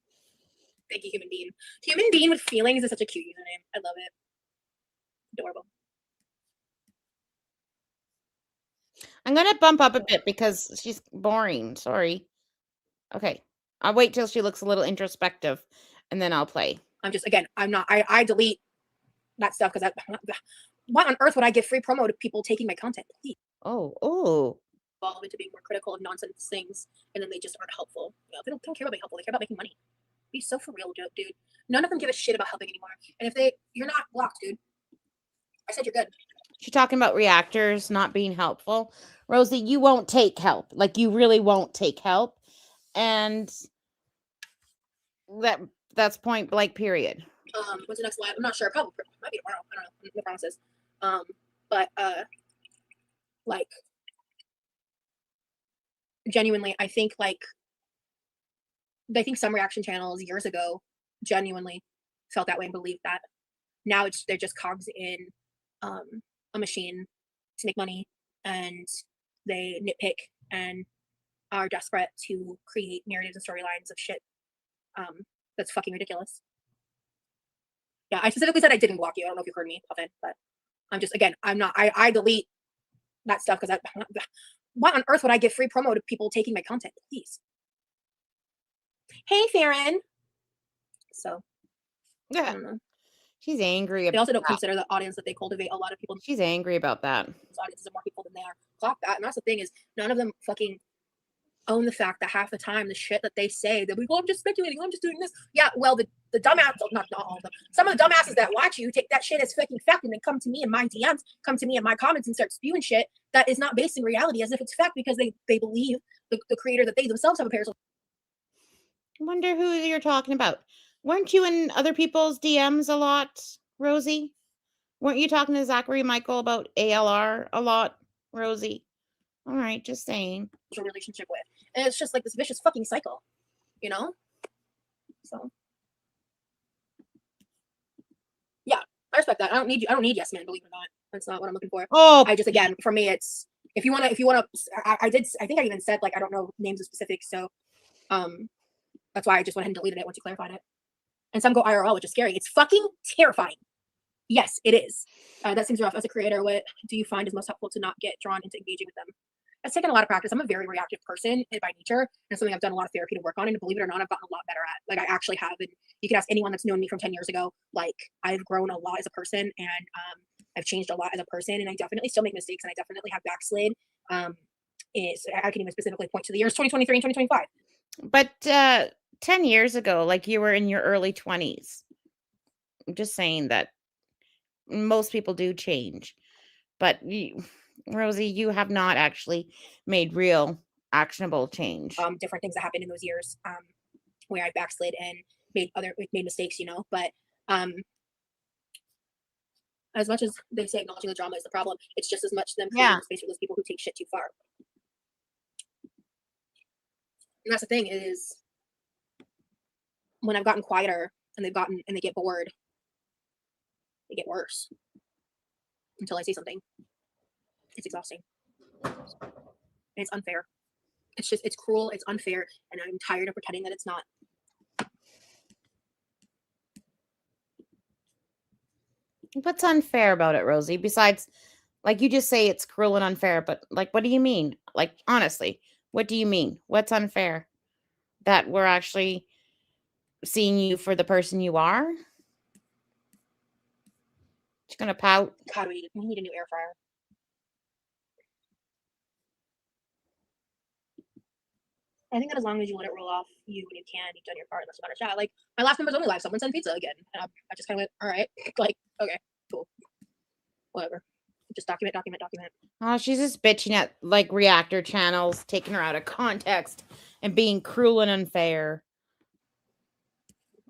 Thank you, Human Bean. Human Bean with Feelings is such a cute username. I love it. Adorable. I'm going to bump up a bit because she's boring. Sorry. Okay. I'll wait till she looks a little introspective and then I'll play. I'm just, again, I'm not, I delete that stuff because why on earth would I give free promo to people taking my content? Please. Oh. Evolve into being more critical of nonsense things, and then they just aren't helpful. You know, they don't care about being helpful. They care about making money. Be so for real, dude. None of them give a shit about helping anymore. And if you're not blocked, dude. I said you're good. She's talking about reactors not being helpful. Rosie, you won't take help. Like, you really won't take help. And that's point blank, period. When's the next live? I'm not sure. Probably might be tomorrow. I don't know. No promises. But like, genuinely, I think some reaction channels years ago genuinely felt that way and believed that. Now they're just cogs in a machine to make money, and they nitpick and are desperate to create narratives and storylines of shit That's fucking ridiculous. Yeah, I specifically said I didn't block you. I don't know if you heard me, Puffin, but I'm just, again, I'm not, I delete that stuff because why on earth would I give free promo to people taking my content? Please. Hey, Farron. So, I Yeah. don't know. She's angry They about also don't that. consider the audience that they cultivate. A lot of people in She's angry about that. those audiences are more people than they are. Clock that. And that's the thing is, none of them fucking own the fact that half the time the shit that they say that we go, I'm just speculating, I'm just doing this. Yeah, well, the dumbass, not all of them, some of the dumbasses that watch you take that shit as fucking fact and then come to me in my DMs, come to me in my comments and start spewing shit that is not based in reality as if it's fact because they believe the creator that they themselves have a pair. I wonder who you're talking about. Weren't you in other people's DMs a lot, Rosie? Weren't you talking to Zachary Michael about ALR a lot, Rosie? All right, just saying. Relationship with, and it's just like this vicious fucking cycle, you know. So yeah, I respect that. I don't need yes man, believe it or not. That's not what I'm looking for. Oh, I just, again, for me, it's if you want to I think I even said, like, I don't know names of specifics, so that's why I just went ahead and deleted it once you clarified it. And some go IRL, which is scary. It's fucking terrifying. Yes, it is. That seems rough. As a creator, what do you find is most helpful to not get drawn into engaging with them? It's taken a lot of practice. I'm a very reactive person by nature, and something I've done a lot of therapy to work on. And believe it or not, I've gotten a lot better at. Like, I actually have. And you can ask anyone that's known me from 10 years ago. Like, I've grown a lot as a person, and I've changed a lot as a person. And I definitely still make mistakes, and I definitely have backslid. I can even specifically point to the years 2023 and 2025. But 10 years ago, like, you were in your early 20s. I'm just saying that most people do change. But Rosie, you have not actually made real actionable change. Different things that happened in those years where I backslid and made mistakes, you know. But as much as they say acknowledging the drama is the problem, it's just as much them creating space for those people who take shit too far. And that's the thing is, when I've gotten quieter and they get bored, they get worse until I say something. It's exhausting. And it's unfair. It's cruel, it's unfair, and I'm tired of pretending that it's not. What's unfair about it, Rosie? Besides, like, you just say it's cruel and unfair, but, like, what do you mean? Like, honestly, what do you mean? What's unfair? That we're actually seeing you for the person you are? She's gonna pout. God, we need a new air fryer. I think that as long as you let it roll off you when you can, you've done your part. That's about a chat. Like, my last members only live, someone sent pizza again. And I just kind of went, all right, like, okay, cool, whatever. Just document. Oh, she's just bitching at, like, reactor channels, taking her out of context and being cruel and unfair.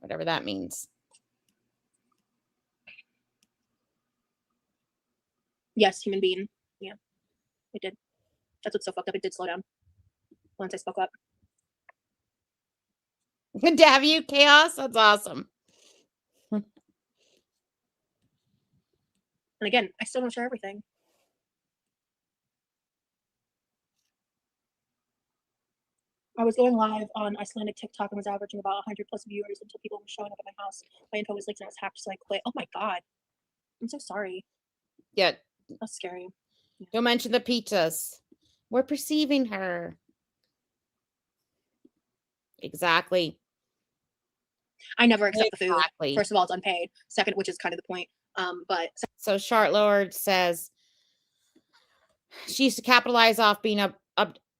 Whatever that means. Yes, human being. Yeah, it did. That's what's so fucked up. It did slow down once I spoke up. Good to have you, Chaos. That's awesome. And again, I still don't share everything. I was going live on Icelandic TikTok and was averaging about 100 plus viewers until people were showing up at my house. My info was leaked and I was hacked, so I quit. Oh my god. I'm so sorry. Yeah. That's scary. Don't mention the pizzas. We're perceiving her. Exactly. I never accept the food. First of all, it's unpaid. Second, which is kind of the point. But so Chartlord says she used to capitalize off being an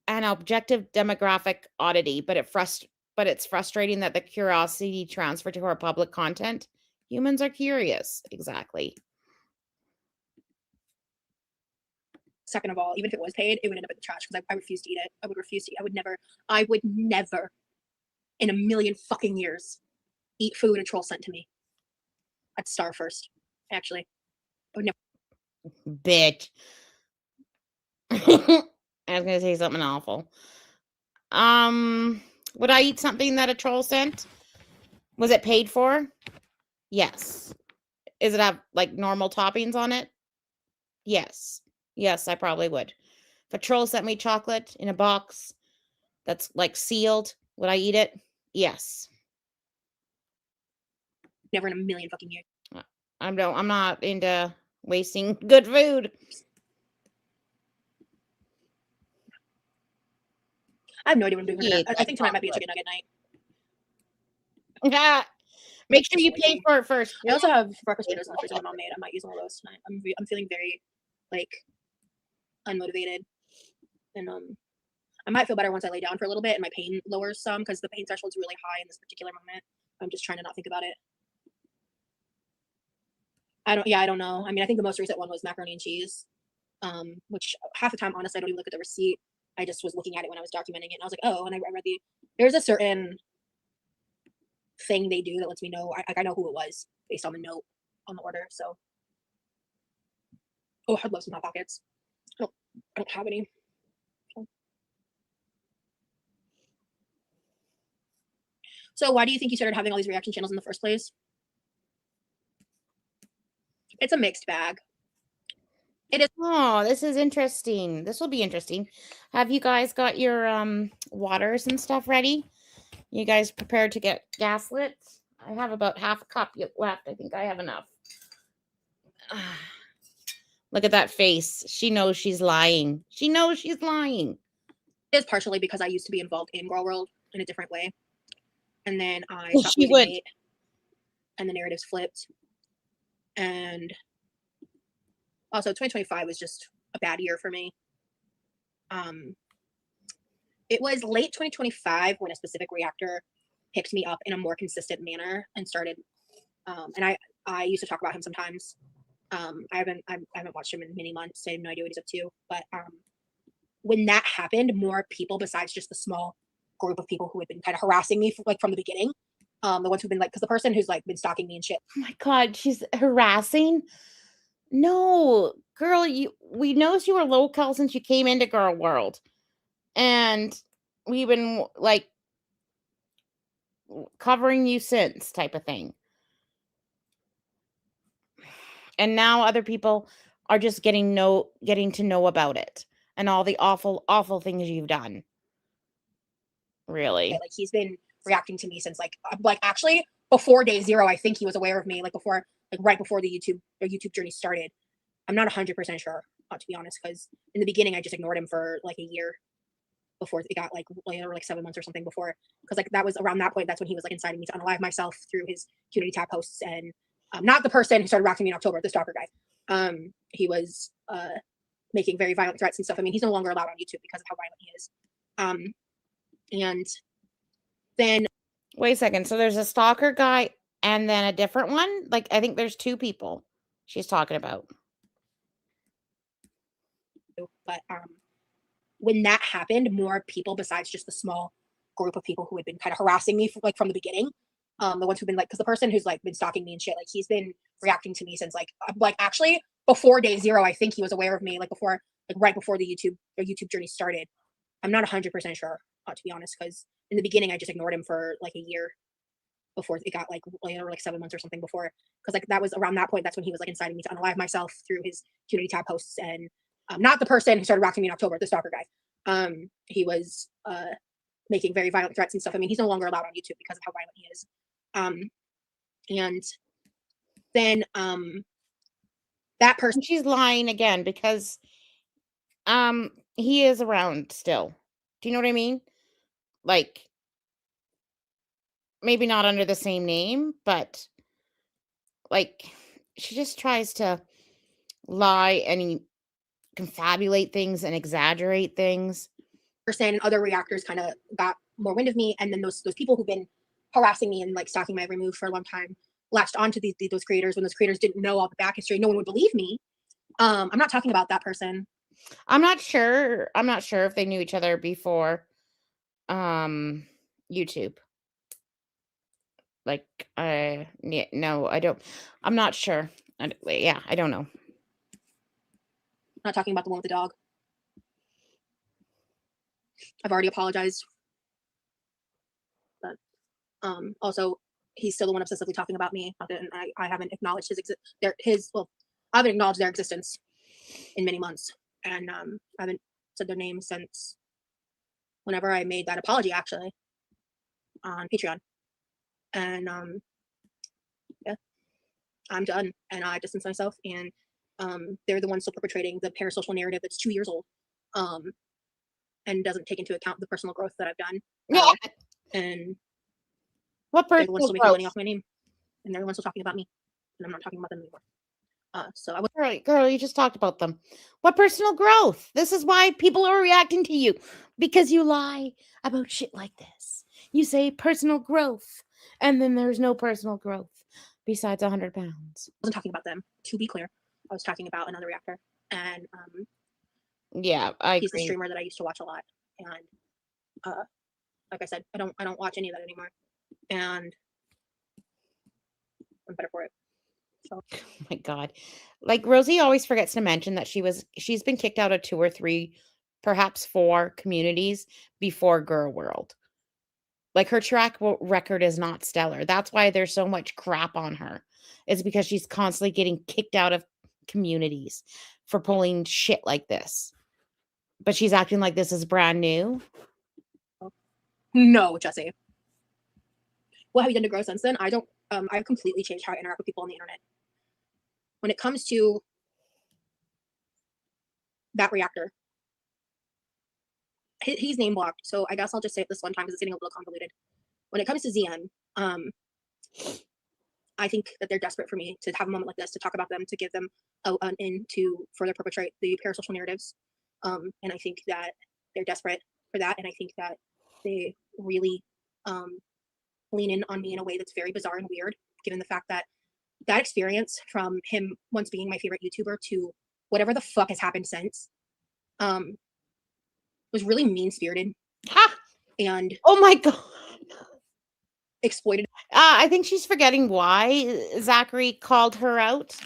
objective demographic oddity, but it's frustrating that the curiosity transferred to her public content. Humans are curious. Exactly. Second of all, even if it was paid, it would end up in the trash because I refuse to eat it. I would refuse to eat. I would never in a million fucking years eat food a troll sent to me. I'd starve first, actually. I would never. Bitch. I was gonna say something awful. Would I eat something that a troll sent? Was it paid for? Yes. Is it have like normal toppings on it? Yes. Yes, I probably would. If a troll sent me chocolate in a box that's like sealed, would I eat it? Yes. Never in a million fucking years. I'm not into wasting good food. I have no idea what I'm doing for dinner. Yeah, I think tonight might be a chicken nugget night. Yeah. Make sure you pay for it first. I also have breakfast burritos in the freezer my mom made. I might use one of those tonight. I'm feeling very like unmotivated, and I might feel better once I lay down for a little bit and my pain lowers some because the pain threshold's really high in this particular moment. I'm just trying to not think about it. I don't know. I mean, I think the most recent one was macaroni and cheese, which half the time, honestly, I don't even look at the receipt. I just was looking at it when I was documenting it, and I was like, oh, and I read there's a certain thing they do that lets me know, I know who it was based on the note on the order. So, oh, I'd love some Hot Pockets. I don't have any. So why do you think you started having all these reaction channels in the first place? It's a mixed bag. It is. Oh, this is interesting. This will be interesting. Have you guys got your waters and stuff ready? You guys prepared to get gaslit? I have about half a cup left. I think I have enough. Look at that face. She knows she's lying. She knows she's lying. It is partially because I used to be involved in Girl World in a different way. And then I Well, stopped she losing would. weight and the narratives flipped. And also 2025 was just a bad year for me. It was late 2025 when a specific reactor picked me up in a more consistent manner and started, and I used to talk about him sometimes. I haven't watched him in many months. I have no idea what he's up to. But when that happened, more people besides just the small group of people who had been kind of harassing me from the beginning, the ones who've been because the person who's been stalking me and shit. Oh my God, she's harassing. No, girl, we know you were local since you came into Girl World. And we've been covering you since type of thing. And now other people are just getting to know about it and all the awful things you've done. Really? He's been reacting to me since actually before day 0. I think he was aware of me right before the YouTube journey started. I'm not 100% sure, to be honest, because in the beginning I just ignored him for a year before it got later 7 months or something before, because that was around that point. That's when he was inciting me to unalive myself through his community tab posts, and not the person who started reacting to me in October, the stalker guy. He was making very violent threats and stuff. I mean, he's no longer allowed on YouTube because of how violent he is. And then wait a second. So there's a stalker guy and then a different one. I think there's 2 people she's talking about. But when that happened, more people besides just the small group of people who had been kind of harassing me from the beginning, the ones who've been because the person who's been stalking me and shit, he's been reacting to me since actually before day 0. I think he was aware of me right before the YouTube journey started. I'm not 100% sure, to be honest, because in the beginning I just ignored him for a year before it got later 7 months or something before, because that was around that point. That's when he was inciting me to unalive myself through his community tab posts, and not the person who started reacting to me in October, the stalker guy. He was making very violent threats and stuff. I mean, he's no longer allowed on YouTube because of how violent he is. And then that person. She's lying again because he is around still. Do you know what I mean? Maybe not under the same name, but she just tries to lie and confabulate things and exaggerate things. Person and other reactors kind of got more wind of me, and then those people who've been harassing me and stalking my every move for a long time latched onto those creators when those creators didn't know all the back history. No one would believe me. I'm not talking about that person. I'm not sure if they knew each other before YouTube. No, I don't. I'm not sure. I don't know. I'm not talking about the one with the dog. I've already apologized. But also, he's still the one obsessively talking about me. And I haven't acknowledged I haven't acknowledged their existence in many months, and I haven't said their name since whenever I made that apology, actually, on Patreon. And yeah, I'm done, and I distance myself. And they're the ones still perpetrating the parasocial narrative that's 2 years old, and doesn't take into account the personal growth that I've done at all. And What they're the ones personal still making money growth? off my name, and they're the ones still talking about me, and I'm not talking about them anymore. So I was Right, girl, you just talked about them. What personal growth? This is why people are reacting to you, because you lie about shit like this. You say personal growth, and then there's no personal growth besides 100 pounds. wasn't talking about them, to be clear. I was talking about another reactor, and Yeah, I he's the agree. streamer that I used to watch a lot. And like I said, I don't watch any of that anymore, and I'm better for it. So Oh my God. Like Rosie always forgets to mention that she's been kicked out of 2 or 3, perhaps 4 communities before Girl World. Like her record is not stellar. That's why there's so much crap on her. It's because she's constantly getting kicked out of communities for pulling shit like this. But she's acting like this is brand new. no, Jesse. What have you done to grow since then? I don't. I've completely changed how I interact with people on the internet. When it comes to that reactor, he's name blocked, so I guess I'll just say it this one time because it's getting a little convoluted. When it comes to ZN, I think that they're desperate for me to have a moment like this to talk about them, to give them an in to further perpetrate the parasocial narratives. And I think that they're desperate for that, and I think that they really lean in on me in a way that's very bizarre and weird, given the fact that that experience from him once being my favorite YouTuber to whatever the fuck has happened since was really mean-spirited Ha! and Oh my God. exploited. I think she's forgetting why Zachary called her out,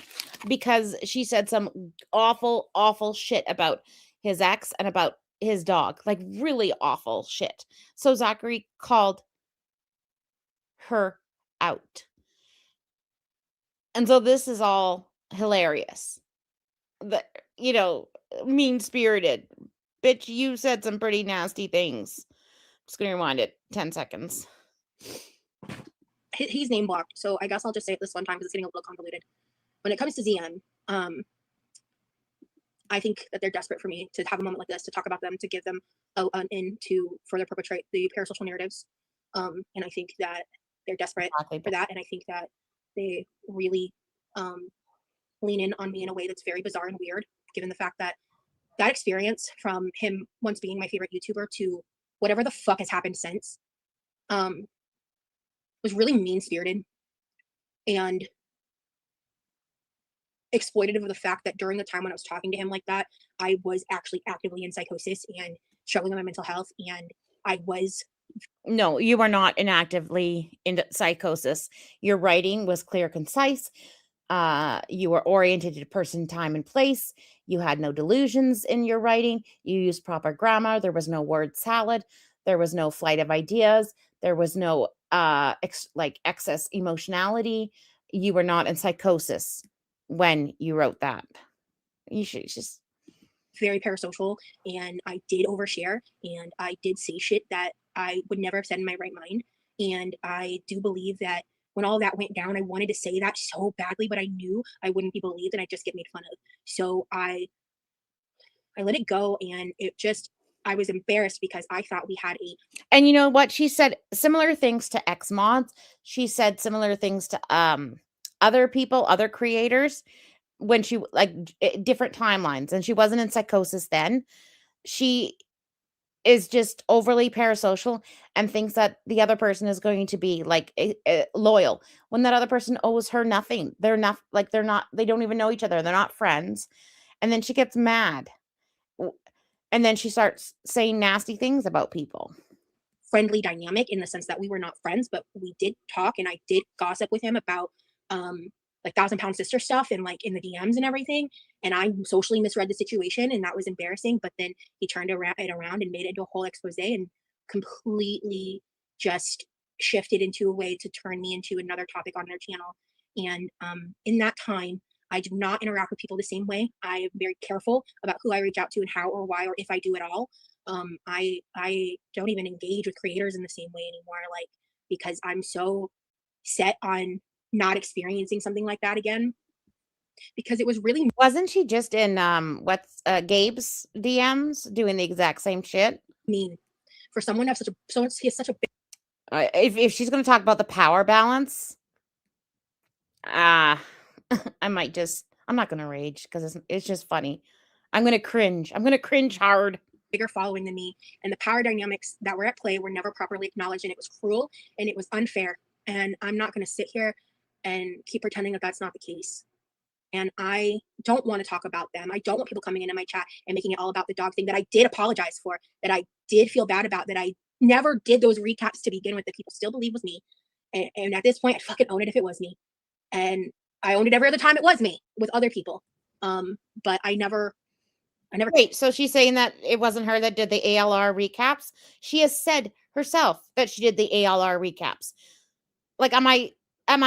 because she said some awful, awful shit about his ex and about his dog, like really awful shit. So Zachary called her out. And so this is all hilarious. The, mean spirited. Bitch, you said some pretty nasty things. Just gonna rewind it 10 seconds. He's name blocked, so I guess I'll just say it this one time because it's getting a little convoluted. When it comes to ZN, I think that they're desperate for me to have a moment like this to talk about them, to give them an in to further perpetrate the parasocial narratives. And I think that they're desperate for that, and I think that they really lean in on me in a way that's very bizarre and weird, given the fact that that experience from him once being my favorite YouTuber to whatever the fuck has happened since was really mean-spirited and exploitative of the fact that during the time when I was talking to him like that, I was actually actively in psychosis and struggling with my mental health, and I was. No, you are not inactively in psychosis. Your writing was clear, concise. You were oriented to person, time, and place. You had no delusions in your writing. You used proper grammar. There was no word salad. There was no flight of ideas. There was no excess emotionality. You were not in psychosis when you wrote that. You should just very parasocial, and I did overshare, and I did say shit that I would never have said in my right mind. And I do believe that when all that went down, I wanted to say that so badly, but I knew I wouldn't be believed and I'd just get made fun of. So I let it go, and I was embarrassed because I thought we had a. And you know what? She said similar things to X mods. She said similar things to other people, other creators, when she different timelines, and she wasn't in psychosis then. She is just overly parasocial and thinks that the other person is going to be loyal when that other person owes her nothing. They're not they don't even know each other. They're not friends. And then she gets mad. And then she starts saying nasty things about people. Friendly dynamic in the sense that we were not friends, but we did talk, and I did gossip with him about like 1,000-pound sister stuff and like in the DMs and everything. And I socially misread the situation, and that was embarrassing. But then he turned it around and made it into a whole expose and completely just shifted into a way to turn me into another topic on their channel. And in that time, I do not interact with people the same way. I am very careful about who I reach out to and how or why or if I do at all. I don't even engage with creators in the same way anymore, like because I'm so set on not experiencing something like that again, because it was really Wasn't she just in Gabe's DMs doing the exact same shit? mean for someone to have he has such a big If she's going to talk about the power balance, I might just, I'm not going to rage because it's just funny. I'm going to cringe. I'm going to cringe hard. bigger following than me, and the power dynamics that were at play were never properly acknowledged, and it was cruel and it was unfair. And I'm not going to sit here and keep pretending that that's not the case. And I don't want to talk about them. I don't want people coming into my chat and making it all about the dog thing that I did apologize for, that I did feel bad about, that I never did those recaps to begin with, that people still believe was me. And at this point, I fucking own it if it was me. And I owned it every other time it was me with other people. But I never. Wait, so she's saying that it wasn't her that did the ALR recaps? She has said herself that she did the ALR recaps. Like, am I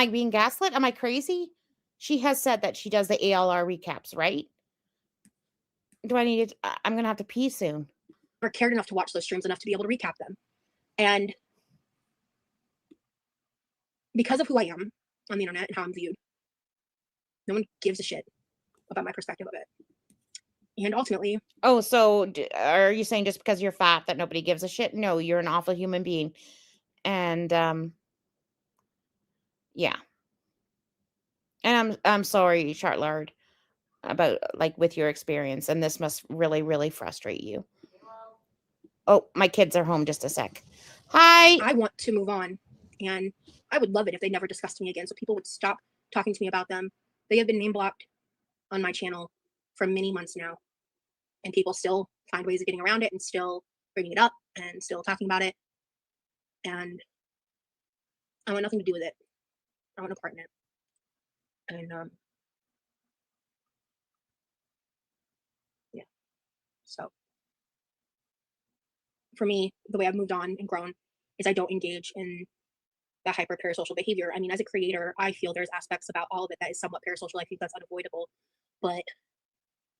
being gaslit? Am I crazy? She has said that she does the ALR recaps, right? Do I need it? I'm going to have to pee soon. Never cared enough to watch those streams enough to be able to recap them. And because of who I am on the internet and how I'm viewed, no one gives a shit about my perspective of it. And ultimately, oh, so are you saying just because you're fat that nobody gives a shit? No, you're an awful human being. And yeah. And I'm sorry, Chartlard, about like with your experience, and this must really, really frustrate you. Oh, my kids are home. Just a sec. Hi. I want to move on, and I would love it if they never discussed me again, so people would stop talking to me about them. They have been name blocked on my channel for many months now, and people still find ways of getting around it and still bringing it up and still talking about it. And I want nothing to do with it. I want no part in it. And yeah. So for me, the way I've moved on and grown is I don't engage in that hyper parasocial behavior. I mean, as a creator, I feel there's aspects about all of it that is somewhat parasocial. I think that's unavoidable, but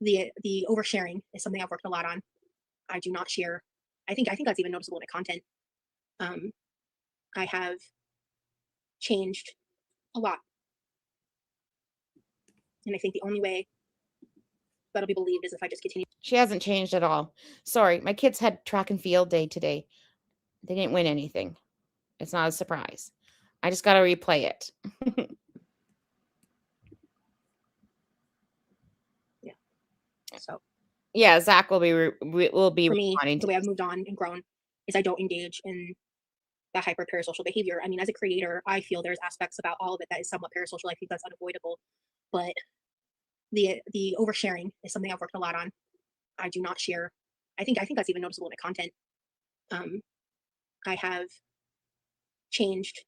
the oversharing is something I've worked a lot on. I do not share. I think that's even noticeable in the content. I have changed a lot, and I think the only way that'll be believed is if I just continue. She hasn't changed at all. Sorry, my kids had track and field day today. They didn't win anything. It's not a surprise. I just got to replay it. Yeah. So yeah, Zach will be for me, responding the way I've moved on and grown is I don't engage in that hyper parasocial behavior. I mean, as a creator, I feel there's aspects about all of it that is somewhat parasocial. I think that's unavoidable, but the oversharing is something I've worked a lot on. I do not share. I think that's even noticeable in the content. I have changed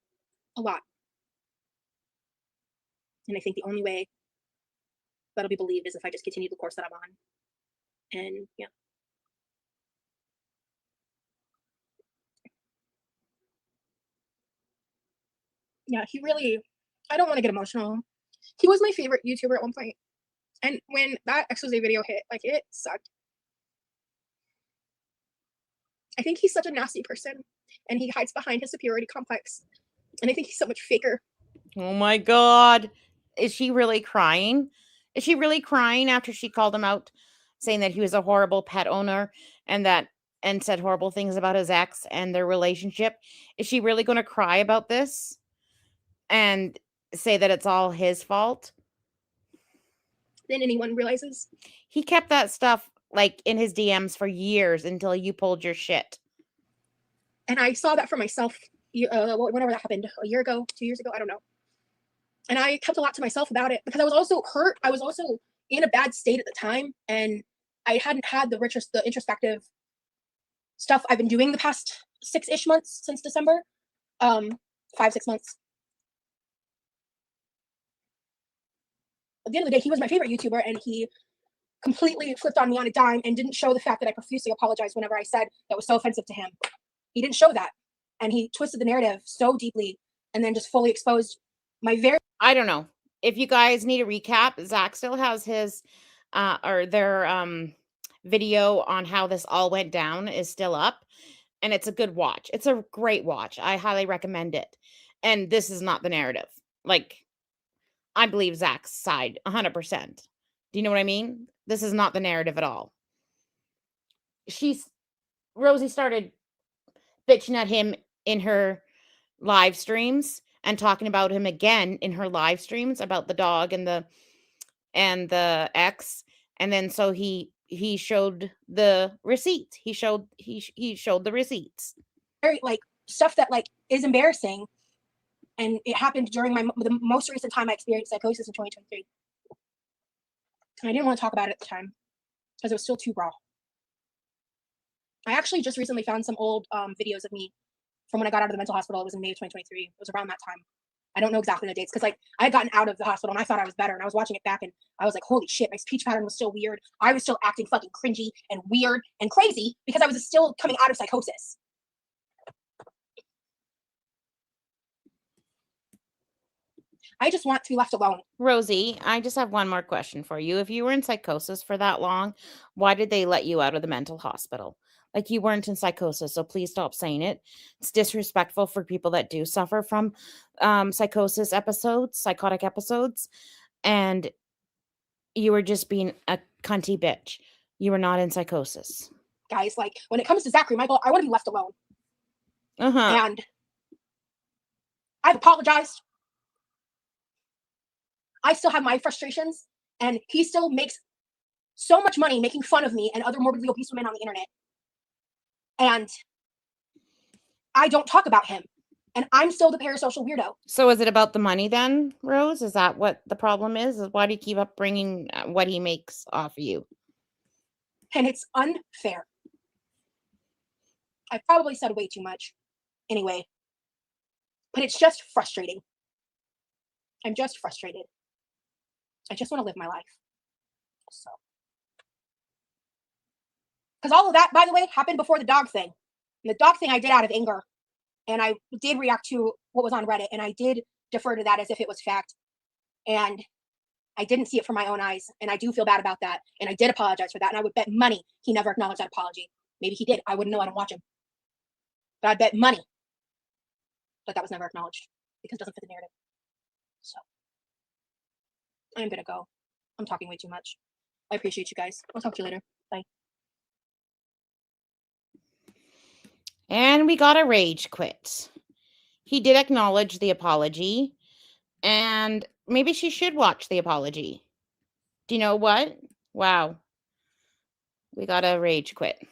a lot, and I think the only way that'll be believed is if I just continue the course that I'm on. And yeah. Yeah, he really, I don't want to get emotional. He was my favorite YouTuber at one point. And when that expose video hit, like, it sucked. I think he's such a nasty person, and he hides behind his superiority complex. And I think he's so much faker. Oh my God. Is she really crying? Is she really crying after she called him out, saying that he was a horrible pet owner and said horrible things about his ex and their relationship? Is she really going to cry about this and say that it's all his fault? Then anyone realizes he kept that stuff like in his DMs for years until you pulled your shit. And I saw that for myself whenever that happened, a year ago, 2 years ago, I don't know. And I kept a lot to myself about it because I was also hurt. I was also in a bad state at the time, and I hadn't had the introspective stuff I've been doing the past 6-ish months since December, 5-6 months. At the end of the day, he was my favorite YouTuber, and he completely flipped on me on a dime and didn't show the fact that I profusely apologized whenever I said that was so offensive to him. He didn't show that, and he twisted the narrative so deeply and then just fully exposed my very... I don't know. If you guys need a recap, Zach still has his or their video on how this all went down is still up, and it's a good watch. It's a great watch. I highly recommend it. And this is not the narrative. Like, I believe Zach's side 100%. Do you know what I mean? This is not the narrative at all. Rosie started bitching at him in her live streams and talking about him again in her live streams about the dog and the ex, and then so he showed the receipts. He showed the receipts. Very like stuff that like is embarrassing, and it happened during the most recent time I experienced psychosis in 2023. And I didn't want to talk about it at the time because it was still too raw. I actually just recently found some old videos of me from when I got out of the mental hospital. It was in May of 2023. It was around that time. I don't know exactly the dates because like I had gotten out of the hospital and I thought I was better, and I was watching it back and I was like, holy shit, my speech pattern was still weird. I was still acting fucking cringy and weird and crazy because I was still coming out of psychosis. I just want to be left alone. Rosie, I just have one more question for you. If you were in psychosis for that long, why did they let you out of the mental hospital? Like, you weren't in psychosis, so please stop saying it. It's disrespectful for people that do suffer from psychotic episodes, and you were just being a cunty bitch. You were not in psychosis. Guys, like, when it comes to Zachary Michael, I want to be left alone. And I've apologized. I still have my frustrations, and he still makes so much money making fun of me and other morbidly obese women on the internet. And I don't talk about him, and I'm still the parasocial weirdo. So is it about the money then, Rose? Is that what the problem is? Why do you keep up bringing what he makes off of you? And it's unfair. I've probably said way too much anyway, but it's just frustrating. I'm just frustrated. I just want to live my life. So, because all of that, by the way, happened before the dog thing. And the dog thing I did out of anger, and I did react to what was on Reddit, and I did defer to that as if it was fact, and I didn't see it from my own eyes, and I do feel bad about that, and I did apologize for that, and I would bet money he never acknowledged that apology. Maybe he did. I wouldn't know. I don't watch him. But I'd bet money that was never acknowledged because it doesn't fit the narrative. So I'm gonna go. I'm talking way too much. I appreciate you guys. I'll talk to you later. Bye. And we got a rage quit. He did acknowledge the apology, and maybe she should watch the apology. Do you know what? Wow. We got a rage quit.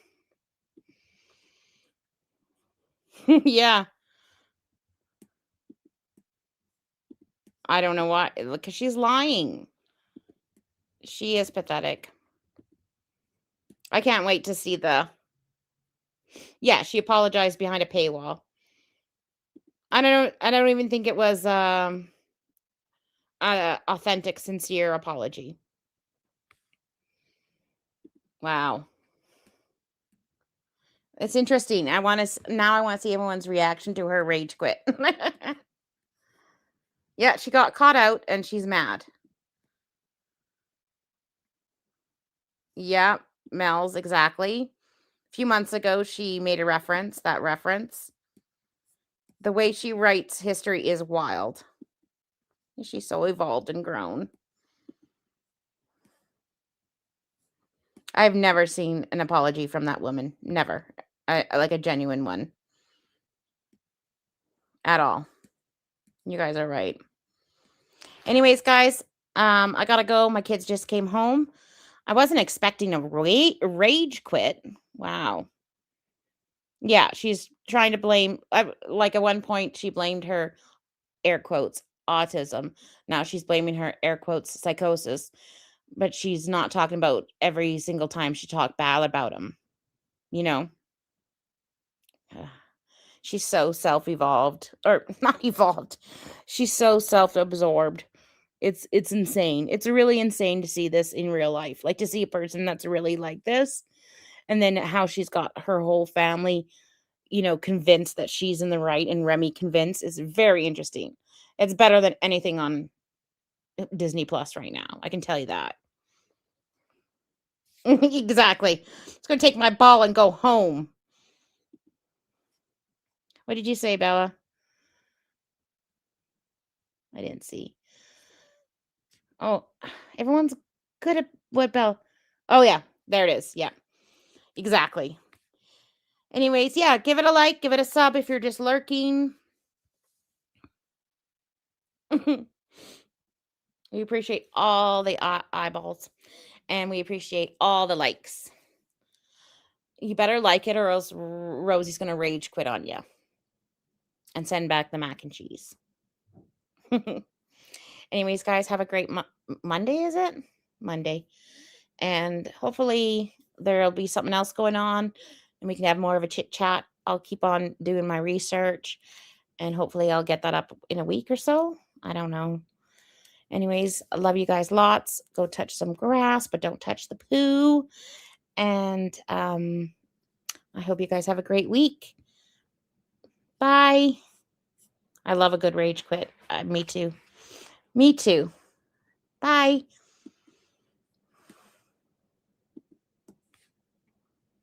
Yeah. I don't know why. Because she's lying. She is pathetic. I can't wait to see yeah, she apologized behind a paywall. I don't even think it was an authentic, sincere apology. Wow. It's interesting. I want to see everyone's reaction to her rage quit. Yeah, she got caught out and she's mad. Yeah, Mel's, exactly. A few months ago, she made a reference. That reference. The way she writes history is wild. She's so evolved and grown. I've never seen an apology from that woman. Never. Like a genuine one. At all. You guys are right. Anyways, guys, I gotta go. My kids just came home. I wasn't expecting a rage quit. Wow. Yeah, she's trying to blame, like at one point, she blamed her, air quotes, autism. Now she's blaming her, air quotes, psychosis. But she's not talking about every single time she talked bad about him. You know? She's so self-evolved. Or, not evolved. She's so self-absorbed. It's insane. It's really insane to see this in real life. Like, to see a person that's really like this. And then how she's got her whole family, convinced that she's in the right, and Remy convinced, is very interesting. It's better than anything on Disney Plus right now. I can tell you that. Exactly. It's going to take my ball and go home. What did you say, Bella? I didn't see. Oh, everyone's good at what bell? Oh, yeah. There it is. Yeah, exactly. Anyways, yeah, give it a like, give it a sub if you're just lurking. We appreciate all the eyeballs, and we appreciate all the likes. You better like it, or else Rosie's going to rage quit on you and send back the mac and cheese. Anyways, guys, have a great Monday, is it? Monday. And hopefully there'll be something else going on and we can have more of a chit chat. I'll keep on doing my research and hopefully I'll get that up in a week or so. I don't know. Anyways, I love you guys lots. Go touch some grass, but don't touch the poo. And I hope you guys have a great week. Bye. I love a good rage quit. Me too. Me too. Bye.